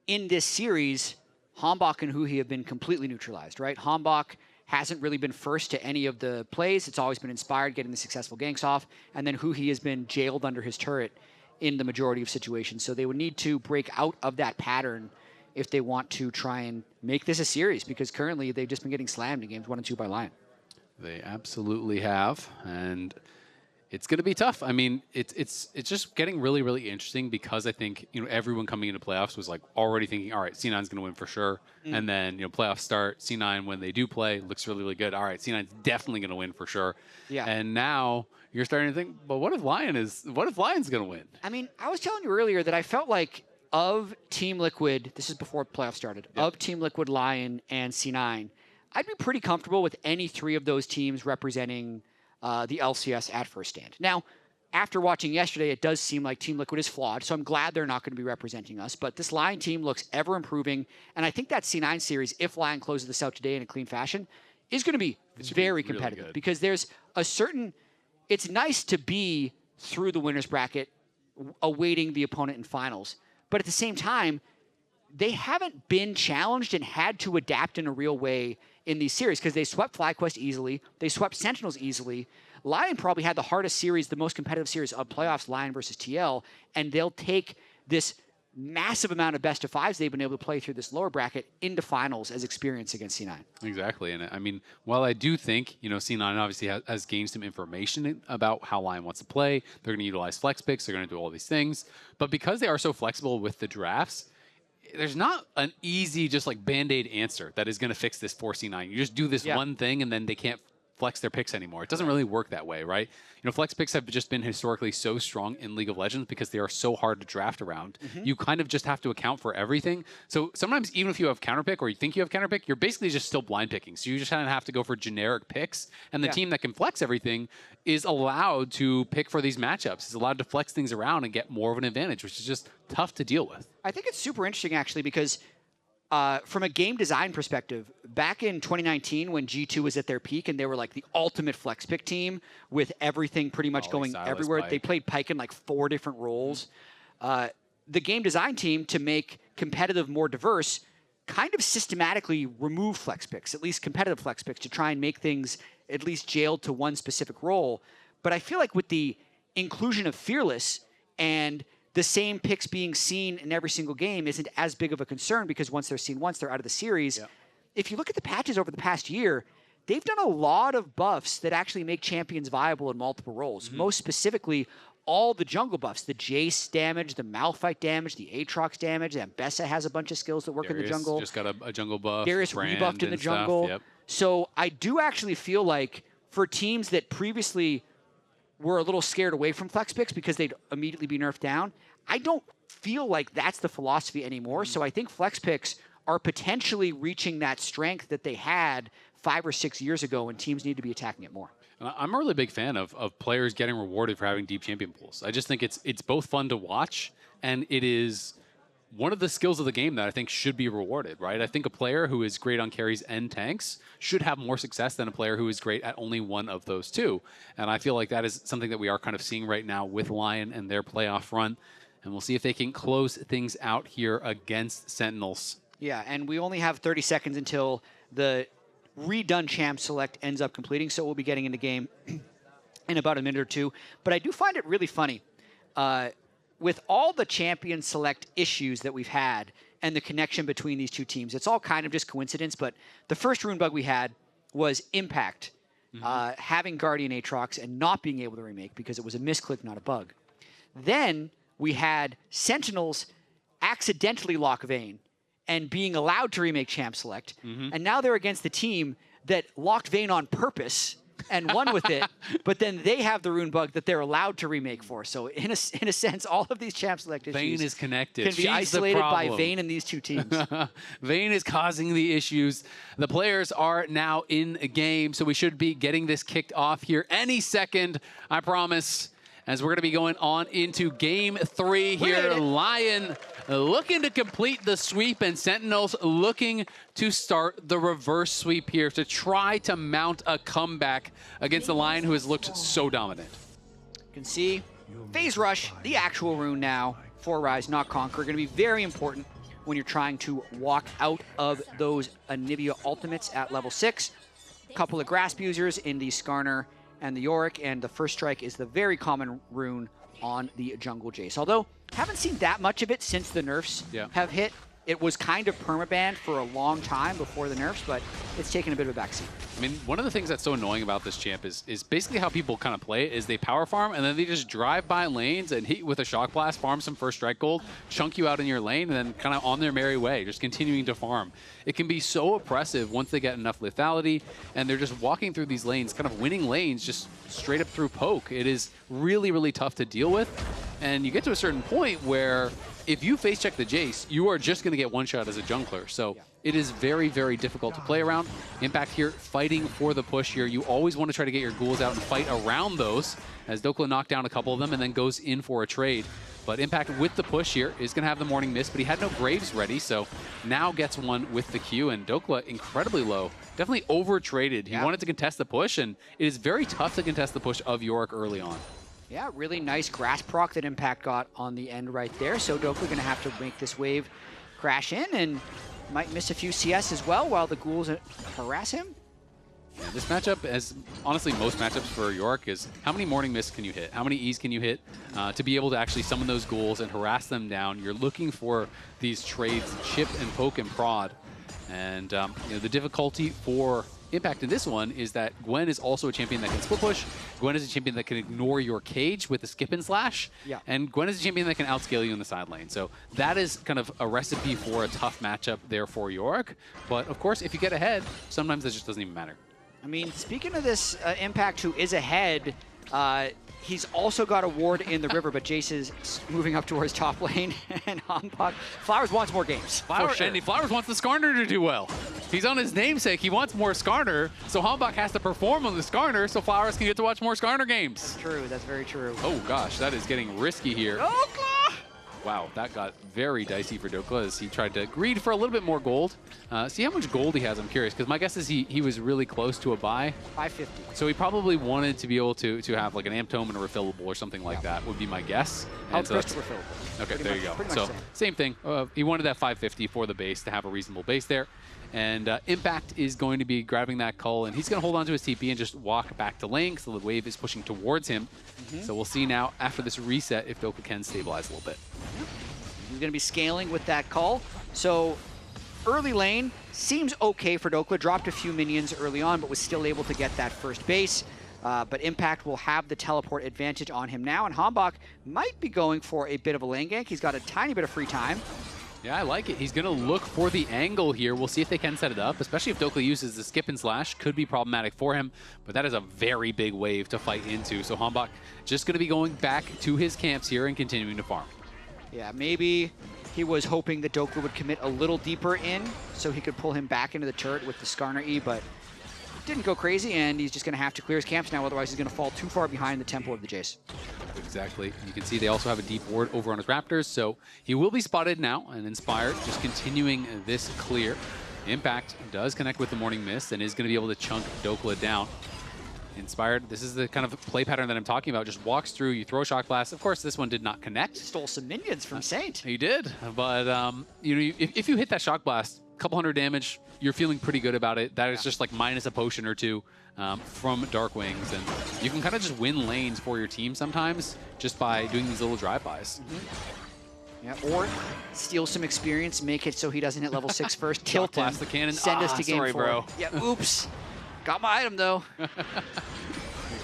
in this series, Hanbok and Huhi have been completely neutralized, right? Hanbok hasn't really been first to any of the plays. It's always been Inspired getting the successful ganks off, and then Huhi has been jailed under his turret in the majority of situations. So they would need to break out of that pattern if they want to try and make this a series, because currently they've just been getting slammed in games 1 and 2 by LYON. They absolutely have, and it's going to be tough. I mean, it's just getting really, really interesting because I think, you know, everyone coming into playoffs was like already thinking, all right, C9's going to win for sure. And then, you know, playoffs start, C9 when they do play looks really, really good. All right, C9's definitely going to win for sure. Yeah. And now you're starting to think, but what if Lion's going to win? I mean, I was telling you earlier that I felt like of Team Liquid, this is before playoffs started, of Team Liquid, Lion, and C9, I'd be pretty comfortable with any three of those teams representing the LCS at first stand. Now, after watching yesterday, it does seem like Team Liquid is flawed, so I'm glad they're not going to be representing us. But this Lion team looks ever improving, and I think that C9 series, if Lion closes this out today in a clean fashion, is going to be very competitive really because there's a certain. It's nice to be through the winners bracket, awaiting the opponent in finals, but at the same time, they haven't been challenged and had to adapt in a real way in these series because they swept FlyQuest easily. They swept Sentinels easily. Lion probably had the hardest series, the most competitive series of playoffs, Lion versus TL, and they'll take this massive amount of best of fives they've been able to play through this lower bracket into finals as experience against C9. Exactly. And I mean, while I do think, you know, C9 obviously has gained some information about how Lion wants to play, they're going to utilize flex picks, they're going to do all these things. But because they are so flexible with the drafts, there's not an easy, just like Band-Aid answer that is going to fix this for C9. You just do this one thing and then they can't flex their picks anymore. It doesn't really work that way, right? You know, flex picks have just been historically so strong in League of Legends because they are so hard to draft around. You kind of just have to account for everything. So sometimes even if you have counter pick or you think you have counter pick, you're basically just still blind picking. So you just kind of have to go for generic picks. And the team that can flex everything is allowed to pick for these matchups. Is allowed to flex things around and get more of an advantage, which is just tough to deal with. I think it's super interesting actually because from a game design perspective, back in 2019 when G2 was at their peak and they were like the ultimate flex pick team with everything pretty much going everywhere. They played Pyke in like 4 different roles. The game design team, to make competitive more diverse, kind of systematically remove flex picks, at least competitive flex picks, to try and make things at least jailed to one specific role. But I feel like with the inclusion of Fearless and the same picks being seen in every single game isn't as big of a concern because once they're seen once, they're out of the series. If you look at the patches over the past year, they've done a lot of buffs that actually make champions viable in multiple roles. Most specifically, all the jungle buffs, the Jace damage, the Malphite damage, the Aatrox damage. Ambessa has a bunch of skills that work in the jungle. Just got a jungle buff. Darius rebuffed in the jungle. So I do actually feel like for teams that previously were a little scared away from flex picks because they'd immediately be nerfed down, I don't feel like that's the philosophy anymore. So I think flex picks are potentially reaching that strength that they had 5 or 6 years ago when teams need to be attacking it more. I'm a really big fan of players getting rewarded for having deep champion pools. I just think it's both fun to watch, and it is one of the skills of the game that I think should be rewarded, right? I think a player who is great on carries and tanks should have more success than a player who is great at only one of those two. And I feel like that is something that we are kind of seeing right now with Lion and their playoff run. And we'll see if they can close things out here against Sentinels. Yeah, and we only have 30 seconds until the redone champ select ends up completing, so we'll be getting into game in about a minute or two. But I do find it really funny. With all the champion select issues that we've had and the connection between these two teams, it's all kind of just coincidence, but the first rune bug we had was Impact having Guardian Aatrox and not being able to remake because it was a misclick, not a bug. Then we had Sentinels accidentally lock Vayne and being allowed to remake champ select, and now they're against the team that locked Vayne on purpose and won with it, but then they have the rune bug that they're allowed to remake for. So in a sense, all of these champ select issues Vayne is connected. Can be isolated by Vayne and these two teams. Vayne is causing the issues. The players are now in a game, so we should be getting this kicked off here any second, I promise, as we're going to be going on into game 3 here. Lion looking to complete the sweep, and Sentinels looking to start the reverse sweep here to try to mount a comeback against the Lion, who has looked so dominant. You can see Phase Rush, the actual rune now for Rise, not Conquer, going to be very important when you're trying to walk out of those Anivia ultimates at level 6. A couple of Grasp users in the Skarner and the Yorick, and the First Strike is the very common rune on the Jungle Jace. Although, haven't seen that much of it since the nerfs have hit. it was kind of permabanned for a long time before the nerfs, but it's taken a bit of a backseat. I mean, one of the things that's so annoying about this champ is basically how people kind of play it is they power farm and then they just drive by lanes and hit you with a shock blast, farm some first strike gold, chunk you out in your lane, and then kind of on their merry way, just continuing to farm. It can be so oppressive once they get enough lethality and they're just walking through these lanes, kind of winning lanes just straight up through poke. It is really, really tough to deal with. And you get to a certain point where if you face check the Jace, you are just going to get one shot as a jungler. So it is very, very difficult to play around. Impact here fighting for the push here. You always want to try to get your ghouls out and fight around those, as Dokla knocked down a couple of them and then goes in for a trade. But Impact with the push here is going to have the morning mist, but he had no Graves ready, so now gets one with the Q, and Dokla incredibly low. Definitely over-traded. He wanted to contest the push, and it is very tough to contest the push of Yorick early on. Yeah, really nice grass proc that Impact got on the end right there. So Dokla going to have to make this wave crash in and might miss a few CS as well while the ghouls harass him. Yeah, this matchup, as honestly most matchups for Yorick, is how many morning mists can you hit? How many E's can you hit to be able to actually summon those ghouls and harass them down? You're looking for these trades, chip and poke and prod. And you know, the difficulty for Impact in this one is that Gwen is also a champion that can split push. Gwen is a champion that can ignore your cage with a skip and slash. Yeah. And Gwen is a champion that can outscale you in the side lane. So that is kind of a recipe for a tough matchup there for Yorick. But of course, if you get ahead, sometimes that just doesn't even matter. I mean, speaking of this Impact who is ahead, he's also got a ward in the river, but Jace is moving up towards top lane, and Hanbok. Flowers wants more games. Flowers wants the Skarner to do well. He's on his namesake. He wants more Skarner, so Hanbok has to perform on the Skarner so Flowers can get to watch more Skarner games. That's true. That's very true. Oh gosh, that is getting risky here. Dokla! Wow, that got very dicey for Dokla as he tried to greed for a little bit more gold. See how much gold he has, I'm curious, because my guess is he was really close to a buy. 550. So he probably wanted to be able to have like an amp tome and a refillable or something like that would be my guess. And so refillable. Okay, there you go. So same thing. He wanted that 550 for the base to have a reasonable base there. And Impact is going to be grabbing that cull, and he's going to hold on to his TP and just walk back to lane, so the wave is pushing towards him. So we'll see now after this reset if Dokla can stabilize a little bit. He's going to be scaling with that call. So early lane seems okay for Dokla. Dropped a few minions early on, but was still able to get that first base. But Impact will have the teleport advantage on him now, and Hanbok might be going for a bit of a lane gank. He's got a tiny bit of free time. Yeah, I like it. He's going to look for the angle here. We'll see if they can set it up, especially if Dokla uses the skip and slash. Could be problematic for him, but that is a very big wave to fight into. So Hanbok just going to be going back to his camps here and continuing to farm. Yeah, maybe he was hoping that Dokla would commit a little deeper in so he could pull him back into the turret with the Skarner E, but didn't go crazy, and he's just going to have to clear his camps now, otherwise he's going to fall too far behind the tempo of the Jace. Exactly. You can see they also have a deep ward over on his Raptors, so he will be spotted now and Inspired, just continuing this clear. Impact does connect with the Morning Mist and is going to be able to chunk Dokla down. Inspired, this is the kind of play pattern that I'm talking about. Just walks through, you throw a shock blast. Of course, this one did not connect. Stole some minions from Saint. He did, but you know, if you hit that shock blast, a couple hundred damage, you're feeling pretty good about it. That is just like minus a potion or two from Dark Wings, and you can kind of just win lanes for your team sometimes just by doing these little drive-bys. Yeah, or steal some experience, make it so he doesn't hit level 6 first, tilt him, the cannon. send us to game 4. Bro. Yeah, oops. Got my item, though.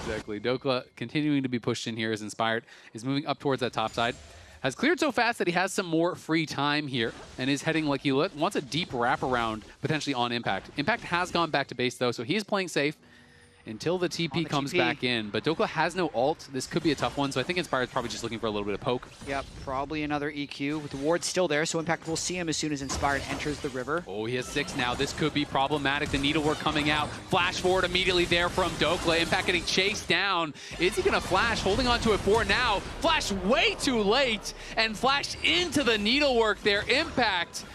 Exactly. Dokla continuing to be pushed in here as Inspired is moving up towards that top side. Has cleared so fast that he has some more free time here and is heading like he wants a deep wraparound potentially on Impact. Impact has gone back to base, though, so he is playing safe until the TP comes back in. But Dokla has no ult. This could be a tough one, so I think Inspired's probably just looking for a little bit of poke. Yep, probably another EQ. With the ward still there, so Impact will see him as soon as Inspired enters the river. Oh, he has 6 now. This could be problematic. The needlework coming out. Flash forward immediately there from Dokla. Impact getting chased down. Is he going to flash? Holding on to it for now. Flash way too late and flash into the needlework there. Impact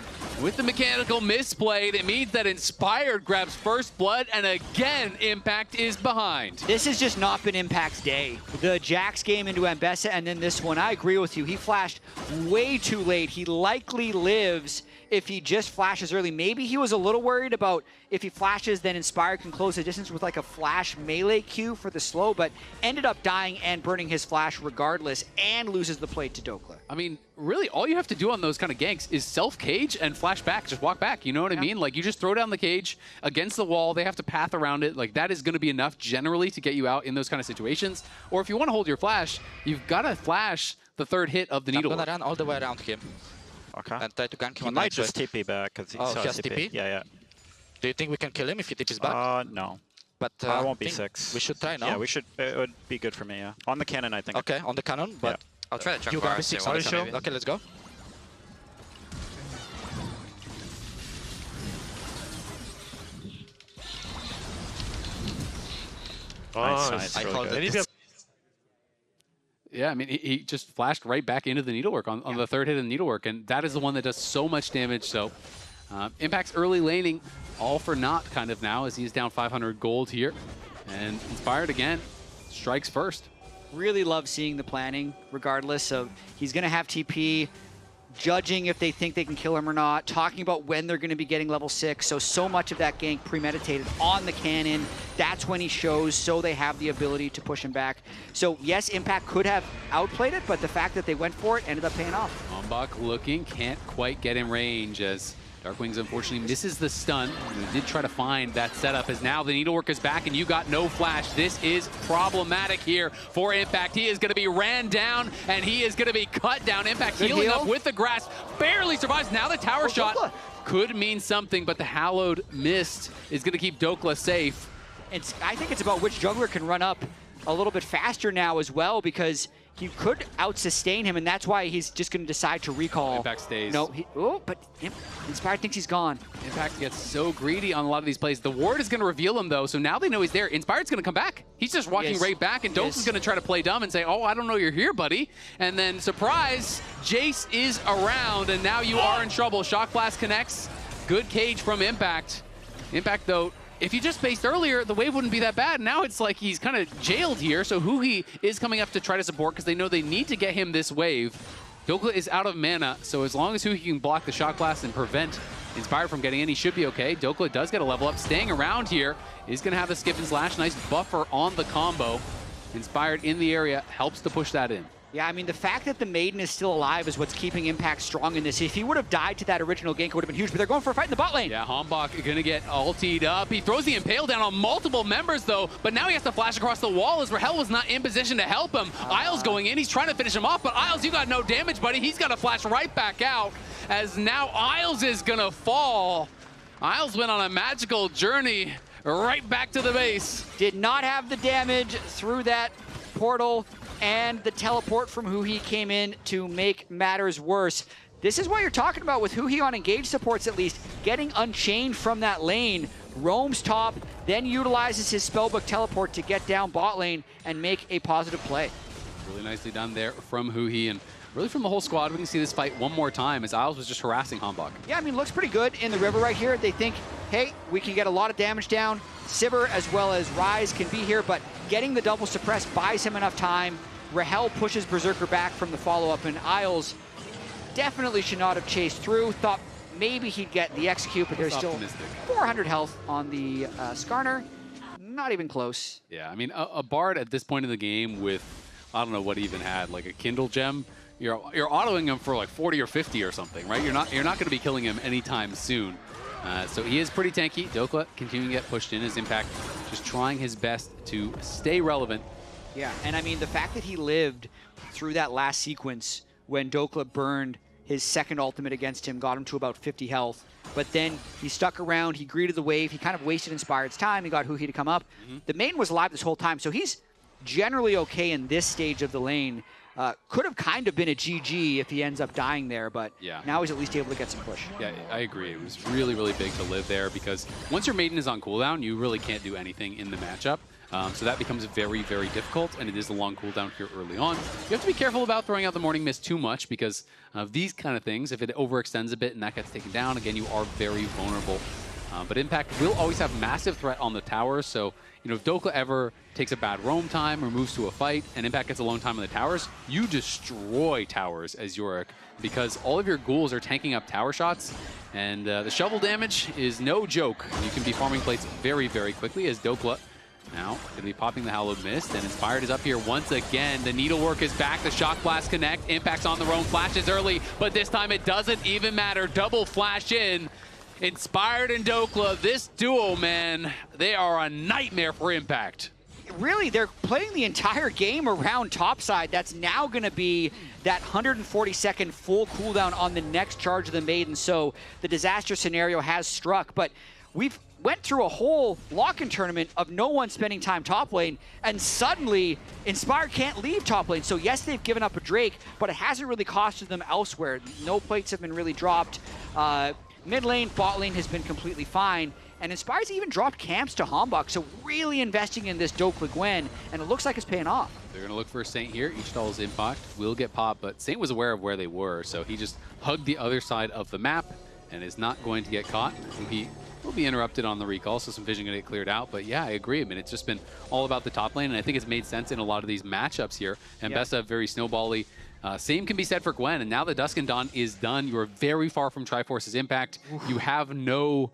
With the mechanical misplayed, it means that Inspired grabs first blood, and again, Impact is behind. This has just not been Impact's day. The Jax game into Ambessa, and then this one, I agree with you. He flashed way too late. He likely lives if he just flashes early. Maybe he was a little worried about if he flashes, then Inspired can close the distance with like a flash melee Q for the slow, but ended up dying and burning his flash regardless, and loses the plate to Dokla. I mean, really, all you have to do on those kind of ganks is self-cage and flash back. Just walk back, you know what I mean? Like, you just throw down the cage against the wall. They have to path around it. Like, that is going to be enough generally to get you out in those kind of situations. Or if you want to hold your flash, you've got to flash the third hit of the needle. I'm going to run all the way around him. Okay. And try to gank him He on might the just TP back because he he has TP? Yeah. Do you think we can kill him if he TPs back? No. But I won't be think 6. We should try now. Yeah, we should. It would be good for me, yeah. On the cannon, I think. Okay, on the cannon, but I'll try to chunk you bar. got the 6 on the cannon. Okay, let's go. Nice. Really good. Yeah, I mean, he just flashed right back into the needlework on the third hit of the needlework, and that is the one that does so much damage. So Impact's early laning, all for naught kind of now, as he's down 500 gold here. And Inspired again, strikes first. Really love seeing the planning, regardless of he's going to have TP, judging if they think they can kill him or not, talking about when they're going to be getting level 6. So much of that gank premeditated on the cannon. That's when he shows, so they have the ability to push him back. So yes, Impact could have outplayed it, but the fact that they went for it ended up paying off. Ombak looking, can't quite get in range as Darkwings unfortunately misses the stun. He did try to find that setup as now the needlework is back and you got no flash. This is problematic here for Impact. He is going to be ran down and he is going to be cut down. Impact healing up with the grass, barely survives. Now the tower shot could mean something, but the Hallowed Mist is going to keep Dokla safe. I think it's about which jungler can run up a little bit faster now as well, because he could out-sustain him, and that's why he's just going to decide to recall. Impact stays. No, but Inspired thinks he's gone. Impact gets so greedy on a lot of these plays. The ward is going to reveal him, though, so now they know he's there. Inspired's going to come back. He's just walking right back, and Doke's going to try to play dumb and say, oh, I don't know you're here, buddy. And then, surprise, Jace is around, and now you are in trouble. Shock Blast connects. Good cage from Impact. Impact, though, if you just spaced earlier, the wave wouldn't be that bad. Now it's like he's kind of jailed here, so Huhi is coming up to try to support because they know they need to get him this wave. Dokla is out of mana, so as long as Huhi can block the Shock Blast and prevent Inspired from getting in, he should be okay. Dokla does get a level up. Staying around here is going to have the skip and slash. Nice buffer on the combo. Inspired in the area helps to push that in. Yeah, I mean, the fact that the Maiden is still alive is what's keeping Impact strong in this. If he would have died to that original gank, it would have been huge, but they're going for a fight in the bot lane. Yeah, Hombok going to get ultied up. He throws the Impale down on multiple members, though, but now he has to flash across the wall as Rahel was not in position to help him. Isles going in. He's trying to finish him off, but Isles, you got no damage, buddy. He's got to flash right back out as now Isles is going to fall. Isles went on a magical journey right back to the base. Did not have the damage through that portal, and the teleport from Huhi came in to make matters worse. This is what you're talking about with Huhi on engage supports, at least. Getting unchained from that lane, roams top, then utilizes his spellbook teleport to get down bot lane and make a positive play. Really nicely done there from Huhi, and really from the whole squad. We can see this fight one more time as Isles was just harassing Hombok. Yeah, I mean, looks pretty good in the river right here. They think, hey, we can get a lot of damage down. Sivir as well as Ryze can be here, but getting the double suppress buys him enough time. Rahel pushes Berserker back from the follow-up, and Isles definitely should not have chased through. Thought maybe he'd get the execute, but there's still 400 health on the Skarner. Not even close. Yeah, I mean, a Bard at this point in the game with, I don't know what he even had, like a Kindle gem, you're autoing him for like 40 or 50 or something, right? You're not going to be killing him anytime soon. So he is pretty tanky. Dokla continuing to get pushed in as Impact, just trying his best to stay relevant. Yeah, and I mean, the fact that he lived through that last sequence when Dokla burned his second ultimate against him, got him to about 50 health, but then he stuck around, he greeted the wave, he kind of wasted Inspired's time, he got Huhi to come up. The main was alive this whole time, so he's generally okay in this stage of the lane. Could have kind of been a GG if he ends up dying there, but now he's at least able to get some push. Yeah, I agree. It was really, really big to live there because once your Maiden is on cooldown, you really can't do anything in the matchup. So that becomes very, very difficult, and it is a long cooldown here early on. You have to be careful about throwing out the Morning Mist too much because of these kind of things. If it overextends a bit and that gets taken down, again, you are very vulnerable. But Impact will always have massive threat on the towers, so if Dokla ever takes a bad roam time or moves to a fight and Impact gets alone time on the towers, you destroy towers as Yorick because all of your ghouls are tanking up tower shots, and the shovel damage is no joke. You can be farming plates very, very quickly as Dokla now going to be popping the Hallowed Mist, and Inspired is up here once again. The Needlework is back. The Shock Blast connect. Impact's on the roam. Flashes early, but this time it doesn't even matter. Double flash in. Inspired and Dokla, this duo, man, they are a nightmare for Impact. Really, they're playing the entire game around topside. That's now going to be that 140-second full cooldown on the next charge of the Maiden. So the disaster scenario has struck, but we've went through a whole lock-in tournament of no one spending time top lane, and suddenly Inspired can't leave top lane. So yes, they've given up a Drake, but it hasn't really costed them elsewhere. No plates have been really dropped. Mid lane, bot lane has been completely fine, and Inspired's even dropped camps to Hambach, so really investing in this Dokla Gwen, and it looks like it's paying off. They're going to look for a Saint here. Each doll's impact will get popped, but Saint was aware of where they were, so he just hugged the other side of the map and is not going to get caught. He will be interrupted on the recall, so some vision going to get cleared out. But yeah, I agree. I mean, it's just been all about the top lane, and I think it's made sense in a lot of these matchups here. And Bessa, very snowbally. Same can be said for Gwen, and now the Dusk and Dawn is done. You are very far from Triforce's impact. You have no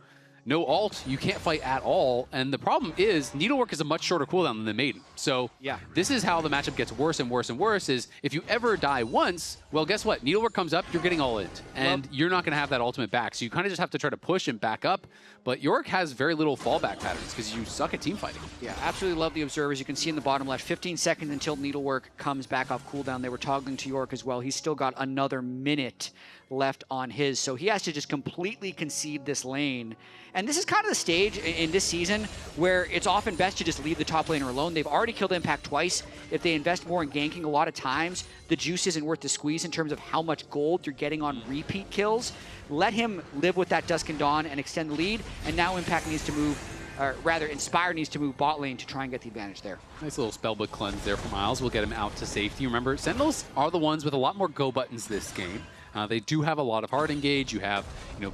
ult. You can't fight at all. And the problem is Needlework is a much shorter cooldown than the Maiden. So this is how the matchup gets worse and worse and worse, is if you ever die once, well, guess what? Needlework comes up, you're getting all in. And you're not going to have that ultimate back. So you kind of just have to try to push and back up. But Yorick has very little fallback patterns because you suck at team fighting. Yeah, absolutely love the observers. You can see in the bottom left, 15 seconds until Needlework comes back off cooldown. They were toggling to Yorick as well. He's still got another minute left on his, so he has to just completely concede this lane. And this is kind of the stage in this season where it's often best to just leave the top laner alone. They've already killed Impact twice. If they invest more in ganking, a lot of times the juice isn't worth the squeeze in terms of how much gold you're getting on repeat kills. Let him live with that Dusk and Dawn and extend the lead, and now Impact needs to move, or rather Inspire needs to move bot lane to try and get the advantage there. Nice little spellbook cleanse there from Miles. We'll get him out to safety. Remember, Sentinels are the ones with a lot more go buttons this game. They do have a lot of hard engage. You have,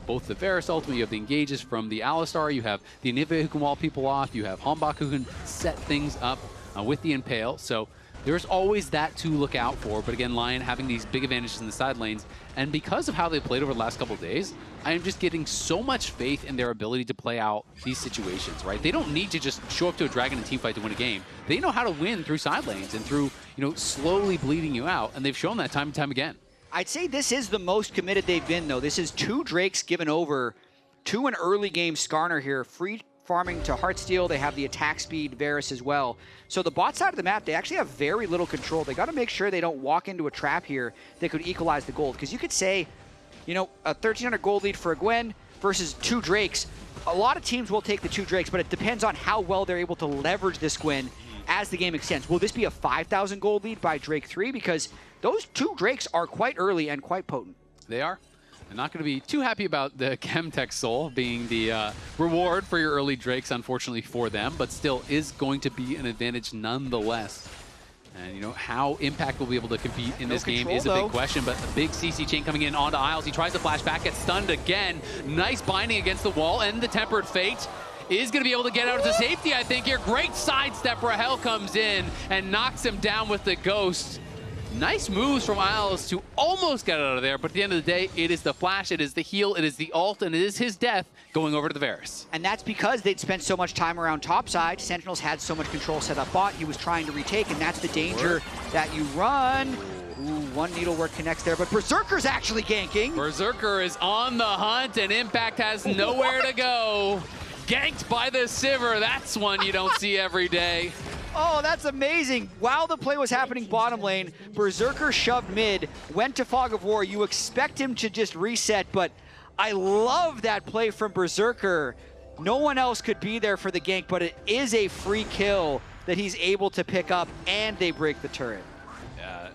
both the Varus ultimate, you have the engages from the Alistar, you have the Anivia who can wall people off, you have Hambach who can set things up with the Impale. So there's always that to look out for. But again, LYON having these big advantages in the side lanes, and because of how they played over the last couple of days, I am just getting so much faith in their ability to play out these situations, right? They don't need to just show up to a Dragon and teamfight to win a game. They know how to win through side lanes and through, slowly bleeding you out, and they've shown that time and time again. I'd say this is the most committed they've been, though. This is 2 Drakes given over to an early game Skarner here. Free farming to Heartsteel. They have the attack speed Varus as well. So the bot side of the map, they actually have very little control. They got to make sure they don't walk into a trap here that could equalize the gold. Because you could say, a 1,300 gold lead for a Gwen versus 2 Drakes. A lot of teams will take the 2 Drakes, but it depends on how well they're able to leverage this Gwen as the game extends. Will this be a 5,000 gold lead by Drake 3? Because those 2 Drakes are quite early and quite potent. They are. I'm not going to be too happy about the Chemtech Soul being the reward for your early Drakes, unfortunately for them, but still is going to be an advantage nonetheless. And how Impact will be able to compete in this game is a big question, but a big CC chain coming in onto Isles. He tries to flash back, gets stunned again. Nice binding against the wall, and the Tempered Fate is going to be able to get out to safety, I think here. Great sidestep. Rahel comes in and knocks him down with the Ghost. Nice moves from Isles to almost get out of there, but at the end of the day, it is the flash, it is the heal, it is the ult, and it is his death going over to the Varus. And that's because they'd spent so much time around topside. Sentinels had so much control set up bot. He was trying to retake, and that's the danger that you run. Ooh, 1 Needlework connects there, but Berserker's actually ganking. Berserker is on the hunt, and Impact has nowhere to go. Ganked by the Sivir. That's one you don't see every day. Oh, that's amazing. While the play was happening bottom lane, Berserker shoved mid, went to Fog of War. You expect him to just reset, but I love that play from Berserker. No one else could be there for the gank, but it is a free kill that he's able to pick up, and they break the turret.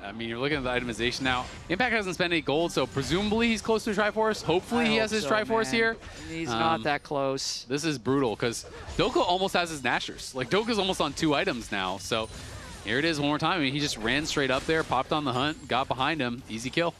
I mean, you're looking at the itemization now. Impact hasn't spent any gold, so presumably he's close to Triforce. Hopefully he has his Triforce here. He's not that close. This is brutal because Doka almost has his Nashers. Like, Doka's almost on 2 items now. So here it is one more time. I mean, he just ran straight up there, popped on the hunt, got behind him. Easy kill.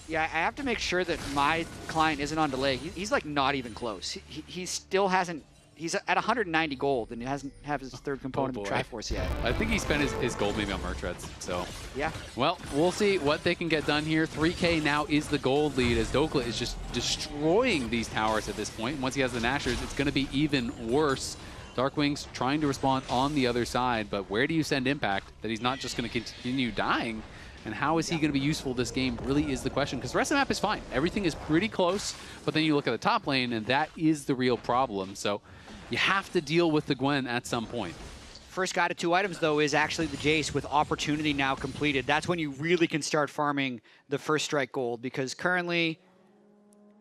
Yeah, I have to make sure that my client isn't on delay. He's like not even close. He still hasn't. He's at 190 gold and he hasn't have his third component of Triforce yet. I think he spent his gold maybe on Mertreads. So yeah. Well, we'll see what they can get done here. 3K now is the gold lead as Dokla is just destroying these towers at this point. Once he has the Nashers, it's going to be even worse. Darkwing's trying to respond on the other side, but where do you send Impact that he's not just going to continue dying? And how is he going to be useful this game really is the question, because the rest of the map is fine. Everything is pretty close, but then you look at the top lane, and that is the real problem. So you have to deal with the Gwen at some point. First guy to 2 items, though, is actually the Jace with opportunity now completed. That's when you really can start farming the first strike gold, because currently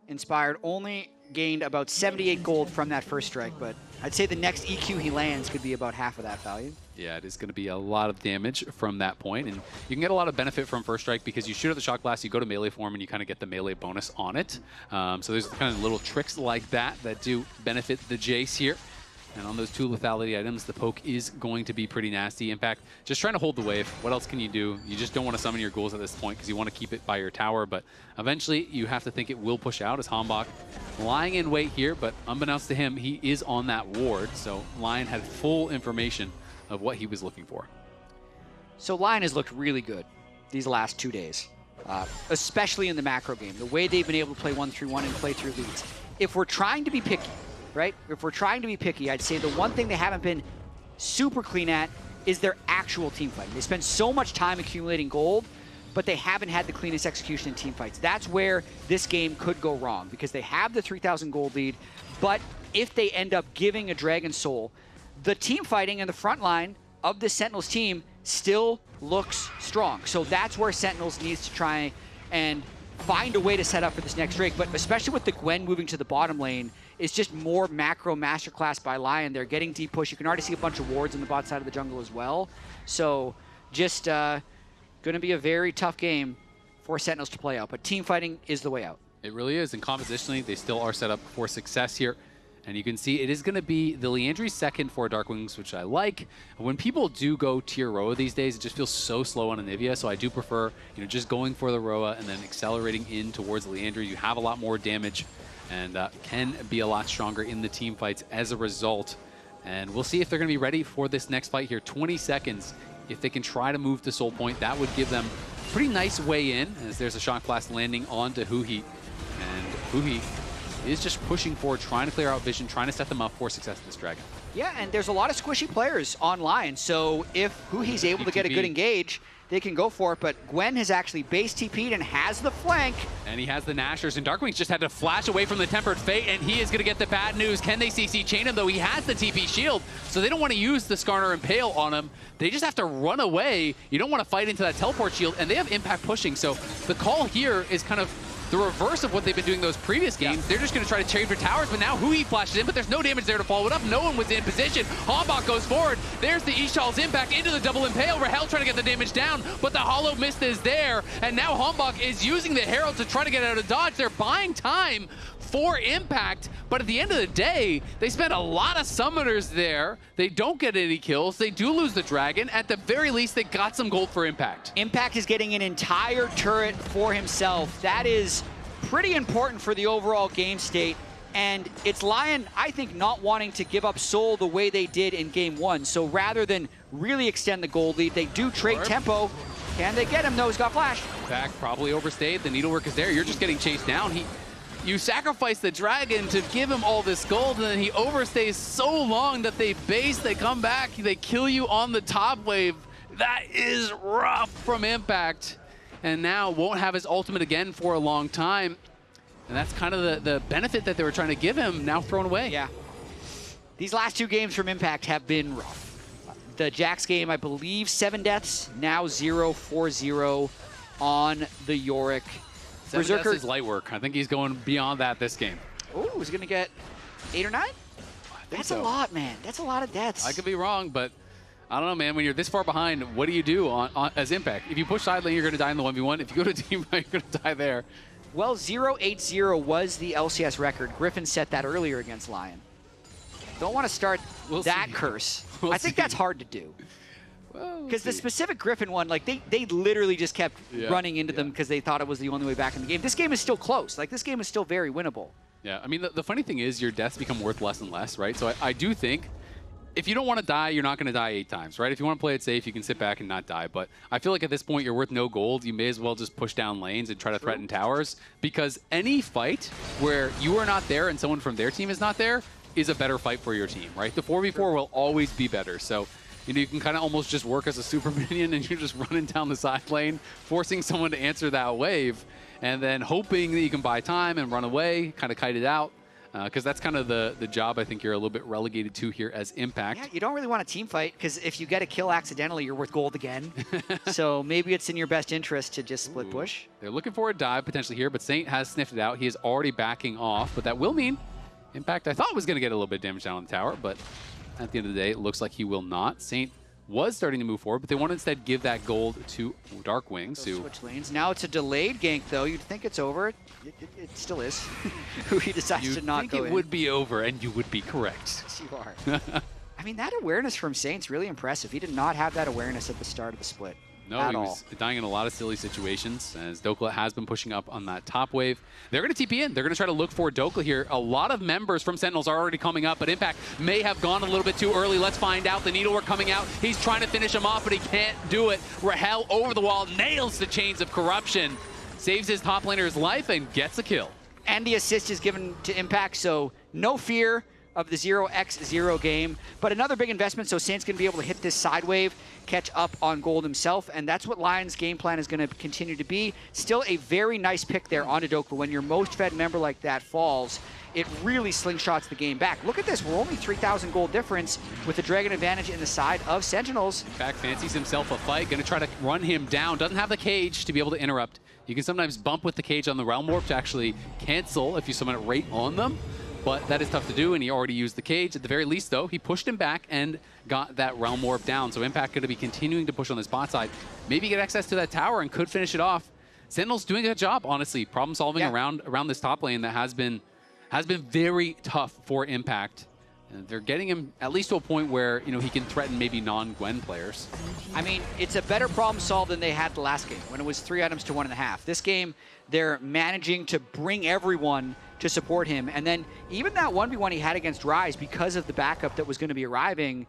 Inspired only gained about 78 gold from that first strike, but I'd say the next EQ he lands could be about half of that value. Yeah, it is going to be a lot of damage from that point, and you can get a lot of benefit from first strike because you shoot at the shock blast, you go to melee form, and you kind of get the melee bonus on it. So there's kind of little tricks like that do benefit the Jace here. And on those 2 lethality items, the poke is going to be pretty nasty. In fact, just trying to hold the wave. What else can you do? You just don't want to summon your ghouls at this point because you want to keep it by your tower. But eventually, you have to think it will push out as Hambach lying in wait here. But unbeknownst to him, he is on that ward. So LYON had full information of what he was looking for. So LYON has looked really good these last 2 days, especially in the macro game. The way they've been able to play 1-3-1 and play through leads. If we're trying to be picky, right? If we're trying to be picky, I'd say the one thing they haven't been super clean at is their actual team fighting. They spend so much time accumulating gold, but they haven't had the cleanest execution in team fights. That's where this game could go wrong, because they have the 3,000 gold lead, but if they end up giving a Dragon Soul, the team fighting in the front line of the Sentinels team still looks strong. So that's where Sentinels needs to try and find a way to set up for this next Drake, but especially with the Gwen moving to the bottom lane, it's just more macro masterclass by LYON. They're getting deep push. You can already see a bunch of wards on the bot side of the jungle as well. So just going to be a very tough game for Sentinels to play out, but team fighting is the way out. It really is, and compositionally, they still are set up for success here. And you can see it is going to be the Liandry's second for Darkwings, which I like. When people do go tier Roa these days, it just feels so slow on Anivia, so I do prefer just going for the Roa and then accelerating in towards Liandry. You have a lot more damage and can be a lot stronger in the team fights as a result. And we'll see if they're going to be ready for this next fight here. 20 seconds. If they can try to move to Soul Point, that would give them a pretty nice way in, as there's a Shock Blast landing onto Huhi. And Huhi is just pushing forward, trying to clear out vision, trying to set them up for success in this dragon. Yeah, and there's a lot of squishy players online, so if Huhi's able to get a good engage, they can go for it, but Gwen has actually base TP'd and has the flank. And he has the Nashers, and Darkwing's just had to flash away from the Tempered Fate, and he is going to get the bad news. Can they CC chain him, though? He has the TP shield, so they don't want to use the Skarner Impale on him. They just have to run away. You don't want to fight into that teleport shield, and they have Impact pushing, so the call here is kind of the reverse of what they've been doing those previous games. Yeah. They're just going to try to trade for towers, but now Hui flashes in, but there's no damage there to follow it up. No one was in position. Hambach goes forward. There's the Ishal's impact into the double impale. Rahel trying to get the damage down, but the Hollow Mist is there, and now Hambach is using the Herald to try to get out of dodge. They're buying time for impact, but at the end of the day, they spent a lot of summoners there. They don't get any kills. They do lose the dragon. At the very least, they got some gold for impact. Impact is getting an entire turret for himself. That is pretty important for the overall game state. And it's LYON, I think, not wanting to give up Soul the way they did in game one. So rather than really extend the gold lead, they do trade tempo. Can they get him, though? He's got flash. Impact probably overstayed. The needlework is there. You're just getting chased down. You sacrifice the dragon to give him all this gold, and then he overstays so long that they base, they come back, they kill you on the top wave. That is rough from Impact. And now won't have his ultimate again for a long time. And that's kind of the benefit that they were trying to give him, now thrown away. Yeah. These last 2 games from Impact have been rough. The Jax game, I believe, 7 deaths, now 0-4-0 on the Yorick. Berserker is light work. I think he's going beyond that this game. Oh, he's going to get 8 or 9? That's a lot, man. That's a lot of deaths. I could be wrong, but I don't know, man. When you're this far behind, what do you do as Impact? If you push side lane, you're going to die in the 1v1. If you go to team fight, you're going to die there. Well, 0-8-0 was the LCS record. Griffin set that earlier against LYON. Don't want to start that curse. I think that's hard to do. Because the specific Griffin one, like they literally just kept running into them because they thought it was the only way back in the game. This game is still close. Like, this game is still very winnable. Yeah, I mean, the funny thing is your deaths become worth less and less, right? So I do think if you don't want to die, you're not going to die 8 times, right? If you want to play it safe, you can sit back and not die. But I feel like at this point, you're worth no gold. You may as well just push down lanes and try to threaten towers, because any fight where you are not there and someone from their team is not there is a better fight for your team, right? The 4v4 will always be better. So, you know, you can kind of almost just work as a super minion and you're just running down the side lane, forcing someone to answer that wave, and then hoping that you can buy time and run away, kind of kite it out. Because that's kind of the job I think you're a little bit relegated to here as Impact. Yeah, you don't really want a team fight, because if you get a kill accidentally, you're worth gold again. So maybe it's in your best interest to just split push. They're looking for a dive potentially here, but Saint has sniffed it out. He is already backing off, but that will mean Impact, I thought, was going to get a little bit of damage down on the tower, but at the end of the day, it looks like he will not. Saint was starting to move forward, but they want to instead give that gold to Darkwings. Who switch lanes. Now it's a delayed gank, though. You'd think it's over. It still is. Who he decides to not go in. You think it would be over, and you would be correct. Yes, you are. I mean, that awareness from Saint's really impressive. He did not have that awareness at the start of the split. No, he was dying in a lot of silly situations, as Dokla has been pushing up on that top wave. They're going to TP in. They're going to try to look for Dokla here. A lot of members from Sentinels are already coming up, but Impact may have gone a little bit too early. Let's find out. The Needlework coming out. He's trying to finish him off, but he can't do it. Rahel over the wall, nails the chains of corruption, saves his top laner's life, and gets a kill. And the assist is given to Impact, so no fear of the 0x0 game. But another big investment, so Saint's going to be able to hit this side wave, catch up on gold himself, and that's what LYON's game plan is going to continue to be. Still a very nice pick there on Dokla. When your most fed member like that falls, it really slingshots the game back. Look at this, we're only 3,000 gold difference with the Dragon advantage in the side of Sentinels. Back fancies himself a fight, going to try to run him down. Doesn't have the cage to be able to interrupt. You can sometimes bump with the cage on the Realm Warp to actually cancel if you summon it right on them. But that is tough to do, and he already used the cage. At the very least, though, he pushed him back and got that Realm Warp down. So Impact going to be continuing to push on this bot side. Maybe get access to that tower and could finish it off. Sentinel's doing a good job, honestly. Problem solving around this top lane that has been very tough for Impact. And they're getting him at least to a point where, you know, he can threaten maybe non-Gwen players. I mean, it's a better problem solved than they had the last game when it was 3 items to 1.5. This game, they're managing to bring everyone to support him. And then even that 1v1 he had against Ryze, because of the backup that was going to be arriving,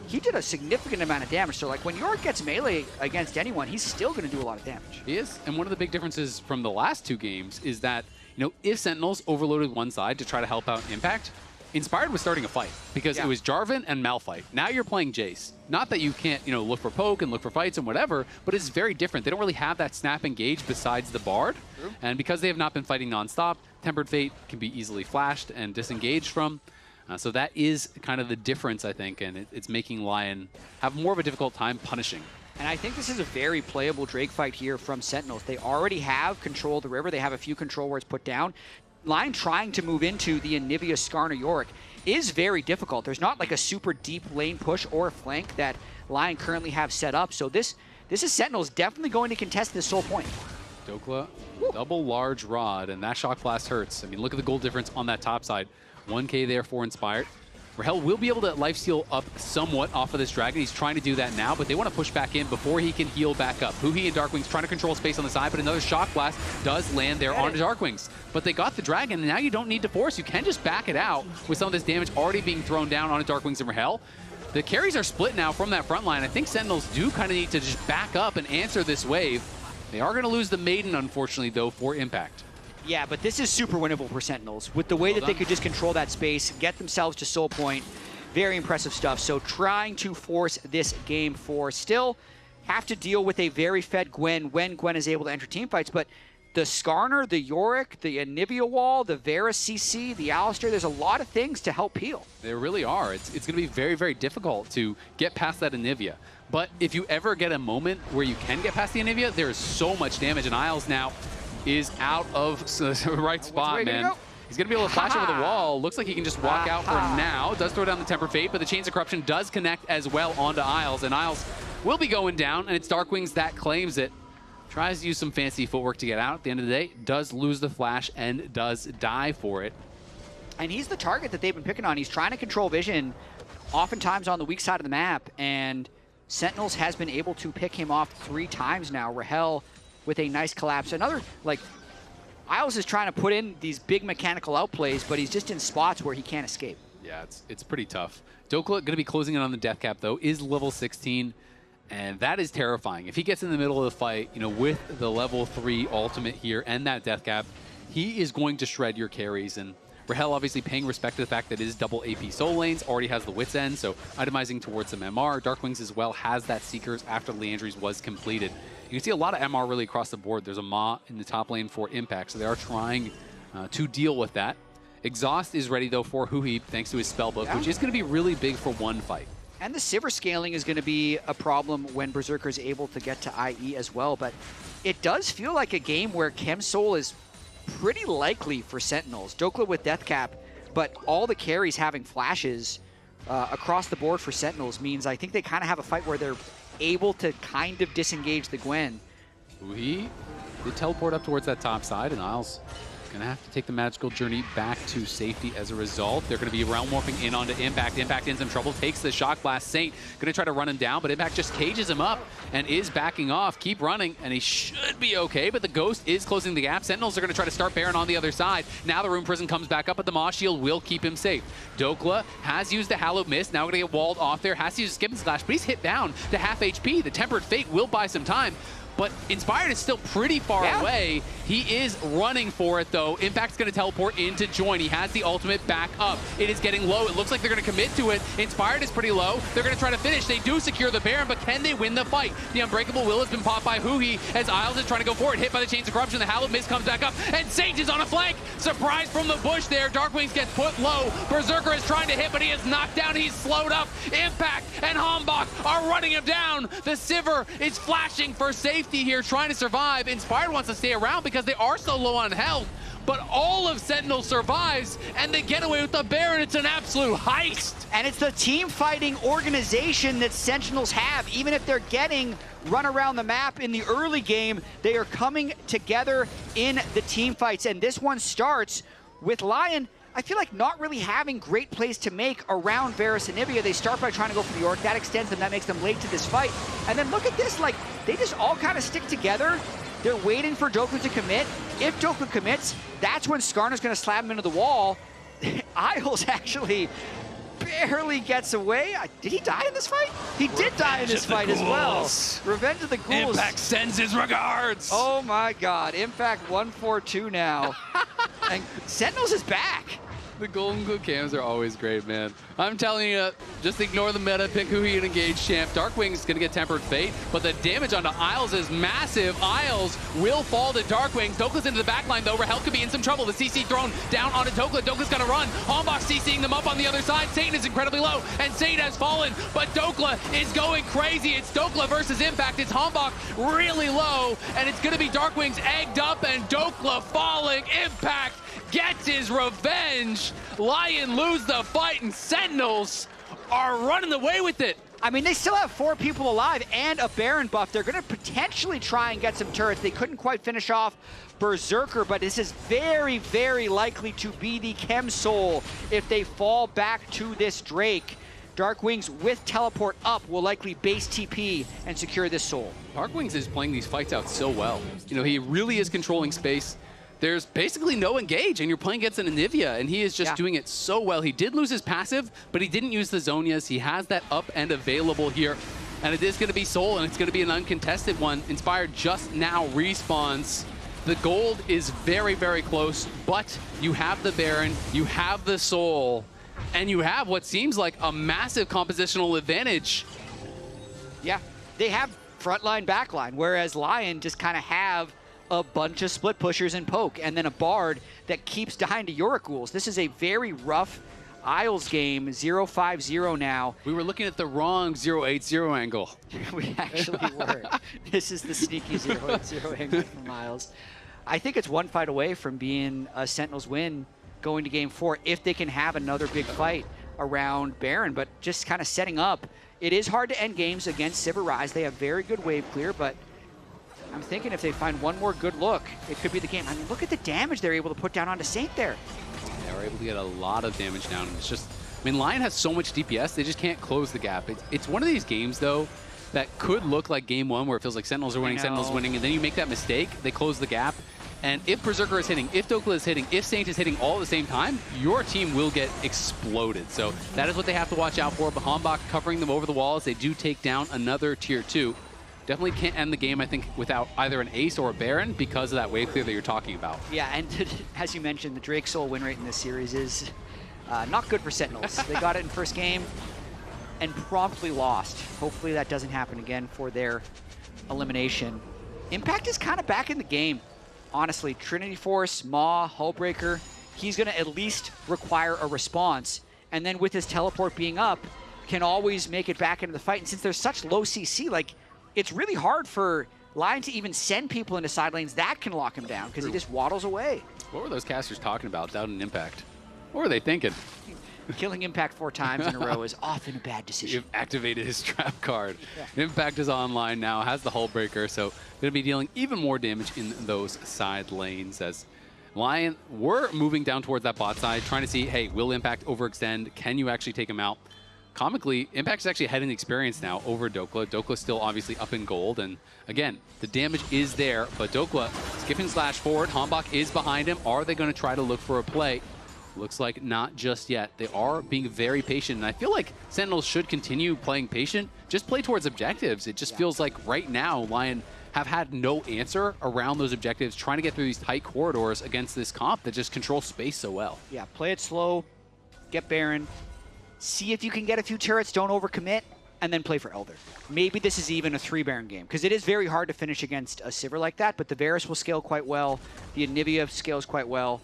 he did a significant amount of damage. So, like, when Yorick gets melee against anyone, he's still going to do a lot of damage. He is. And one of the big differences from the last 2 games is that, you know, if Sentinels overloaded one side to try to help out Impact, Inspired was starting a fight because it was Jarvan and Malphite. Now you're playing Jace. Not that you can't, you know, look for poke and look for fights and whatever, but it's very different. They don't really have that snap engage besides the Bard. True. And because they have not been fighting nonstop, Tempered Fate can be easily flashed and disengaged from. So that is kind of the difference, I think, and it's making LYON have more of a difficult time punishing. And I think this is a very playable Drake fight here from Sentinels. They already have control of the river. They have a few control wards put down. LYON trying to move into the Anivia Skarner Yorick is very difficult. There's not like a super deep lane push or flank that LYON currently have set up. So this is Sentinels definitely going to contest this sole point. Dokla, double large rod, and that shock blast hurts. I mean, look at the gold difference on that top side. 1K there for Inspired. Rahel will be able to lifesteal up somewhat off of this dragon. He's trying to do that now, but they want to push back in before he can heal back up. Huhi and Darkwings trying to control space on the side, but another shock blast does land there on Darkwings. But they got the dragon, and now you don't need to force. You can just back it out with some of this damage already being thrown down on Darkwings and Rahel. The carries are split now from that front line. I think Sentinels do kind of need to just back up and answer this wave. They are going to lose the Maiden, unfortunately, though, for Impact. Yeah, but this is super winnable for Sentinels. With the way that they could just control that space, get themselves to soul point, very impressive stuff. So trying to force this game 4. Still have to deal with a very fed Gwen when Gwen is able to enter team fights, but the Skarner, the Yorick, the Anivia Wall, the Varus CC, the Alistair, there's a lot of things to help heal. There really are. It's going to be very, very difficult to get past that Anivia. But if you ever get a moment where you can get past the Anivia, there is so much damage, and Isles now is out of the right spot, man. He's going to be able to flash over the wall. Looks like he can just walk out for now. Does throw down the Temper Fate, but the Chains of Corruption does connect as well onto Isles, and Isles will be going down, and it's Darkwings that claims it. Tries to use some fancy footwork to get out. At the end of the day, does lose the flash and does die for it. And he's the target that they've been picking on. He's trying to control vision, oftentimes on the weak side of the map, and Sentinels has been able to pick him off 3 times now. Rahel with a nice collapse. Another, like, Isles is trying to put in these big mechanical outplays, but he's just in spots where he can't escape. Yeah, it's pretty tough. Dokla going to be closing in on the death cap, though, is level 16. And that is terrifying. If he gets in the middle of the fight, you know, with the level 3 ultimate here and that death cap, he is going to shred your carries. And Rahel obviously paying respect to the fact that it is double AP soul lanes, already has the Wit's End, so itemizing towards some MR. Darkwings as well has that Seekers after Leandry's was completed. You can see a lot of MR really across the board. There's a Ma in the top lane for Impact, so they are trying to deal with that. Exhaust is ready, though, for Huhi, thanks to his spellbook, which is going to be really big for one fight. And the Sivir scaling is going to be a problem when Berserker is able to get to IE as well. But it does feel like a game where Chem Soul is pretty likely for Sentinels. Dokla with Death Cap, but all the carries having flashes across the board for Sentinels means I think they kind of have a fight where they're able to kind of disengage the Gwen. They teleport up towards that top side, and Isles going to have to take the magical journey back to safety as a result. They're going to be realm morphing in onto Impact. Impact in some trouble, takes the shock blast. Saint going to try to run him down, but Impact just cages him up and is backing off. Keep running, and he should be okay, but the Ghost is closing the gap. Sentinels are going to try to start Baron on the other side. Now the Rune Prison comes back up, but the Maw Shield will keep him safe. Dokla has used the Hallowed Mist, now going to get walled off there. Has to use a Skip and Slash, but he's hit down to half HP. The Tempered Fate will buy some time. But Inspired is still pretty far away. He is running for it, though. Impact's going to teleport in to join. He has the ultimate back up. It is getting low. It looks like they're going to commit to it. Inspired is pretty low. They're going to try to finish. They do secure the Baron, but can they win the fight? The Unbreakable Will has been popped by Huhi as Isles is trying to go for it. Hit by the Chains of Corruption. The Hallowed Mist comes back up, and Sage is on a flank. Surprise from the bush there. Darkwings gets put low. Berserker is trying to hit, but he is knocked down. He's slowed up. Impact and Hambach are running him down. The Sivir is flashing for safety here, trying to survive. Inspired wants to stay around because they are so low on health, but all of Sentinel survives, and they get away with the Baron. It's an absolute heist. And it's the team fighting organization that Sentinels have. Even if they're getting run around the map in the early game, they are coming together in the team fights. And this one starts with LYON, I feel like not really having great plays to make around Varus and Nivea. They start by trying to go for the Orc. That extends them. That makes them late to this fight. And then look at this. Like, they just all kind of stick together. They're waiting for Dokla to commit. If Dokla commits, that's when Skarner's going to slap him into the wall. Isles actually barely gets away. Did he die in this fight? He did die in this fight as well. Revenge of the Ghouls. Impact sends his regards. Oh my God. Impact 142 now. And Sentinels is back. The Golden Glue cams are always great, man. I'm telling you, just ignore the meta, pick Huhi and engage champ. Darkwing's gonna get Tempered Fate, but the damage onto Isles is massive. Isles will fall to Darkwings. Dokla's into the backline though. Rahel could be in some trouble. The CC thrown down onto Dokla. Dokla's gonna run. Hambach CCing them up on the other side. Satan is incredibly low, and Satan has fallen, but Dokla is going crazy. It's Dokla versus Impact. It's Hambach really low, and it's gonna be Darkwings egged up, and Dokla falling. Impact gets his revenge. LYON lose the fight, and Sentinels are running away with it. I mean, they still have 4 people alive and a Baron buff. They're going to potentially try and get some turrets. They couldn't quite finish off Berserker, but this is very, very likely to be the Chem Soul if they fall back to this Drake. Darkwings with teleport up will likely base TP and secure this soul. Darkwings is playing these fights out so well. You know, he really is controlling space. There's basically no engage, and you're playing against an Anivia, and he is just doing it so well. He did lose his passive, but he didn't use the Zonias. He has that up end available here, and it is going to be Soul, and it's going to be an uncontested one. Inspired just now respawns. The gold is very, very close, but you have the Baron, you have the Soul, and you have what seems like a massive compositional advantage. Yeah, they have frontline, backline, whereas LYON just kind of have a bunch of split pushers and poke, and then a Bard that keeps dying to Yorick-Ghouls. This is a very rough Isles game, 0-5-0 now. We were looking at the wrong 0-8-0 angle. We actually were. This is the sneaky 0-8-0 angle from Isles. I think it's one fight away from being a Sentinels win going to game 4 if they can have another big fight around Baron, but just kind of setting up. It is hard to end games against Sivir Rise. They have very good wave clear, but I'm thinking if they find one more good look, it could be the game. I mean, look at the damage they're able to put down onto Saint there. They were able to get a lot of damage down. It's just, I mean, LYON has so much DPS, they just can't close the gap. It's one of these games, though, that could look like game 1 where it feels like Sentinels are winning, Sentinels winning, and then you make that mistake, they close the gap. And if Berserker is hitting, if Dokla is hitting, if Saint is hitting all at the same time, your team will get exploded. So that is what they have to watch out for. But Hanbok covering them over the walls. They do take down another tier 2. Definitely can't end the game, I think, without either an ace or a Baron because of that wave clear that you're talking about. Yeah, and as you mentioned, the Drake Soul win rate in this series is not good for Sentinels. They got it in first game and promptly lost. Hopefully that doesn't happen again for their elimination. Impact is kind of back in the game. Honestly, Trinity Force, Maw, Hullbreaker, he's going to at least require a response. And then with his teleport being up, can always make it back into the fight. And since there's such low CC, like, it's really hard for LYON to even send people into side lanes. That can lock him down because he just waddles away. What were those casters talking about down in Impact? What were they thinking? Killing Impact 4 times in a row is often a bad decision. You've activated his trap card. Yeah. Impact is online now, has the Hullbreaker, so going to be dealing even more damage in those side lanes as LYON were moving down towards that bot side, trying to see, hey, will Impact overextend? Can you actually take him out? Comically, Impact is actually ahead in experience now over Dokla. Dokla's still obviously up in gold, and again, the damage is there, but Dokla skipping slash forward. Hanbok is behind him. Are they going to try to look for a play? Looks like not just yet. They are being very patient, and I feel like Sentinels should continue playing patient. Just play towards objectives. It just feels like right now, LYON have had no answer around those objectives, trying to get through these tight corridors against this comp that just controls space so well. Yeah, play it slow, get Baron, see if you can get a few turrets, don't overcommit, and then play for Elder. Maybe this is even a 3 Baron game, because it is very hard to finish against a Sivir like that, but the Varus will scale quite well, the Anivia scales quite well.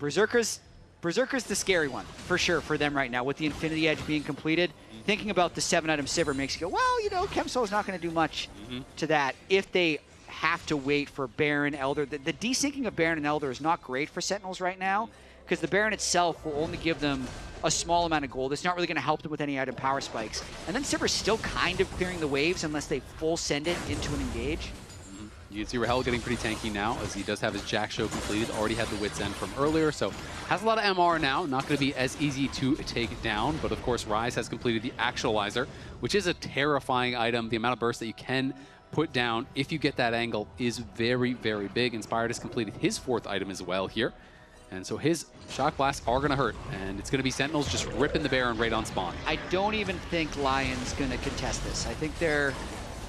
Berserker's the scary one, for sure, for them right now, with the Infinity Edge being completed. Thinking about the 7-item Sivir makes you go, well, you know, Chemsoul's not going to do much to that if they have to wait for Baron, Elder. The desyncing of Baron and Elder is not great for Sentinels right now, because the Baron itself will only give them a small amount of gold. It's not really going to help them with any item power spikes. And then Sivir's still kind of clearing the waves unless they full send it into an engage. You can see Rahel getting pretty tanky now as he does have his Jack Show completed. Already had the Wit's End from earlier, so has a lot of MR now. Not going to be as easy to take down, but of course Rise has completed the Actualizer, which is a terrifying item. The amount of burst that you can put down if you get that angle is very, very big. Inspired has completed his 4th item as well here. And so his Shock Blasts are going to hurt, and it's going to be Sentinels just ripping the Baron right on spawn. I don't even think LYON's going to contest this. I think they're,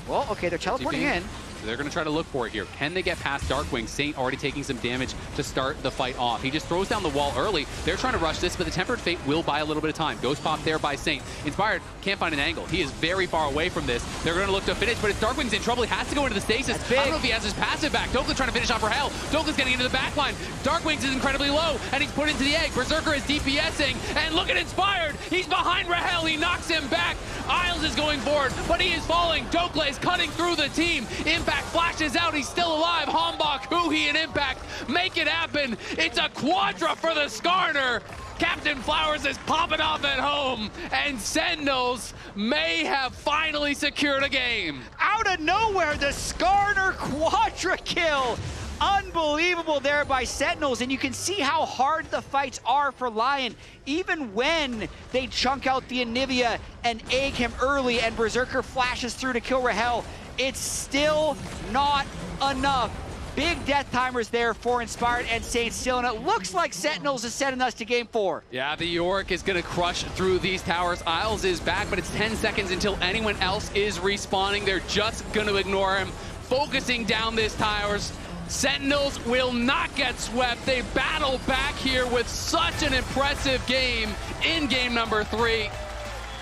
well, okay, they're teleporting in. They're going to try to look for it here. Can they get past Darkwing? Saint already taking some damage to start the fight off. He just throws down the wall early. They're trying to rush this, but the Tempered Fate will buy a little bit of time. Ghost pop there by Saint. Inspired can't find an angle. He is very far away from this. They're going to look to finish, but if Darkwing's in trouble, he has to go into the stasis. I don't know if he has his passive back. Dokla trying to finish off Rahel. Dokla's getting into the back line. Darkwing's is incredibly low, and he's put into the egg. Berserker is DPSing, and look at Inspired. He's behind Rahel. He knocks him back. Isles is going forward, but he is falling. Dokla is cutting through the team. Impact flashes out. He's still alive. Hanbok, Huhi, and Impact make it happen. It's a quadra for the Skarner. Captain Flowers is popping off at home, and Sentinels may have finally secured a game. Out of nowhere, the Skarner quadra kill. Unbelievable there by Sentinels, and you can see how hard the fights are for LYON. Even when they chunk out the Anivia and egg him early and Berserker flashes through to kill Rahel, it's still not enough. Big death timers there for Inspired and Saint still, and it looks like Sentinels is sending us to game 4. Yeah, the Yorick is going to crush through these towers. Isles is back, but it's 10 seconds until anyone else is respawning. They're just going to ignore him, focusing down these towers. Sentinels will not get swept. They battle back here with such an impressive game in game number 3.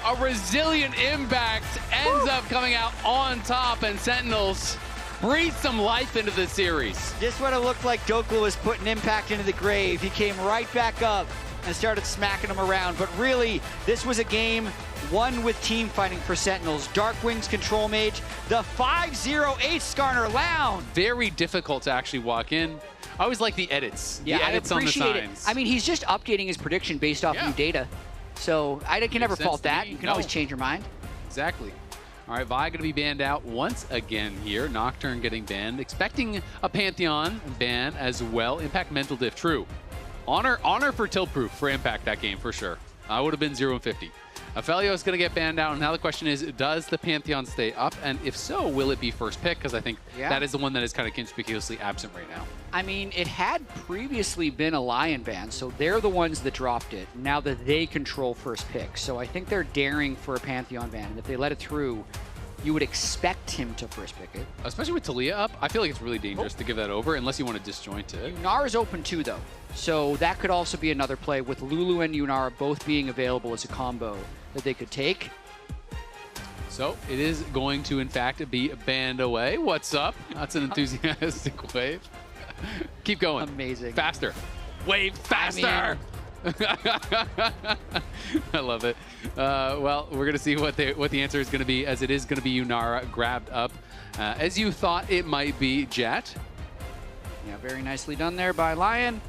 A resilient Impact ends up coming out on top, and Sentinels breathe some life into the series. Just when it looked like Dokla was putting Impact into the grave, he came right back up and started smacking him around. But really, this was a game won with team fighting for Sentinels. Darkwing's Control Mage, the 508 Skarner LYON. Very difficult to actually walk in. I always like the edits. Yeah, the edits I appreciate on the it. signs. I mean, he's just updating his prediction based off new data. So I can never fault that. You can always change your mind. Exactly. All right, Vi going to be banned out once again here. Nocturne getting banned. Expecting a Pantheon ban as well. Impact Mental Diff, true. Honor for Tilt Proof for Impact that game, for sure. I would have been 0-50. Aphelios is going to get banned out, and now the question is, does the Pantheon stay up? And if so, will it be first pick? Because I think that is the one that is kind of conspicuously absent right now. I mean, it had previously been a LYON ban, so they're the ones that dropped it, now that they control first pick. So I think they're daring for a Pantheon ban, and if they let it through, you would expect him to first pick it. Especially with Talia up, I feel like it's really dangerous to give that over, unless you want to disjoint it. Yunar is open too, though. So that could also be another play with Lulu and Yunar both being available as a combo that they could take. So it is going to, in fact, be banned away. What's up? That's an enthusiastic wave. Keep going. Amazing. Faster. Wave faster. I love it. Well, we're going to see what the answer is going to be, as it is going to be Yunara grabbed up. As you thought it might be, Jet. Yeah, very nicely done there by LYON.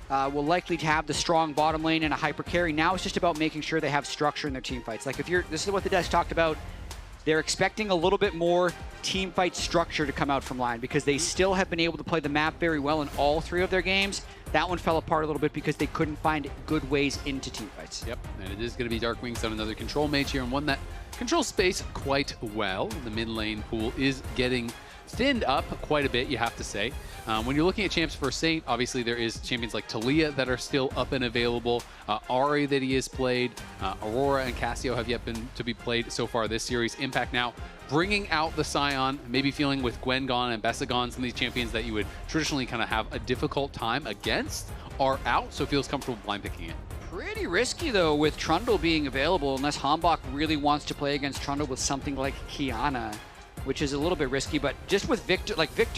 Will likely to have the strong bottom lane and a hyper carry. Now it's just about making sure they have structure in their team fights. Like this is what the desk talked about. They're expecting a little bit more team fight structure to come out from LYON because they still have been able to play the map very well in all 3 of their games. That one fell apart a little bit because they couldn't find good ways into team fights. Yep, and it is going to be Darkwings on another control mage here, and one that controls space quite well. The mid lane pool is getting thinned up quite a bit, you have to say. When you're looking at champs for Saint, obviously there is champions like Talia that are still up and available. Ari that he has played. Aurora and Cassio have yet been to be played so far this series. Impact now bringing out the Scion, maybe feeling with Gwen gone and Bessa gone, some of these champions that you would traditionally kind of have a difficult time against are out, so feels comfortable blind picking it. Pretty risky, though, with Trundle being available, unless Hambach really wants to play against Trundle with something like Kiana, which is a little bit risky, but just with Victor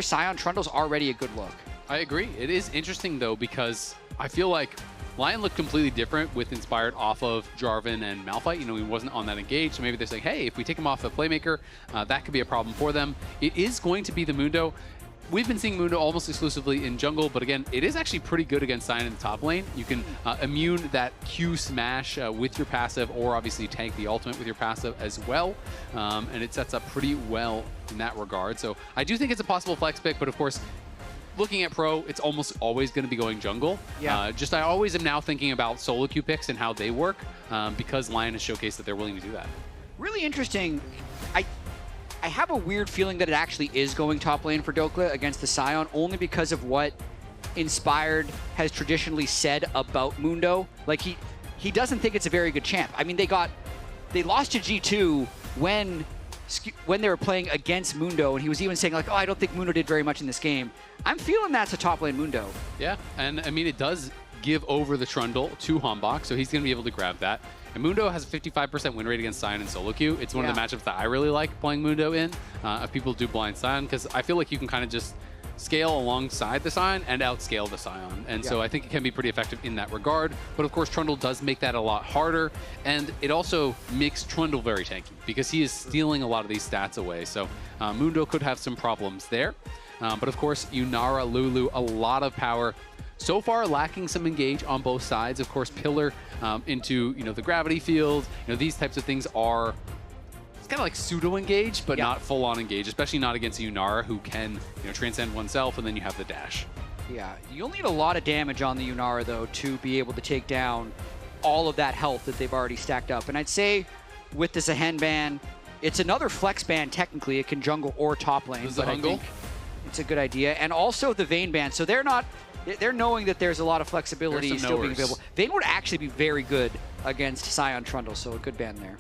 Scion, Trundle's already a good look. I agree. It is interesting, though, because I feel like LYON looked completely different with Inspired off of Jarvan and Malphite. You know, he wasn't on that engage, so maybe they're saying, hey, if we take him off the Playmaker, that could be a problem for them. It is going to be the Mundo. We've been seeing Mundo almost exclusively in jungle, but again, it is actually pretty good against Sion in the top lane. You can immune that Q smash with your passive, or obviously tank the ultimate with your passive as well, and it sets up pretty well in that regard. So I do think it's a possible flex pick, but of course, looking at pro, it's almost always going to be going jungle. Yeah. I always am now thinking about solo queue picks and how they work, because LYON has showcased that they're willing to do that. Really interesting. I have a weird feeling that it actually is going top lane for Dokla against the Scion, only because of what Inspired has traditionally said about Mundo. Like, he doesn't think it's a very good champ. I mean, they lost to G2 when they were playing against Mundo, and he was even saying, like, oh, I don't think Mundo did very much in this game. I'm feeling that's a top lane Mundo. Yeah, and I mean, it does give over the Trundle to Hambach, so he's going to be able to grab that. And Mundo has a 55% win rate against Sion and solo queue. It's one of the matchups that I really like playing Mundo in, if people do blind Sion, because I feel like you can kind of just scale alongside the Sion and outscale the Sion. And so I think it can be pretty effective in that regard. But of course, Trundle does make that a lot harder. And it also makes Trundle very tanky because he is stealing a lot of these stats away. So Mundo could have some problems there. But of course, Yunara, Lulu, a lot of power. So far, lacking some engage on both sides. Of course, Pillar into the gravity field. These types of things are kind of like pseudo engage, but not full on engage, especially not against Yunara, who can transcend oneself, and then you have the dash. Yeah, you'll need a lot of damage on the Yunara though to be able to take down all of that health that they've already stacked up. And I'd say with the Zehen ban, it's another flex ban technically. It can jungle or top lane, but I think it's a good idea. And also the Vayne ban, so they're knowing that there's a lot of flexibility still being available. Vayne would actually be very good against Scion Trundle, so a good ban there.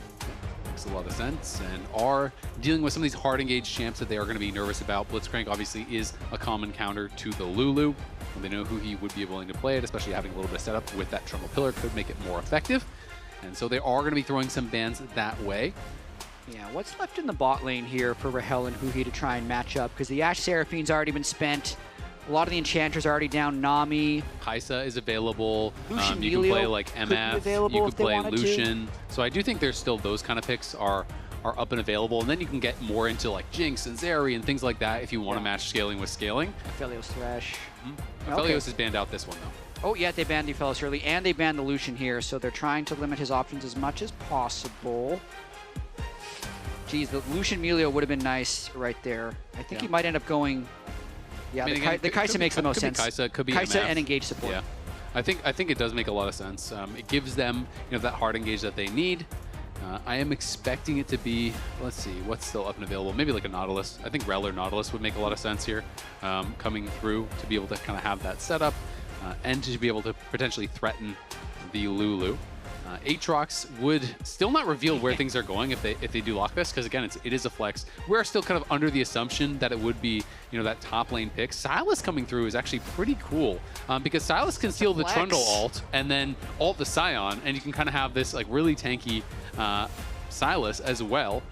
Makes a lot of sense, and are dealing with some of these hard engaged champs that they are going to be nervous about. Blitzcrank obviously is a common counter to the Lulu. They know who he would be willing to play it, especially having a little bit of setup with that Trundle Pillar could make it more effective. And so they are going to be throwing some bans that way. Yeah, what's left in the bot lane here for Rahel and Huhi to try and match up? Because the Ashe Seraphine's already been spent. A lot of the enchanters are already down. Nami. Kaisa is available. Lucian you can play like MF. You could play Lucian. So I do think there's still those kind of picks are are up and available. And then you can get more into like Jinx and Zeri and things like that if you want to match scaling with scaling. Aphelios Thresh. Aphelios is banned out this one, though. Oh, yeah, they banned the Aphelios early, and they banned the Lucian here, so they're trying to limit his options as much as possible. Geez, the Lucian Melio would have been nice right there. I think he might end up going... Yeah, I mean, the Kai'Sa makes the most sense. Could be Kai'Sa and engage support. Yeah, I think it does make a lot of sense. It gives them that hard engage that they need. I am expecting it to be, let's see, what's still up and available? Maybe like a Nautilus. I think Rel or Nautilus would make a lot of sense here, coming through to be able to kind of have that setup and to be able to potentially threaten the Lulu. Aatrox would still not reveal where things are going if they do lock this, because again, it is a flex. We're still kind of under the assumption that it would be that top lane pick. Sylas coming through is actually pretty cool because Sylas can steal the Trundle ult and then ult the Scion, and you can kind of have this like really tanky Sylas as well.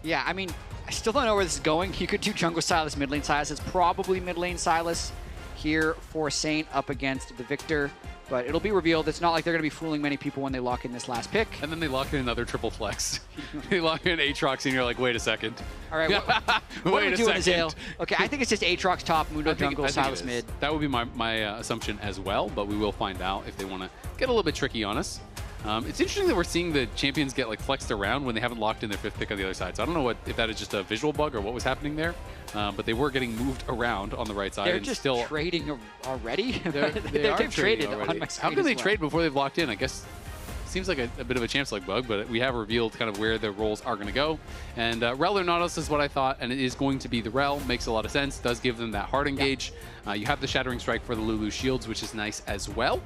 Yeah, I mean, I still don't know where this is going. You could do jungle Sylas, mid lane Sylas. It's probably mid lane Sylas here for Saint up against the Victor. But it'll be revealed. It's not like they're going to be fooling many people when they lock in this last pick. And then they lock in another triple flex. They lock in Aatrox, and you're like, wait a second. All right, what are we doing, Azale? Okay, I think it's just Aatrox top, Mundo jungle, Sylas mid. That would be my assumption as well, but we will find out if they want to get a little bit tricky on us. It's interesting that we're seeing the champions get like flexed around when they haven't locked in their 5th pick on the other side. So I don't know if that is just a visual bug or what was happening there, but they were getting moved around on the right side. They're and just still trading already? They've traded already. on my How can they trade before they've locked in? I guess seems like a bit of a chance luck bug, but we have revealed kind of where their roles are going to go. And Rel or Nautilus is what I thought, and it is going to be the Rel. Makes a lot of sense. Does give them that hard engage. You have the Shattering Strike for the Lulu shields, which is nice as well.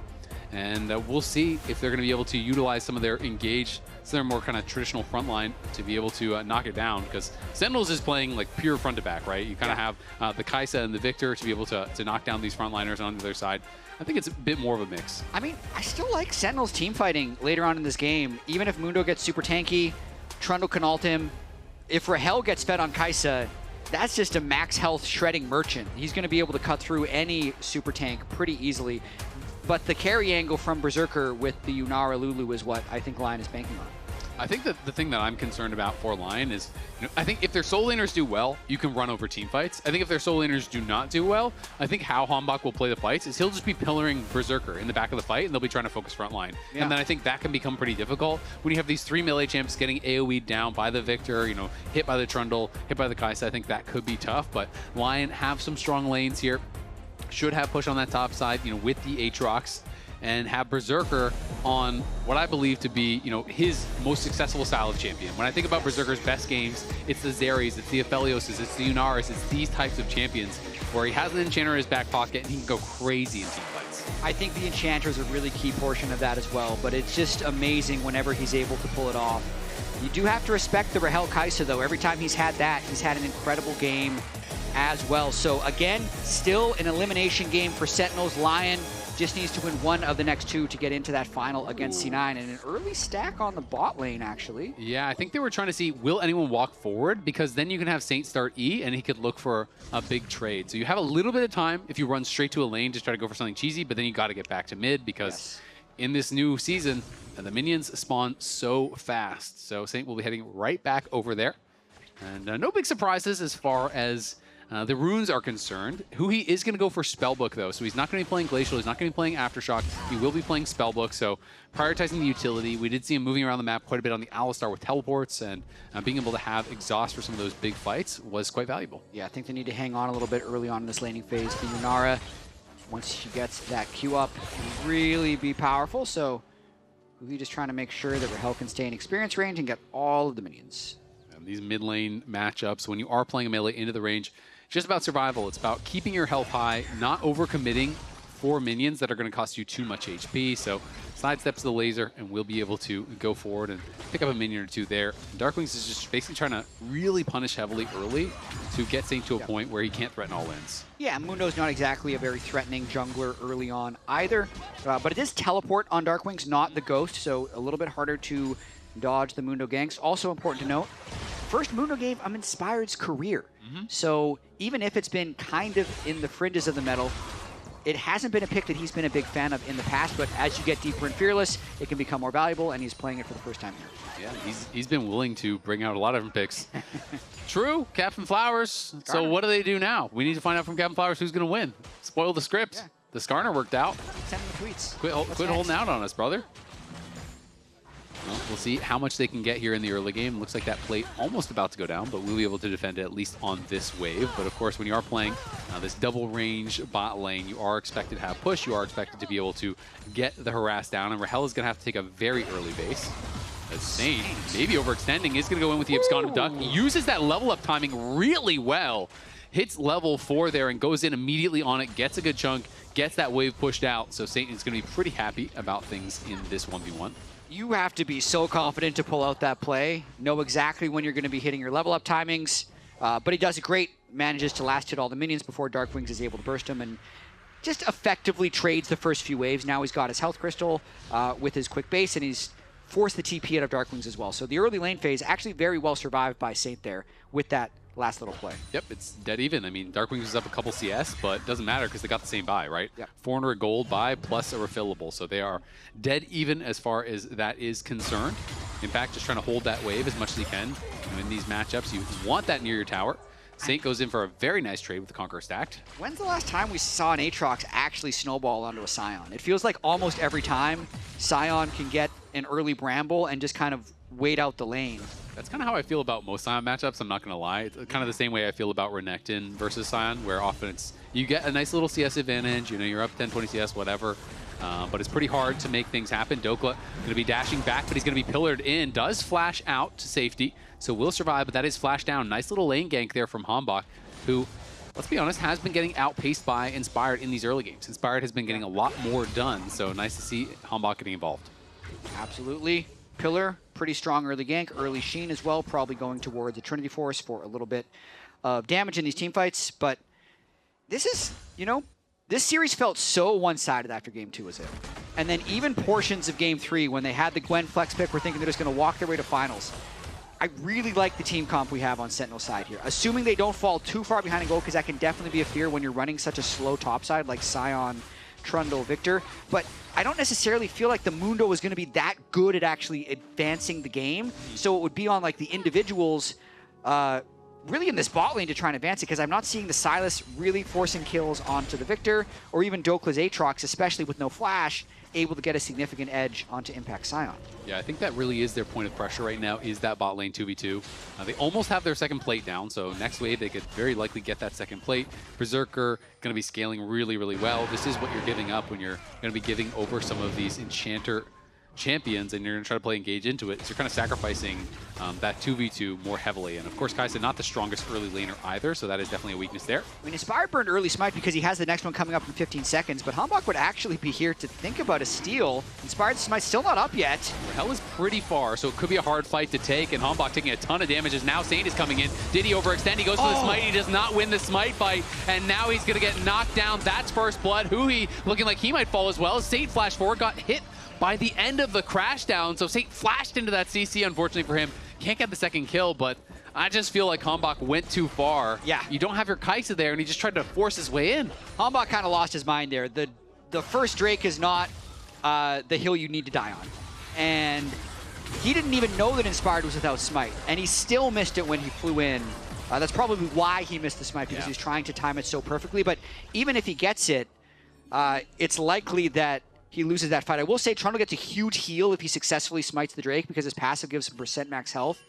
And we'll see if they're going to be able to utilize some of their engage, so they're more kind of traditional frontline to be able to knock it down, because Sentinels is playing like pure front to back, right? You kind of have the Kai'Sa and the Victor to be able to knock down these frontliners on the other side. I think it's a bit more of a mix. I mean, I still like Sentinels team fighting later on in this game. Even if Mundo gets super tanky, Trundle can ult him. If Rahel gets fed on Kai'Sa, that's just a max health shredding merchant. He's going to be able to cut through any super tank pretty easily. But the carry angle from Berserker with the Yunara Lulu is what I think LYON is banking on. I think that the thing that I'm concerned about for LYON is, I think if their soul laners do well, you can run over team fights. I think if their soul laners do not do well, I think how Hanbok will play the fights is he'll just be pillaring Berserker in the back of the fight, and they'll be trying to focus frontline. Yeah. And then I think that can become pretty difficult when you have these 3 melee champs getting AoE'd down by the Victor, hit by the Trundle, hit by the Kai'Sa. I think that could be tough, but LYON have some strong lanes here. Should have push on that top side, with the Aatrox, and have Berserker on what I believe to be, his most successful style of champion. When I think about Berserker's best games, it's the Zeris, it's the Aphelioses, it's the Yunaris, it's these types of champions where he has an Enchanter in his back pocket and he can go crazy in team fights. I think the Enchanter is a really key portion of that as well, but it's just amazing whenever he's able to pull it off. You do have to respect the Rahel Kai'Sa, though. Every time he's had that, he's had an incredible game as well. So again, still an elimination game for Sentinels. LYON just needs to win one of the next 2 to get into that final against C9, and an early stack on the bot lane, actually. Yeah, I think they were trying to see, will anyone walk forward? Because then you can have Saint start E, and he could look for a big trade. So you have a little bit of time if you run straight to a lane to try to go for something cheesy, but then you got to get back to mid, because in this new season, the minions spawn so fast. So Saint will be heading right back over there. And no big surprises as far as the runes are concerned. He is going to go for Spellbook, though, so he's not going to be playing Glacial, he's not going to be playing Aftershock, he will be playing Spellbook, so prioritizing the utility. We did see him moving around the map quite a bit on the Alistar with teleports, and being able to have exhaust for some of those big fights was quite valuable. Yeah, I think they need to hang on a little bit early on in this laning phase. The Yunara, once she gets that Q up, can really be powerful, so we're just trying to make sure that Rahel can stay in experience range and get all of the minions. And these mid lane matchups, when you are playing a melee into the range, just about survival. It's about keeping your health high, not overcommitting for minions that are going to cost you too much HP. So sidesteps the laser, and we'll be able to go forward and pick up a minion or 2 there. Darkwings is just basically trying to really punish heavily early to get Saint to a point where he can't threaten all ends. Yeah, Mundo's not exactly a very threatening jungler early on either, but it is teleport on Darkwings, not the Ghost, so a little bit harder to dodge the Mundo ganks. Also important to note, first Mundo game of Inspired's career. So even if it's been kind of in the fringes of the metal, it hasn't been a pick that he's been a big fan of in the past, but as you get deeper in Fearless, it can become more valuable, and he's playing it for the first time here. Yeah, he's been willing to bring out a lot of different picks. True, Captain Flowers. So what do they do now? We need to find out from Captain Flowers who's going to win. Spoil the script. Yeah. The Skarner worked out. Send him the tweets. Quit holding out on us, brother. Well, we'll see how much they can get here in the early game. Looks like that plate almost about to go down, but we'll be able to defend it at least on this wave. But of course, when you are playing this double range bot lane, you are expected to have push. You are expected to be able to get the harass down, and Rahel is going to have to take a very early base. As Saint, maybe overextending, is going to go in with the absconded duck. Uses that level up timing really well. Hits level 4 there and goes in immediately on it, gets a good chunk, gets that wave pushed out. So Saint is going to be pretty happy about things in this 1v1. You have to be so confident to pull out that play, know exactly when you're going to be hitting your level up timings, but he does it great, manages to last hit all the minions before Darkwings is able to burst him, and just effectively trades the first few waves. Now he's got his health crystal with his quick base, and he's forced the TP out of Darkwings as well. So the early lane phase actually very well survived by Saint there with that last little play. Yep, it's dead even. I mean, Darkwings is up a couple CS, but it doesn't matter because they got the same buy, right? Yep. 400 gold buy plus a refillable. So they are dead even as far as that is concerned. In fact, just trying to hold that wave as much as you can. And in these matchups, you want that near your tower. Saint goes in for a very nice trade with the Conqueror stacked. When's the last time we saw an Aatrox actually snowball onto a Scion? It feels like almost every time Scion can get an early Bramble and just kind of wait out the lane. That's kind of how I feel about most Scion matchups, I'm not going to lie. It's kind of the same way I feel about Renekton versus Scion, where often it's you get a nice little CS advantage, you know, you're up 10, 20 CS, whatever. But it's pretty hard to make things happen. Dokla going to be dashing back, but he's going to be pillared in. Does flash out to safety, so will survive, but that is flash down. Nice little lane gank there from Hambach, who, let's be honest, has been getting outpaced by Inspired in these early games. Inspired has been getting a lot more done, so nice to see Hambach getting involved. Absolutely. Pillar, pretty strong early gank. Early Sheen as well, probably going towards the Trinity Force for a little bit of damage in these team fights. But this is, you know, this series felt so one-sided after Game 2 was it. And then even portions of Game 3, when they had the Gwen flex pick, we're thinking they're just going to walk their way to finals. I really like the team comp we have on Sentinel's side here. Assuming they don't fall too far behind and go, because that can definitely be a fear when you're running such a slow topside like Scion, Trundle, Victor. But I don't necessarily feel like the Mundo is going to be that good at actually advancing the game. So it would be on like the individuals really in this bot lane to try and advance it, because I'm not seeing the Sylas really forcing kills onto the Victor, or even Dokla's Aatrox, especially with no flash, able to get a significant edge onto Impact Scion. Yeah, I think that really is their point of pressure right now, is that bot lane 2v2. They almost have their second plate down, so next wave they could very likely get that second plate. Berserker going to be scaling really, really well. This is what you're giving up when you're going to be giving over some of these Enchanter champions, and you're going to try to play engage into it. So you're kind of sacrificing that 2v2 more heavily. And of course, Kaisa not the strongest early laner either, so that is definitely a weakness there. I mean, Inspired burned early Smite because he has the next one coming up in 15 seconds, but Hambach would actually be here to think about a steal. Inspired Smite still not up yet. Rahel is pretty far, so it could be a hard fight to take, and Hambach taking a ton of damage as now Saint is coming in. Did he overextend? He goes for the Smite. He does not win the Smite fight, and now he's going to get knocked down. That's first blood. Huhi looking like he might fall as well. Saint flashed forward, got hit by the end of the crash down, so Saint flashed into that CC, unfortunately for him. Can't get the second kill, but I just feel like Hambach went too far. Yeah. You don't have your Kaisa there, and he just tried to force his way in. Hambach kind of lost his mind there. The first Drake is not the hill you need to die on. And he didn't even know that Inspired was without Smite, and he still missed it when he flew in. That's probably why he missed the Smite, because he's trying to time it so perfectly. But even if he gets it, it's likely that he loses that fight. I will say Trundle gets a huge heal if he successfully smites the Drake, because his passive gives him percent max health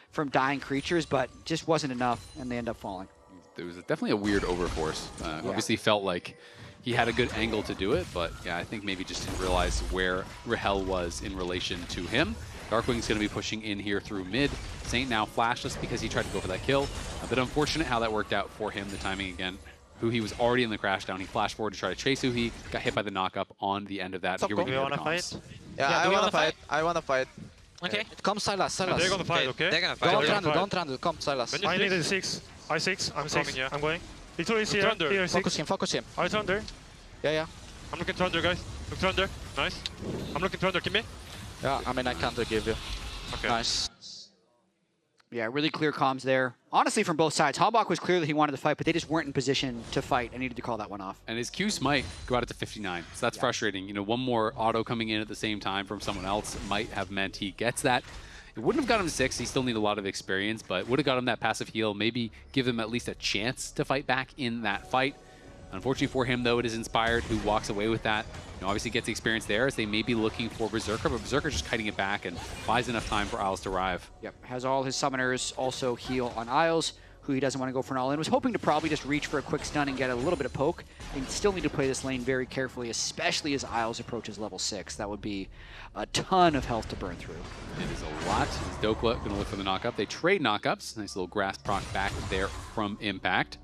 from dying creatures, but just wasn't enough, and they end up falling. There was definitely a weird overforce. Obviously felt like he had a good angle to do it, but yeah, I think maybe just didn't realize where Rahel was in relation to him. Darkwing's going to be pushing in here through mid. Saint now flashless because he tried to go for that kill. A bit unfortunate how that worked out for him, the timing again. He was already in the crash down. He flashed forward to try to chase Huhi, got hit by the knock-up on the end of that. Do you want to fight? Yeah, I want to fight. I want to fight. Okay, come Sylas, Sylas. They're gonna fight, okay? They're gonna fight. Don't Trundle, come Sylas. I need a 6. I 6, I'm 6. I'm going. Victor is here. Here, 6. Focus him. I Thunder. Yeah. I'm looking Thunder, guys. Look Thunder. Nice. I'm looking Thunder. Give me. Yeah, I mean, I can't give you. Okay. Nice. Yeah, really clear comms there. Honestly, from both sides. Hambach was clear that he wanted to fight, but they just weren't in position to fight. I needed to call that one off. And his Qs might go out to 59, so that's frustrating. You know, one more auto coming in at the same time from someone else might have meant he gets that. It wouldn't have got him 6. He still need a lot of experience, but would have got him that passive heal, maybe give him at least a chance to fight back in that fight. Unfortunately for him, though, it is Inspired who walks away with that. You know, obviously gets the experience there as they may be looking for Berserker, but Berserker's just kiting it back and buys enough time for Isles to arrive. Yep, has all his summoners also heal on Isles, who he doesn't want to go for an all-in. Was hoping to probably just reach for a quick stun and get a little bit of poke. And still need to play this lane very carefully, especially as Isles approaches level 6. That would be a ton of health to burn through. It is a lot. Is Dokla going to look for the knockup? They trade knockups. Nice little grass proc back there from Impact.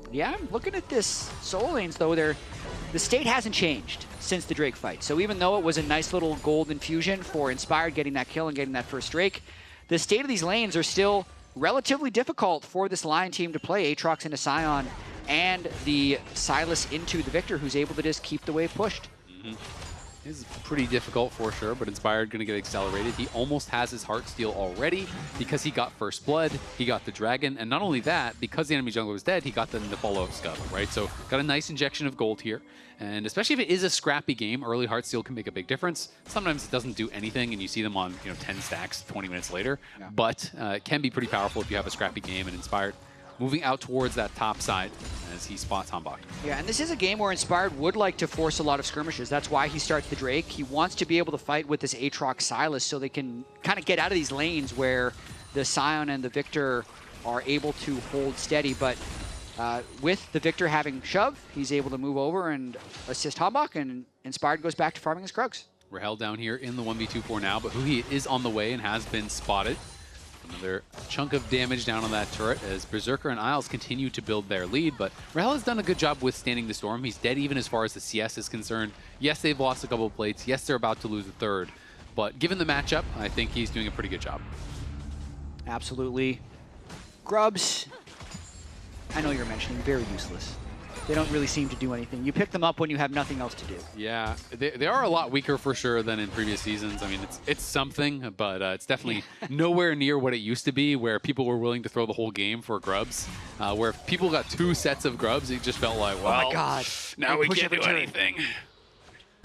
Yeah, I'm looking at this solo lanes, though. The state hasn't changed since the Drake fight. So even though it was a nice little gold infusion for Inspired getting that kill and getting that first Drake, the state of these lanes are still relatively difficult for this Lion team to play. Aatrox into Sion and the Sylas into the Victor, who's able to just keep the wave pushed. It's pretty difficult for sure, but Inspired going to get accelerated. He almost has his Heartsteel already because he got First Blood, he got the Dragon, and not only that, because the enemy jungler was dead, he got the follow-up Scuttle, right? So got a nice injection of gold here. And especially if it is a scrappy game, early Heartsteel can make a big difference. Sometimes it doesn't do anything, and you see them on 10 stacks 20 minutes later. Yeah. But it can be pretty powerful if you have a scrappy game, and Inspired moving out towards that top side as he spots Hambach. Yeah, and this is a game where Inspired would like to force a lot of skirmishes. That's why he starts the Drake. He wants to be able to fight with this Aatrox Sylas so they can kind of get out of these lanes where the Sion and the Victor are able to hold steady. But with the Victor having shove, he's able to move over and assist Hambach, and Inspired goes back to farming his Krugs. Rahel down here in the 1v2 now, but Huhi is on the way and has been spotted. Another chunk of damage down on that turret as Berserker and Isles continue to build their lead, but Rahel has done a good job withstanding the storm. He's dead even as far as the CS is concerned. Yes, they've lost a couple of plates. Yes, they're about to lose a third, but given the matchup, I think he's doing a pretty good job. Absolutely. Grubs, I know you're mentioning, very useless. They don't really seem to do anything. You pick them up when you have nothing else to do. Yeah, they are a lot weaker for sure than in previous seasons. I mean, it's something, but it's definitely nowhere near what it used to be, where people were willing to throw the whole game for grubs. Where if people got 2 sets of grubs, it just felt like, well, oh my God, now we can't do anything.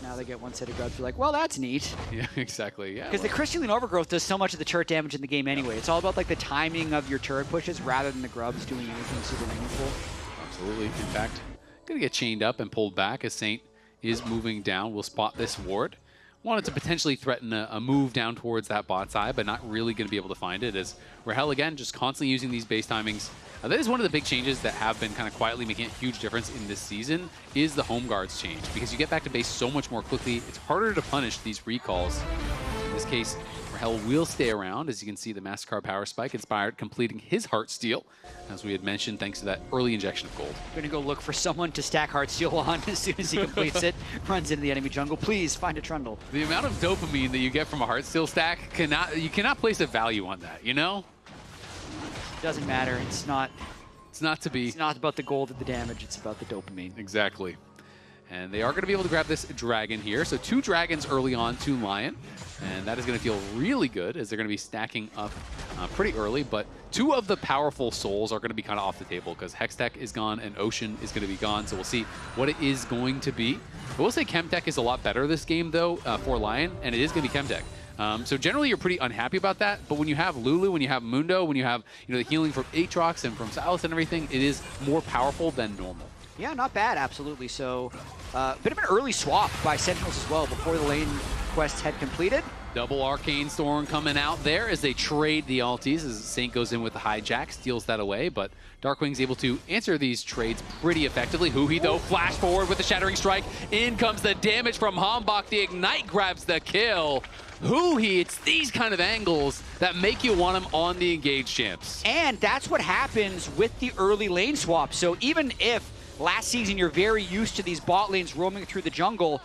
Now they get 1 set of grubs. You're like, well, that's neat. Yeah, exactly. Yeah. Because the Crystalline Overgrowth does so much of the turret damage in the game anyway. It's all about like the timing of your turret pushes rather than the grubs doing anything super meaningful. Absolutely. In fact, going to get chained up and pulled back as Saint is moving down. We'll spot this ward. Wanted to potentially threaten a move down towards that bot side, but not really going to be able to find it as Rahel, again, just constantly using these base timings. That is one of the big changes that have been kind of quietly making a huge difference in this season is the home guards change, because you get back to base so much more quickly. It's harder to punish these recalls. In this case, Rahel will stay around. As you can see, the MasterCard Power Spike, Inspired completing his Heartsteel, as we had mentioned, thanks to that early injection of gold. Going to go look for someone to stack Heartsteel on as soon as he completes it. Runs into the enemy jungle. Please find a Trundle. The amount of dopamine that you get from a Heartsteel stack, you cannot place a value on that, you know? Doesn't matter. It's not to be. It's not about the gold or the damage. It's about the dopamine. Exactly. And they are going to be able to grab this dragon here. So 2 dragons early on to Lion. And that is going to feel really good as they're going to be stacking up pretty early. But 2 of the powerful souls are going to be kind of off the table because Hextech is gone and Ocean is going to be gone. So we'll see what it is going to be. I will say Chemtech is a lot better this game, though, for Lion. And it is going to be Chemtech. So generally, you're pretty unhappy about that. But when you have Lulu, when you have Mundo, when you have the healing from Aatrox and from Sylas and everything, it is more powerful than normal. Yeah, not bad, absolutely. So a bit of an early swap by Sentinels as well before the lane quests had completed. Double Arcane Storm coming out there as they trade the ultis as Saint goes in with the hijack, steals that away, but Darkwing's able to answer these trades pretty effectively. Huhi, though, flash forward with the Shattering Strike. In comes the damage from Hambach. The Ignite grabs the kill. Huhi, it's these kind of angles that make you want him on the engaged champs. And that's what happens with the early lane swap. So even if last season you're very used to these bot lanes roaming through the jungle,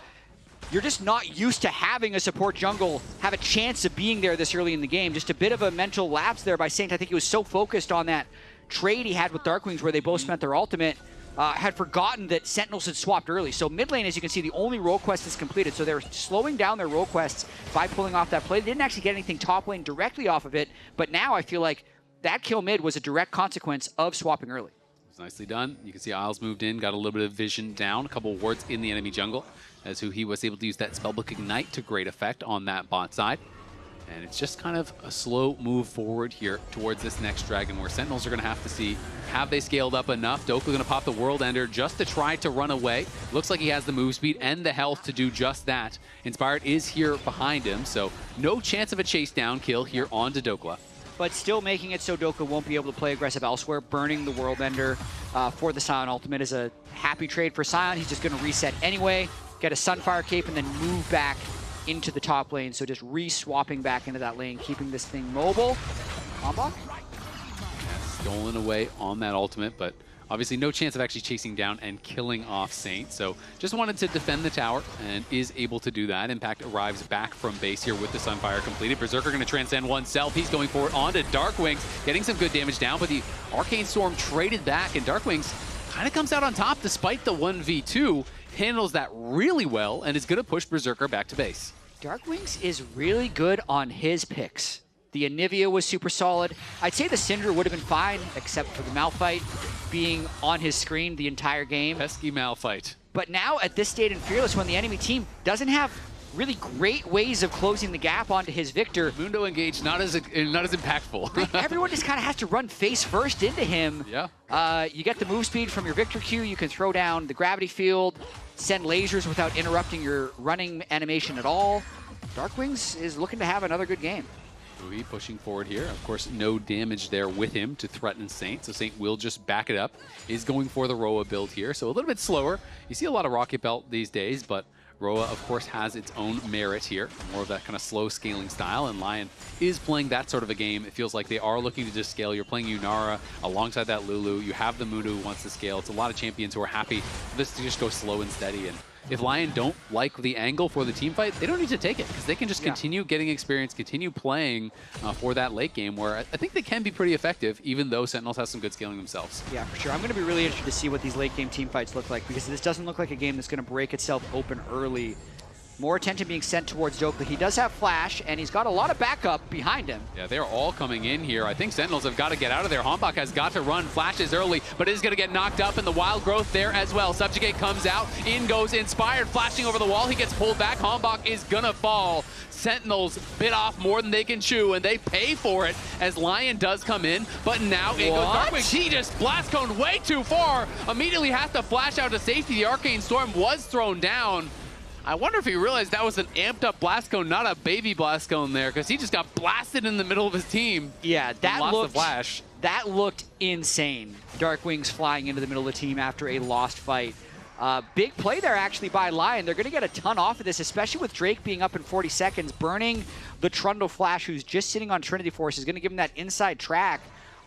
you're just not used to having a support jungle have a chance of being there this early in the game. Just a bit of a mental lapse there by Saint. I think he was so focused on that trade he had with Darkwings where they both spent their ultimate had forgotten that Sentinels had swapped early. So mid lane, as you can see, the only role quest is completed. So they're slowing down their role quests by pulling off that play. They didn't actually get anything top lane directly off of it, but now I feel like that kill mid was a direct consequence of swapping early. It's nicely done. You can see Isles moved in, got a little bit of vision down, a couple wards in the enemy jungle, as he was able to use that Spellbook Ignite to great effect on that bot side. And it's just kind of a slow move forward here towards this next dragon, where Sentinels are going to have to see, have they scaled up enough? Doku going to pop the World Ender just to try to run away. Looks like he has the move speed and the health to do just that. Inspired is here behind him, so no chance of a chase down kill here onto Dokla. But still making it so Doka won't be able to play aggressive elsewhere. Burning the World Ender for the Scion ultimate is a happy trade for Scion. He's just going to reset anyway, get a Sunfire Cape, and then move back into the top lane. So just re-swapping back into that lane, keeping this thing mobile. Ombak? Yeah, stolen away on that ultimate, but obviously no chance of actually chasing down and killing off Saint. So just wanted to defend the tower and is able to do that. Impact arrives back from base here with the Sunfire completed. Berserker going to transcend oneself. He's going forward onto Darkwings, getting some good damage down, but the Arcane Storm traded back, and Darkwings kind of comes out on top despite the 1v2. Handles that really well and is going to push Berserker back to base. Darkwings is really good on his picks. The Anivia was super solid. I'd say the Syndra would have been fine, except for the Malphite being on his screen the entire game. Pesky Malphite. But now, at this state in Fearless, when the enemy team doesn't have really great ways of closing the gap onto his Victor. Mundo engaged, not as impactful. Right, everyone just kind of has to run face first into him. Yeah. You get the move speed from your Victor Q. You can throw down the gravity field, send lasers without interrupting your running animation at all. Darkwings is looking to have another good game. Rui pushing forward here. Of course, no damage there with him to threaten Saint, so Saint will just back it up. Is going for the Roa build here, so a little bit slower. You see a lot of Rocket Belt these days, but Roa, of course, has its own merit here. More of that kind of slow scaling style, and Lion is playing that sort of a game. It feels like they are looking to just scale. You're playing Yunara alongside that Lulu. You have the Mundo who wants to scale. It's a lot of champions who are happy for this to just go slow and steady. And if Lion don't like the angle for the team fight, they don't need to take it, because they can just continue getting experience, continue playing for that late game, where I think they can be pretty effective, even though Sentinels has some good scaling themselves. Yeah, for sure. I'm going to be really interested to see what these late game team fights look like, because this doesn't look like a game that's going to break itself open early. More attention being sent towards Dokla. He does have Flash, and he's got a lot of backup behind him. Yeah, they're all coming in here. I think Sentinels have got to get out of there. Hombak has got to run. Flashes early, but is going to get knocked up, and the Wild Growth there as well. Subjugate comes out. In goes Inspired, flashing over the wall. He gets pulled back. Hombak is going to fall. Sentinels bit off more than they can chew, and they pay for it as Lion does come in, but now it goes Darkwings. He just blast coned way too far. Immediately has to flash out to safety. The Arcane Storm was thrown down. I wonder if he realized that was an amped up blast cone, not a baby blast cone there, because he just got blasted in the middle of his team. Yeah, that lost looked, the flash. That looked insane. Darkwings flying into the middle of the team after a lost fight. Big play there actually by Lion. They're going to get a ton off of this, especially with Drake being up in 40 seconds. Burning the Trundle Flash, who's just sitting on Trinity Force, is going to give him that inside track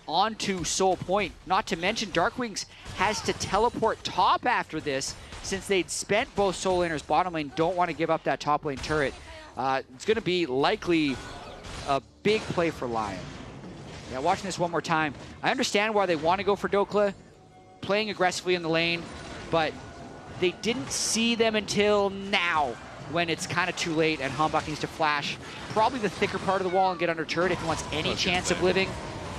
onto Soul Point. Not to mention, Darkwings has to teleport top after this, since they'd spent both Soul Laners bottom lane, don't want to give up that top lane turret. It's going to be likely a big play for Lion. Yeah, watching this one more time, I understand why they want to go for Dokla, playing aggressively in the lane, but they didn't see them until now, when it's kind of too late and Hombak needs to flash probably the thicker part of the wall and get under turret if he wants any chance of living.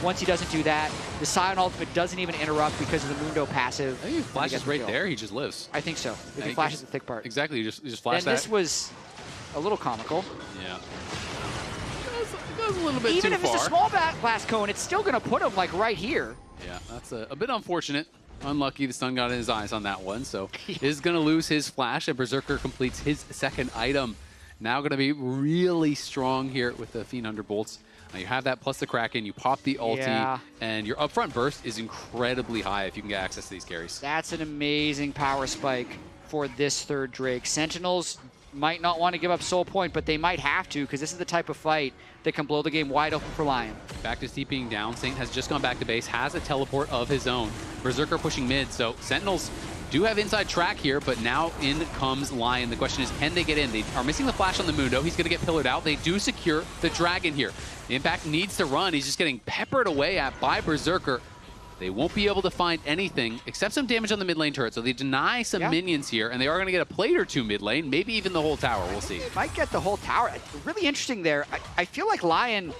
Once he doesn't do that, the Scion ultimate doesn't even interrupt because of the Mundo passive. I think he flashes right there, he just lives. I think so, if he flashes the thick part. Exactly, you just flash that. And this was a little comical. Yeah. It goes a little bit Even too if far. it's a small blast cone, it's still going to put him like right here. Yeah, that's a bit unfortunate. Unlucky, the sun got in his eyes on that one, so is going to lose his flash, and Berserker completes his second item. Now going to be really strong here with the Fiend Underbolts. Now you have that plus the Kraken, you pop the ulti, and your upfront burst is incredibly high if you can get access to these carries. That's an amazing power spike for this third Drake. Sentinels might not want to give up Soul Point, but they might have to, because this is the type of fight that can blow the game wide open for Lion. Back to TPing down. Saint has just gone back to base, has a teleport of his own. Berserker pushing mid, so Sentinels do have inside track here, but now in comes Lion. The question is, can they get in? They are missing the flash on the Mundo. He's going to get pillared out. They do secure the Dragon here. Impact needs to run. He's just getting peppered away at by Berserker. They won't be able to find anything except some damage on the mid lane turret, so they deny some minions here, and they are going to get a plate or two mid lane, maybe even the whole tower. We'll see. They might get the whole tower. Really interesting there. I feel like LYON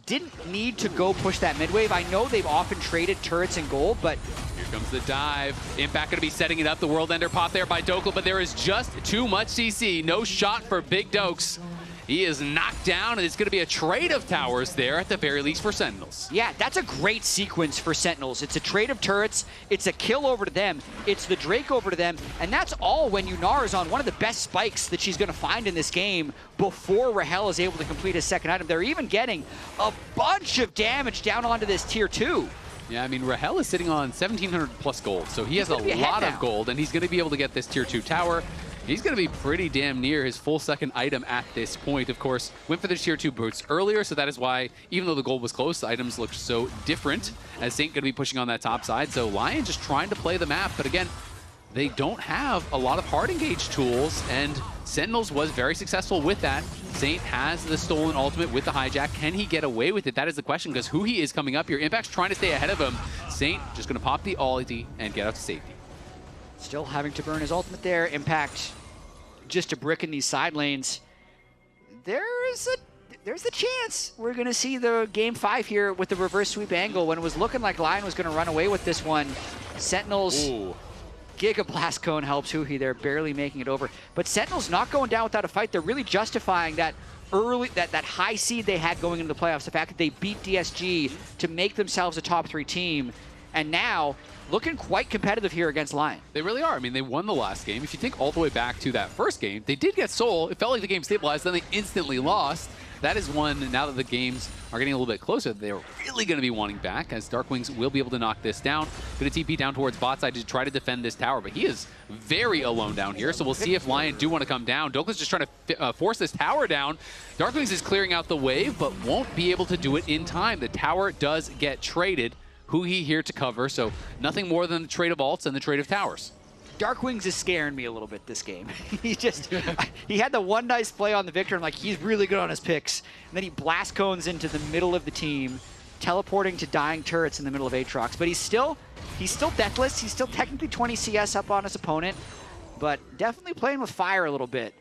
didn't need to go push that mid wave. I know they've often traded turrets and gold, but here comes the dive. Impact going to be setting it up. The World Ender pop there by Dokla, but there is just too much CC. No shot for Big Dokes. He is knocked down, and it's going to be a trade of towers there at the very least for Sentinels. Yeah, that's a great sequence for Sentinels. It's a trade of turrets, it's a kill over to them, it's the Drake over to them, and that's all when Yunar is on one of the best spikes that she's going to find in this game before Rahel is able to complete his second item. They're even getting a bunch of damage down onto this tier 2. Yeah, I mean, Rahel is sitting on 1,700 plus gold, so he has a lot of gold, and he's going to be able to get this tier 2 tower. He's going to be pretty damn near his full second item at this point. Of course, went for the tier 2 boots earlier, so that is why, even though the gold was close, the items looked so different, as Saint going to be pushing on that top side. So LYON just trying to play the map, but again, they don't have a lot of hard engage tools, and Sentinels was very successful with that. Saint has the stolen ultimate with the hijack. Can he get away with it? That is the question, because who he is coming up here. Impact's trying to stay ahead of him. Saint just going to pop the ulti and get out to safety. Still having to burn his ultimate there. Impact just a brick in these side lanes. There's a chance we're going to see the game 5 here with the reverse sweep angle when it was looking like LYON was going to run away with this one. Sentinels. Ooh. Giga Blast Cone helps Huhi. They're barely making it over. But Sentinels not going down without a fight. They're really justifying that early, that high seed they had going into the playoffs. The fact that they beat DSG to make themselves a top 3 team. And now, looking quite competitive here against LYON. They really are. I mean, they won the last game. If you think all the way back to that first game, they did get Soul. It felt like the game stabilized, then they instantly lost. That is one, now that the games are getting a little bit closer, they're really going to be wanting back, as Darkwings will be able to knock this down. Going to TP down towards bot side to try to defend this tower, but he is very alone down here, so we'll see if LYON do want to come down. Dokla's just trying to force this tower down. Darkwings is clearing out the wave, but won't be able to do it in time. The tower does get traded. Huhi here to cover, so nothing more than the trade of ults and the trade of towers. Darkwings is scaring me a little bit this game. He had the one nice play on the Victor. I'm like, he's really good on his picks. And then he blast cones into the middle of the team, teleporting to dying turrets in the middle of Aatrox. But he's still deathless. He's still technically 20 CS up on his opponent, but definitely playing with fire a little bit.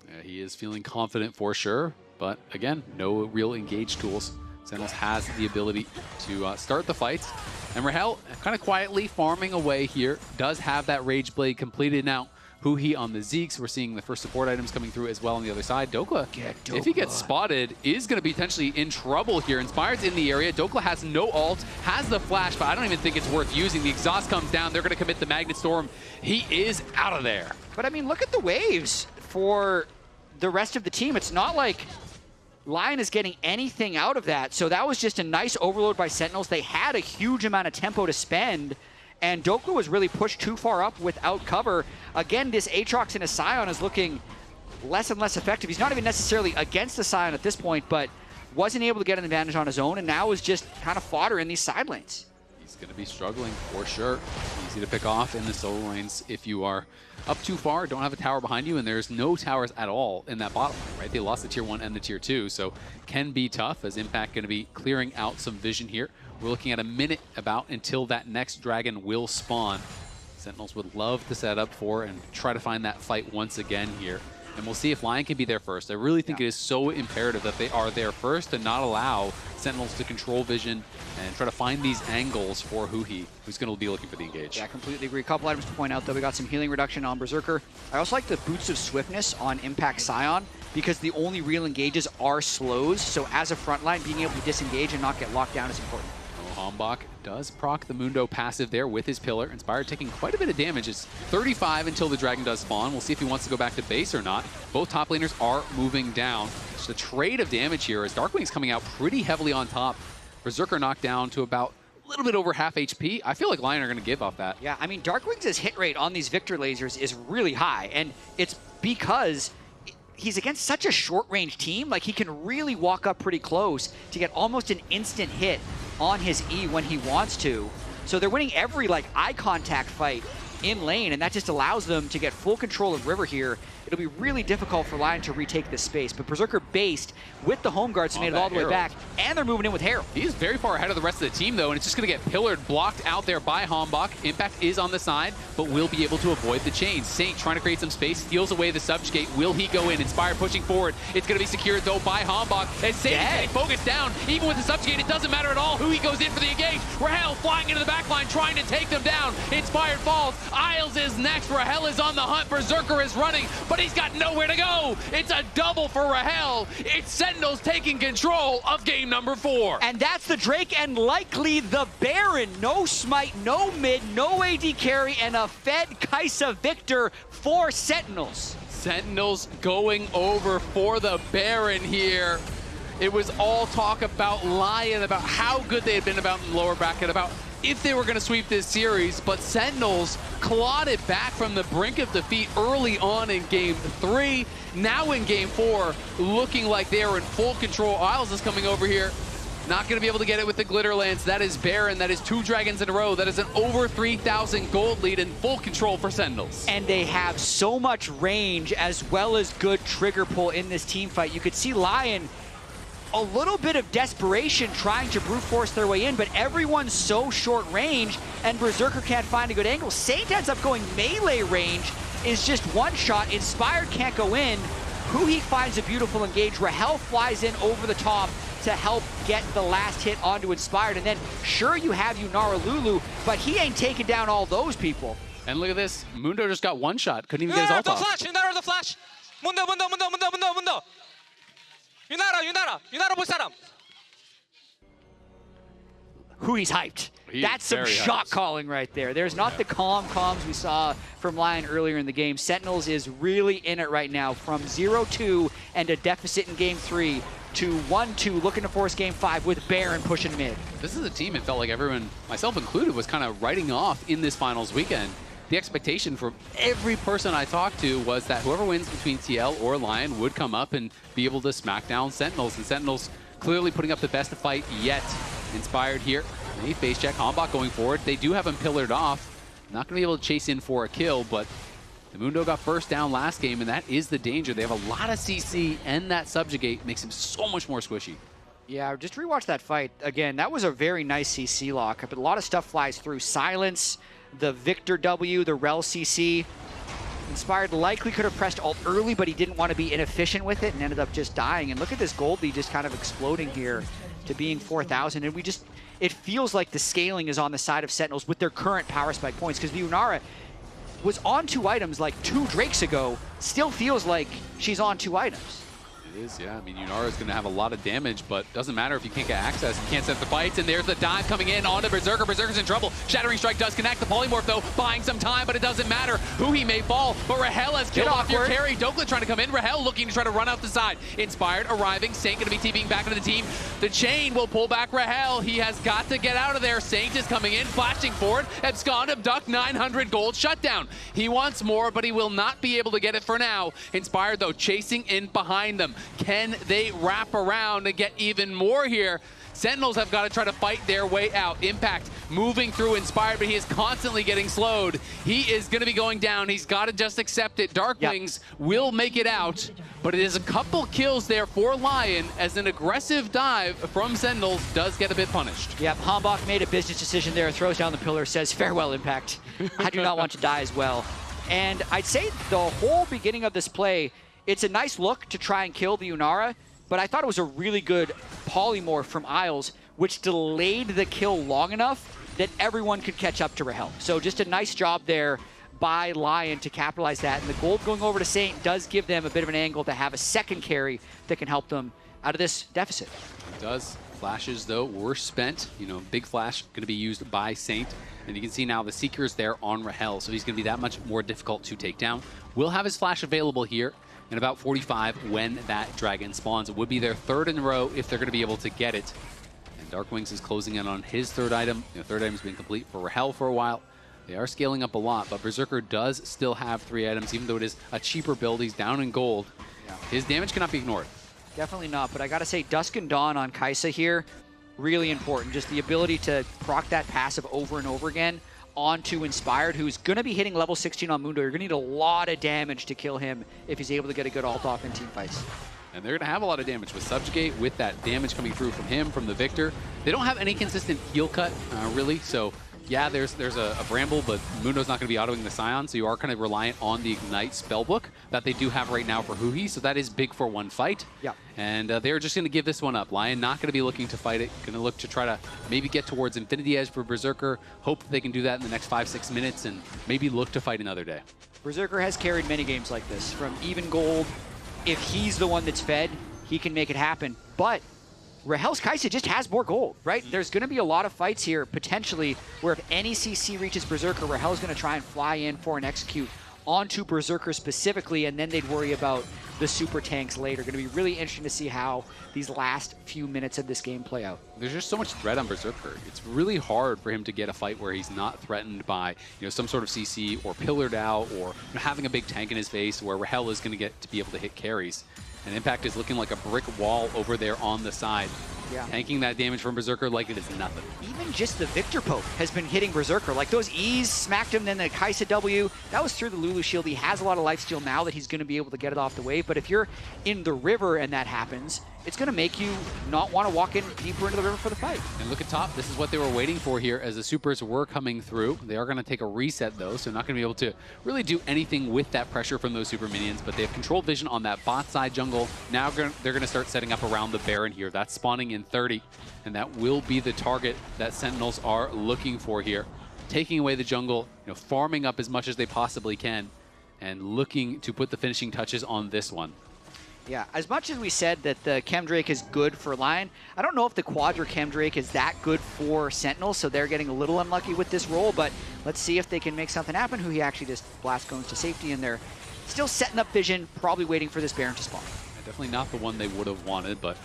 Yeah, he is feeling confident for sure, but again, no real engage tools. Sentinels has the ability to start the fights. And Rahel, kind of quietly farming away here, does have that Rage Blade completed now. Huhi on the Zeeks. We're seeing the first support items coming through as well on the other side. Dokla, if he gets spotted, is going to be potentially in trouble here. Inspired's in the area. Dokla has no ult, has the flash, but I don't even think it's worth using. The exhaust comes down. They're going to commit the Magnet Storm. He is out of there. But I mean, look at the waves for the rest of the team. It's not like LYON is getting anything out of that. So that was just a nice overload by Sentinels. They had a huge amount of tempo to spend, and Dokla was really pushed too far up without cover. Again, this Aatrox in a Scion is looking less and less effective. He's not even necessarily against the Scion at this point, but wasn't able to get an advantage on his own, and now is just kind of fodder in these side lanes. He's going to be struggling for sure. Easy to pick off in the solo lanes if you are up too far, don't have a tower behind you, and there's no towers at all in that bottom lane, right? They lost the tier 1 and the tier 2, so can be tough, as Impact going to be clearing out some vision here. We're looking at a minute about until that next dragon will spawn. Sentinels would love to set up for and try to find that fight once again here. And we'll see if LYON can be there first. I really think it is so imperative that they are there first and not allow Sentinels to control vision and try to find these angles for Huhi, who's going to be looking for the engage. Yeah, I completely agree. A couple items to point out, though. We got some healing reduction on Berserker. I also like the Boots of Swiftness on Impact Scion, because the only real engages are slows. So as a frontline, being able to disengage and not get locked down is important. Hombach does proc the Mundo passive there with his pillar. Inspired taking quite a bit of damage. It's 35 until the dragon does spawn. We'll see if he wants to go back to base or not. Both top laners are moving down. Just a trade of damage here as Darkwing's coming out pretty heavily on top. Berserker knocked down to about a little bit over half HP. I feel like LYON are going to give off that. Yeah, I mean, Darkwing's hit rate on these Victor lasers is really high, and it's because he's against such a short-range team. Like, he can really walk up pretty close to get almost an instant hit on his E when he wants to. So they're winning every, like, eye contact fight in lane, and that just allows them to get full control of River here. It'll be really difficult for LYON to retake this space, but Berserker based with the home guards made it all the way back, and they're moving in with Herald. He's very far ahead of the rest of the team, though, and it's just going to get pillared, blocked out there by Hombach. Impact is on the side, but will be able to avoid the chain. Saint trying to create some space, steals away the subjugate. Will he go in? Inspired pushing forward. It's going to be secured, though, by Hombach. And Saint is getting focused down. Even with the subjugate, it doesn't matter at all who he goes in for the engage. Rahel flying into the backline, trying to take them down. Inspired falls. Isles is next. Rahel is on the hunt. Berserker is running, but he's got nowhere to go. It's a double for Rahel. It's Sentinels taking control of game number 4. And that's the Drake and likely the Baron. No smite, no mid, no AD carry, and a fed Kai'Sa Victor for Sentinels. Sentinels going over for the Baron here. It was all talk about LYON, about how good they had been about in the lower bracket, about if they were going to sweep this series, but Sentinels clawed it back from the brink of defeat early on in game 3. Now in game 4, looking like they are in full control. Isles is coming over here. Not going to be able to get it with the Glitter Lance. That is Baron. That is 2 dragons in a row. That is an over 3,000 gold lead in full control for Sentinels. And they have so much range as well as good trigger pull in this team fight. You could see LYON a little bit of desperation trying to brute force their way in, but everyone's so short range and Berserker can't find a good angle. Saint ends up going melee range, is just one shot. Inspired can't go in. Huhi finds a beautiful engage. Rahel flies in over the top to help get the last hit onto Inspired. And then sure you have Yunara Lulu, but he ain't taking down all those people. And look at this. Mundo just got one shot. Couldn't even get his ult off. Yunara the flash. Mundo. Yunara 볼 사람. Hui's hyped. That's some shot calling right there. There's not the calm comms we saw from LYON earlier in the game. Sentinels is really in it right now, from 0-2 and a deficit in game 3 to 1-2, looking to force game 5 with Baron pushing mid. This is a team it felt like everyone, myself included, was kind of writing off in this finals weekend. The expectation for every person I talked to was that whoever wins between TL or LYON would come up and be able to smack down Sentinels. And Sentinels clearly putting up the best fight yet. Inspired here. They face check. Hombach going forward. They do have him pillared off. Not going to be able to chase in for a kill, but the Mundo got first down last game, and that is the danger. They have a lot of CC, and that subjugate makes him so much more squishy. Yeah, just rewatch that fight. Again, that was a very nice CC lock, but a lot of stuff flies through. Silence, the Victor W, the Rel CC. Inspired likely could have pressed ult early, but he didn't want to be inefficient with it and ended up just dying. And look at this gold lead just kind of exploding here to being 4,000. And it feels like the scaling is on the side of Sentinels with their current power spike points, because Yunara was on 2 items like 2 Drakes ago. Still feels like she's on 2 items. It is, yeah. I mean, Yunara is going to have a lot of damage, but doesn't matter if you can't get access. You can't set the fights, and there's the dive coming in onto Berserker. Berserker's in trouble. Shattering Strike does connect. The Polymorph, though, buying some time, but it doesn't matter. Huhi may fall, but Rahel has killed off your carry. Dokla trying to come in. Rahel looking to try to run out the side. Inspired arriving. Saint going to be TPing back into the team. The chain will pull back Rahel. He has got to get out of there. Saint is coming in, flashing forward. Abscond, abduct, 900 gold, shutdown. He wants more, but he will not be able to get it for now. Inspired, though, chasing in behind them. Can they wrap around and get even more here? Sentinels have got to try to fight their way out. Impact moving through Inspired, but he is constantly getting slowed. He is going to be going down. He's got to just accept it. Darkwings will make it out, but it is a couple kills there for LYON as an aggressive dive from Sentinels does get a bit punished. Yep, Hombach made a business decision there, throws down the pillar, says, farewell, Impact. I do not want to die as well. And I'd say the whole beginning of this play, it's a nice look to try and kill the Yunara, but I thought it was a really good polymorph from Isles, which delayed the kill long enough that everyone could catch up to Rahel. So just a nice job there by LYON to capitalize that. And the gold going over to Saint does give them a bit of an angle to have a second carry that can help them out of this deficit. It does. Flashes, though, were spent. You know, big flash going to be used by Saint. And you can see now the Seeker's there on Rahel, so he's going to be that much more difficult to take down. Will have his flash available here in about 45 when that dragon spawns. It would be their 3rd in a row if they're going to be able to get it. And Darkwings is closing in on his 3rd item. You know, 3rd item's been complete for Rahel for a while. They are scaling up a lot, but Berserker does still have 3 items, even though it is a cheaper build. He's down in gold. Yeah. His damage cannot be ignored. Definitely not, but I gotta say, Dusk and Dawn on Kai'Sa here, really important. Just the ability to proc that passive over and over again. onto Inspired, who's going to be hitting level 16 on Mundo. You're going to need a lot of damage to kill him if he's able to get a good ult off in team fights. And they're going to have a lot of damage with Subjugate, with that damage coming through from him, from the Victor. They don't have any consistent heal cut, really, so yeah, there's a Bramble, but Mundo's not going to be autoing the Scion, so you are kind of reliant on the Ignite spellbook that they do have right now for Huhi, so that is big for one fight. Yeah. And they're just going to give this one up. LYON not going to be looking to fight it, going to look to try to maybe get towards Infinity Edge for Berserker, hope that they can do that in the next 5-6 minutes, and maybe look to fight another day. Berserker has carried many games like this, from even gold. If he's the one that's fed, he can make it happen. But Rahel's Kai'Sa just has more gold, right? There's going to be a lot of fights here, potentially, where if any CC reaches Berserker, Rahel's going to try and fly in for an execute onto Berserker specifically, and then they'd worry about the super tanks later. Going to be really interesting to see how these last few minutes of this game play out. There's just so much threat on Berserker. It's really hard for him to get a fight where he's not threatened by, some sort of CC or pillared out or having a big tank in his face where Rahel is going to get to be able to hit carries. And Impact is looking like a brick wall over there on the side. Yeah. Tanking that damage from Berserker like it is nothing. Even just the Victor poke has been hitting Berserker. Like those E's smacked him, then the Kai'Sa W, that was through the Lulu shield. He has a lot of lifesteal now that he's going to be able to get it off the wave. But if you're in the river and that happens, it's going to make you not want to walk in deeper into the river for the fight. And look at top. This is what they were waiting for here as the supers were coming through. They are going to take a reset, though, so not going to be able to really do anything with that pressure from those super minions. But they have controlled vision on that bot side jungle. Now they're going to start setting up around the Baron here. That's spawning in 30, and that will be the target that Sentinels are looking for here. Taking away the jungle, farming up as much as they possibly can, and looking to put the finishing touches on this one. Yeah, as much as we said that the Chemdrake is good for LYON, I don't know if the Quadra Chemdrake is that good for Sentinels, so they're getting a little unlucky with this roll, but let's see if they can make something happen. Who he actually just blast cones to safety, and they're still setting up vision, probably waiting for this Baron to spawn. Definitely not the one they would have wanted, but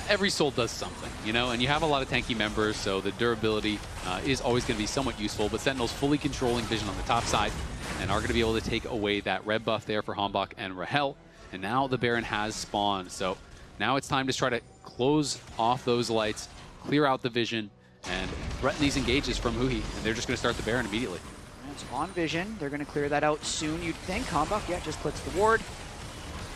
every soul does something, and you have a lot of tanky members, so the durability is always going to be somewhat useful, but Sentinels fully controlling vision on the top side and are going to be able to take away that red buff there for Hanbok and Rahel. And now the Baron has spawned, so now it's time to try to close off those lights, clear out the vision, and threaten these engages from Huhi. And they're just going to start the Baron immediately. It's on vision. They're going to clear that out soon, you'd think. Hanbok, yeah, just clicks the ward,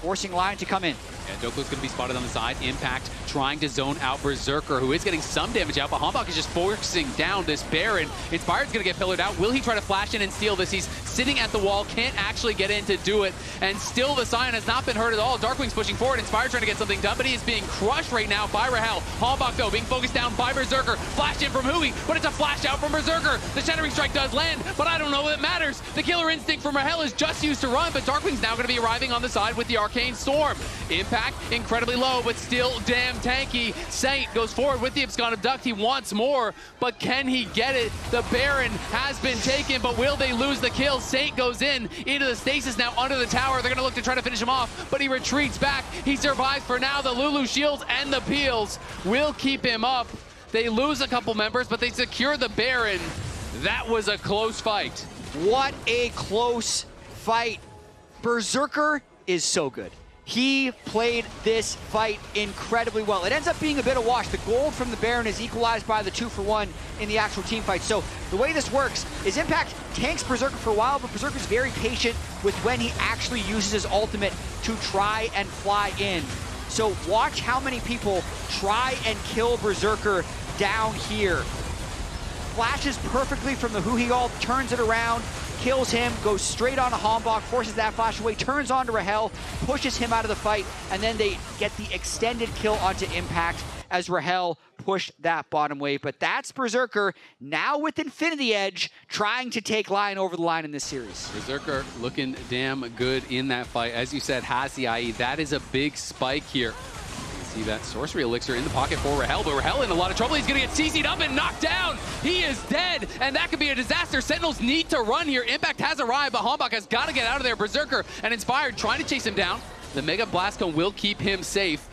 forcing LYON to come in. And Doklo's going to be spotted on the side. Impact trying to zone out Berserker, who is getting some damage out, but Hanbok is just forcing down this Baron. Inspired's going to get pillared out. Will he try to flash in and steal this? He's sitting at the wall, can't actually get in to do it, and still the Scion has not been hurt at all. Darkwing's pushing forward. Inspired trying to get something done, but he is being crushed right now by Rahel. Hanbok, though, being focused down by Berserker. Flash in from Huhi, but it's a flash out from Berserker. The Shattering Strike does land, but I don't know if it matters. The Killer Instinct from Rahel is just used to run, but Darkwing's now going to be arriving on the side with the Arcane Storm. Impact incredibly low, but still damn tanky. Saint goes forward with the Abscond Abduct. He wants more, but can he get it? The Baron has been taken, but will they lose the kill? Saint goes into the stasis now under the tower. They're going to look to try to finish him off, but he retreats back. He survives for now. The Lulu shields and the peels will keep him up. They lose a couple members, but they secure the Baron. That was a close fight. What a close fight. Berserker is so good. He played this fight incredibly well. It ends up being a bit of wash. The gold from the Baron is equalized by the 2-for-1 in the actual team fight. So the way this works is Impact tanks Berserker for a while, but Berserker's very patient with when he actually uses his ultimate to try and fly in. So watch how many people try and kill Berserker down here. Flashes perfectly from the Huhi ult, turns it around, kills him, goes straight on to Hanbok, forces that flash away, turns on to Rahel, pushes him out of the fight, and then they get the extended kill onto Impact as Rahel pushed that bottom wave. But that's Berserker, now with Infinity Edge, trying to take LYON over the line in this series. Berserker looking damn good in that fight. As you said, has the IE. That is a big spike here. See that Sorcery Elixir in the pocket for Rahel, but Rahel in a lot of trouble. He's going to get CC'd up and knocked down. He is dead, and that could be a disaster. Sentinels need to run here. Impact has arrived, but Hanbok has got to get out of there. Berserker and Inspired trying to chase him down. The Mega Blast Cone will keep him safe.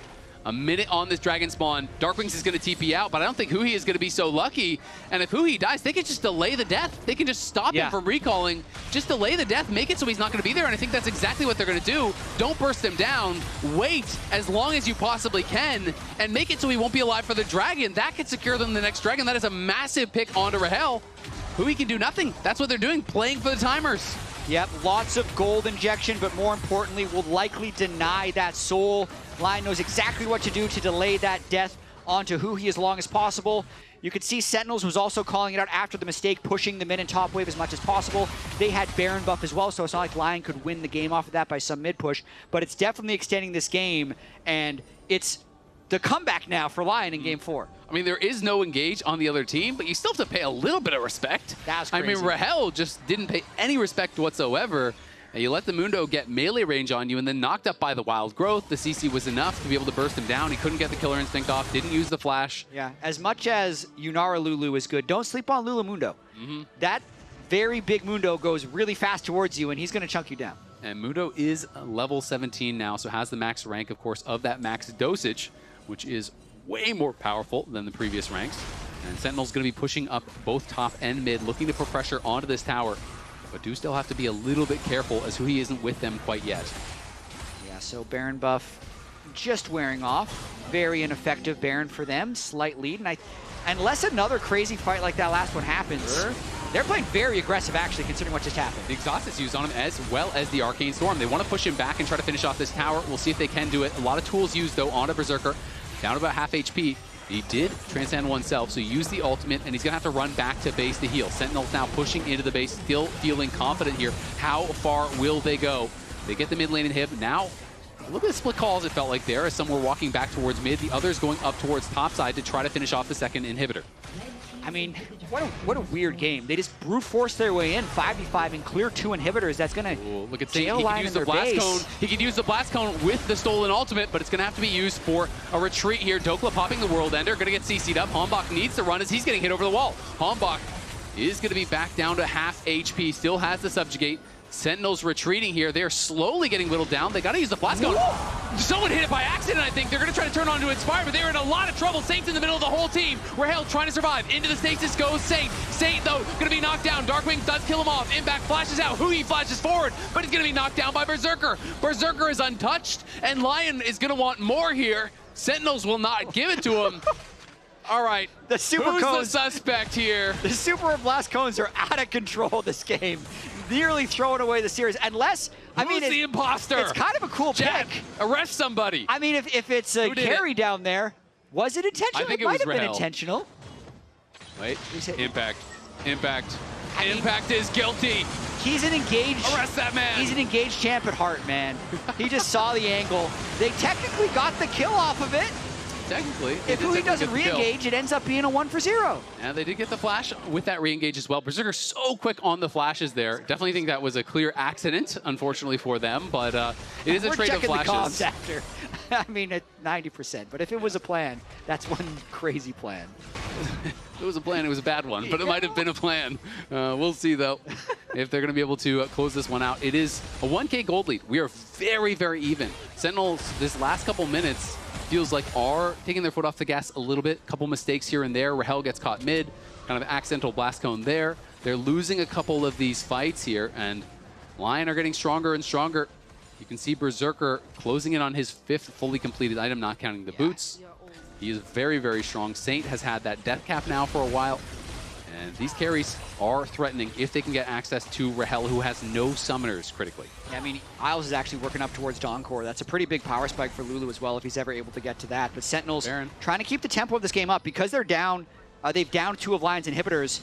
A minute on this Dragon Spawn. Darkwings is going to TP out, but I don't think Huhi is going to be so lucky. And if Huhi dies, they can just delay the death. They can just stop him from recalling. Just delay the death, make it so he's not going to be there, and I think that's exactly what they're going to do. Don't burst him down. Wait as long as you possibly can, and make it so he won't be alive for the Dragon. That could secure them the next Dragon. That is a massive pick onto Rahel. Hui can do nothing. That's what they're doing, playing for the timers. Yep, lots of gold injection, but more importantly, will likely deny that soul. LYON knows exactly what to do to delay that death onto Hui as long as possible. You could see Sentinels was also calling it out after the mistake, pushing the mid and top wave as much as possible. They had Baron buff as well, so it's not like LYON could win the game off of that by some mid push, but it's definitely extending this game, and it's the comeback now for LYON in Game 4. I mean, there is no engage on the other team, but you still have to pay a little bit of respect. That's crazy. I mean, Rahel just didn't pay any respect whatsoever. And you let the Mundo get melee range on you and then knocked up by the Wild Growth. The CC was enough to be able to burst him down. He couldn't get the Killer Instinct off, didn't use the flash. Yeah, as much as Yunara Lulu is good, don't sleep on Lulu Mundo. That very big Mundo goes really fast towards you, and he's going to chunk you down. And Mundo is level 17 now, so has the max rank, of course, of that max dosage, which is way more powerful than the previous ranks. And Sentinel's going to be pushing up both top and mid, looking to put pressure onto this tower, but do still have to be a little bit careful as Hui isn't with them quite yet. Yeah, so Baron buff just wearing off. Very ineffective Baron for them, slight lead. And unless another crazy fight like that last one happens, they're playing very aggressive actually, considering what just happened. The Exhaust is used on him as well as the Arcane Storm. They want to push him back and try to finish off this tower. We'll see if they can do it. A lot of tools used though onto Berserker, down to about half HP. He did transcend oneself, so use the ultimate, and he's going to have to run back to base to heal. Sentinels now pushing into the base, still feeling confident here. How far will they go? They get the mid lane inhib. Now, a little bit of split calls it felt like there, as some were walking back towards mid, the others going up towards top side to try to finish off the second inhibitor. I mean, what a weird game. They just brute force their way in, 5v5, and clear 2 inhibitors. That's going to look at Saint. He can use the blast cone. He can use the blast cone with the stolen ultimate, but it's going to have to be used for a retreat here. Dokla popping the World Ender, going to get CC'd up. Hombach needs to run as he's getting hit over the wall. Hombach is going to be back down to half HP, still has the subjugate. Sentinels retreating here. They're slowly getting whittled down. They got to use the blast cone. Someone hit it by accident, I think. They're going to try to turn on to Inspire, but they're in a lot of trouble. Saint's in the middle of the whole team. Rahel trying to survive. Into the stasis goes Saint. Saint, though, going to be knocked down. Darkwing does kill him off. Impact flashes out. Hui flashes forward, but he's going to be knocked down by Berserker. Berserker is untouched, and LYON is going to want more here. Sentinels will not give it to him. All right, the super who's cones, the suspect here? The super blast cones are out of control this game. Nearly throwing away the series, unless, I mean, who's the imposter? It's kind of a cool Jack, pick. Arrest somebody. I mean, if it's a carry down there, was it intentional? I think it might have been intentional. Wait, Impact. Impact is guilty. He's an engaged... Arrest that man. He's an engaged champ at heart, man. He just saw the angle. They technically got the kill off of it. Technically. If Hui doesn't re-engage, it ends up being a 1-for-0. And they did get the flash with that re-engage as well. Berserker so quick on the flashes there. Definitely think that was a clear accident, unfortunately for them, but it is a trade of flashes. We're checking the comms after. I mean, at 90%, but if it was a plan, that's one crazy plan. If it was a plan, it was a bad one, but it might have been a plan. We'll see, though, if they're going to be able to close this one out. It is a 1K gold lead. We are very, very even. Sentinels, this last couple minutes, feels like are taking their foot off the gas a little bit. Couple mistakes here and there. Rahel gets caught mid. Kind of accidental blast cone there. They're losing a couple of these fights here, and LYON are getting stronger and stronger. You can see Berserker closing in on his 5th fully completed item, not counting the boots. He is very, very strong. Saint has had that death cap now for a while. And these carries are threatening if they can get access to Rahel, who has no summoners critically. Yeah, I mean, Isles is actually working up towards Dawncore. That's a pretty big power spike for Lulu as well, if he's ever able to get to that. But Sentinels trying to keep the tempo of this game up. Because they're down, they've downed 2 of LYON's inhibitors.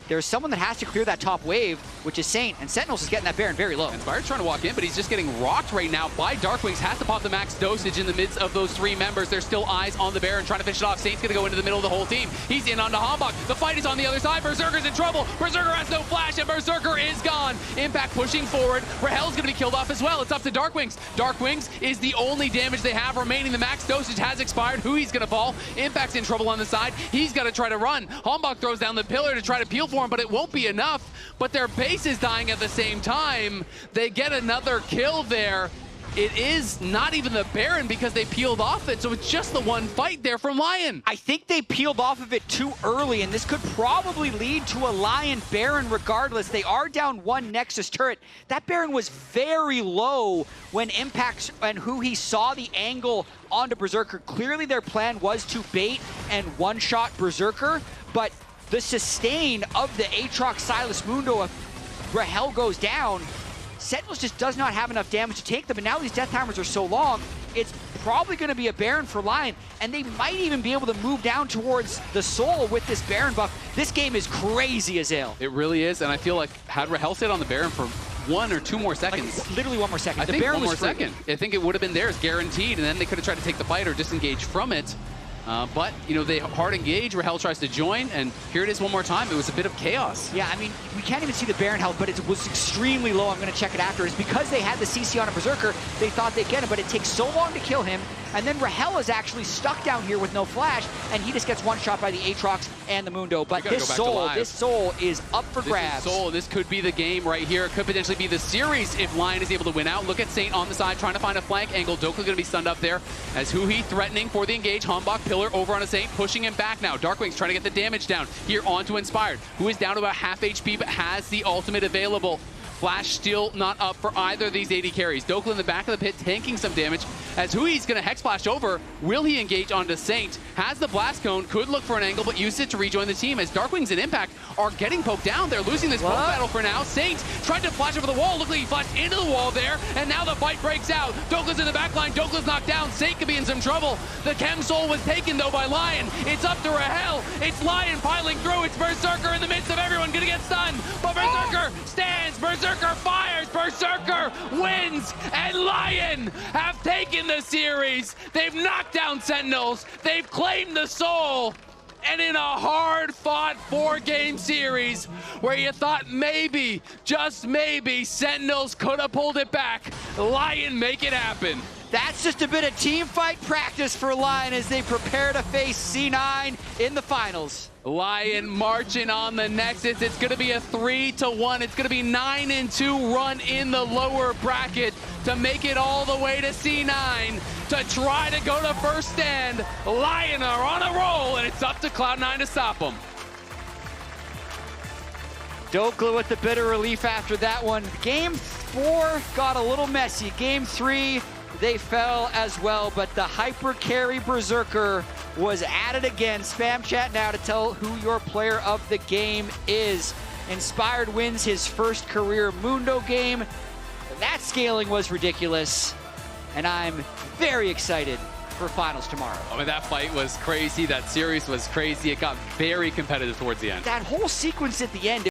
There's someone that has to clear that top wave, which is Saint, and Sentinels is getting that Baron very low. Inspired's trying to walk in, but he's just getting rocked right now by Darkwings. Has to pop the max dosage in the midst of those 3 members. There's still eyes on the Baron trying to finish it off. Saint's going to go into the middle of the whole team. He's in onto Hombach. The fight is on the other side. Berserker's in trouble. Berserker has no flash, and Berserker is gone. Impact pushing forward. Rahel's going to be killed off as well. It's up to Darkwings. Darkwings is the only damage they have remaining. The max dosage has expired. Hui's going to fall. Impact's in trouble on the side. He's got to try to run. Hombach throws down the pillar to try to peel for him, but it won't be enough. But their base is dying at the same time. They get another kill there. It is not even the Baron because they peeled off it, so it's just the one fight there from LYON. I think they peeled off of it too early, and this could probably lead to a LYON Baron regardless. They are down 1 Nexus turret. That Baron was very low when Impact and Hui saw the angle onto Berserker. Clearly their plan was to bait and one-shot Berserker, but the sustain of the Aatrox Silas Mundo, if Rahel goes down, Sentinels just does not have enough damage to take them, and now these death timers are so long, it's probably going to be a Baron for LYON, and they might even be able to move down towards the Soul with this Baron buff. This game is crazy, Azale. It really is, and I feel like had Rahel stayed on the Baron for 1 or 2 more seconds. Like, literally 1 more second. I the think Baron 1 more was free. second. I think it would have been theirs, guaranteed, and then they could have tried to take the fight or disengage from it. But, you know, they hard engage, Rahel tries to join, and here it is one more time. It was a bit of chaos. Yeah, I mean, we can't even see the Baron health, but it was extremely low. I'm going to check it after. It's because they had the CC on a Berserker, they thought they'd get him, but it takes so long to kill him. And then Rahel is actually stuck down here with no flash, and he just gets one-shot by the Aatrox and the Mundo. But this Soul is up for grabs. This could be the game right here. It could potentially be the series if LYON is able to win out. Look at Saint on the side, trying to find a flank angle. Doka going to be stunned up there as Huhi threatening for the engage. Hambach Pillar over on a Saint, pushing him back now. Darkwing's trying to get the damage down. Here onto Inspired, who is down to about half HP, but has the ultimate available. Flash still not up for either of these AD carries. Dokla in the back of the pit tanking some damage as Hui's going to Hex Flash over. Will he engage onto Saint? Has the Blast Cone, could look for an angle, but used it to rejoin the team as Darkwings and Impact are getting poked down. They're losing this poke battle for now. Saint tried to flash over the wall. Looked like he flashed into the wall there, and now the fight breaks out. Dokla's in the back line. Dokla's knocked down. Saint could be in some trouble. The Chem Soul was taken, though, by LYON. It's up to Rahel. It's LYON piling through. It's Berserker in the midst of everyone going to get stunned, but Berserker stands. Berserker fires. Berserker wins, and LYON have taken the series. They've knocked down Sentinels. They've claimed the Soul. And in a hard-fought 4-game series where you thought maybe, just maybe, Sentinels could have pulled it back, LYON make it happen. That's just a bit of team fight practice for LYON as they prepare to face C9 in the finals. LYON marching on the Nexus. It's going to be a 3-1. It's going to be 9-2 run in the lower bracket to make it all the way to C9 to try to go to first stand. LYON are on a roll, and it's up to Cloud9 to stop them. Dokla with the bit of relief after that one. Game 4 got a little messy. Game 3, they fell as well, but the hyper carry Berserker was at it again. Spam chat now to tell who your player of the game is. Inspired wins his first career Mundo game. That scaling was ridiculous, and I'm very excited for finals tomorrow. I mean, that fight was crazy. That series was crazy. It got very competitive towards the end. That whole sequence at the end,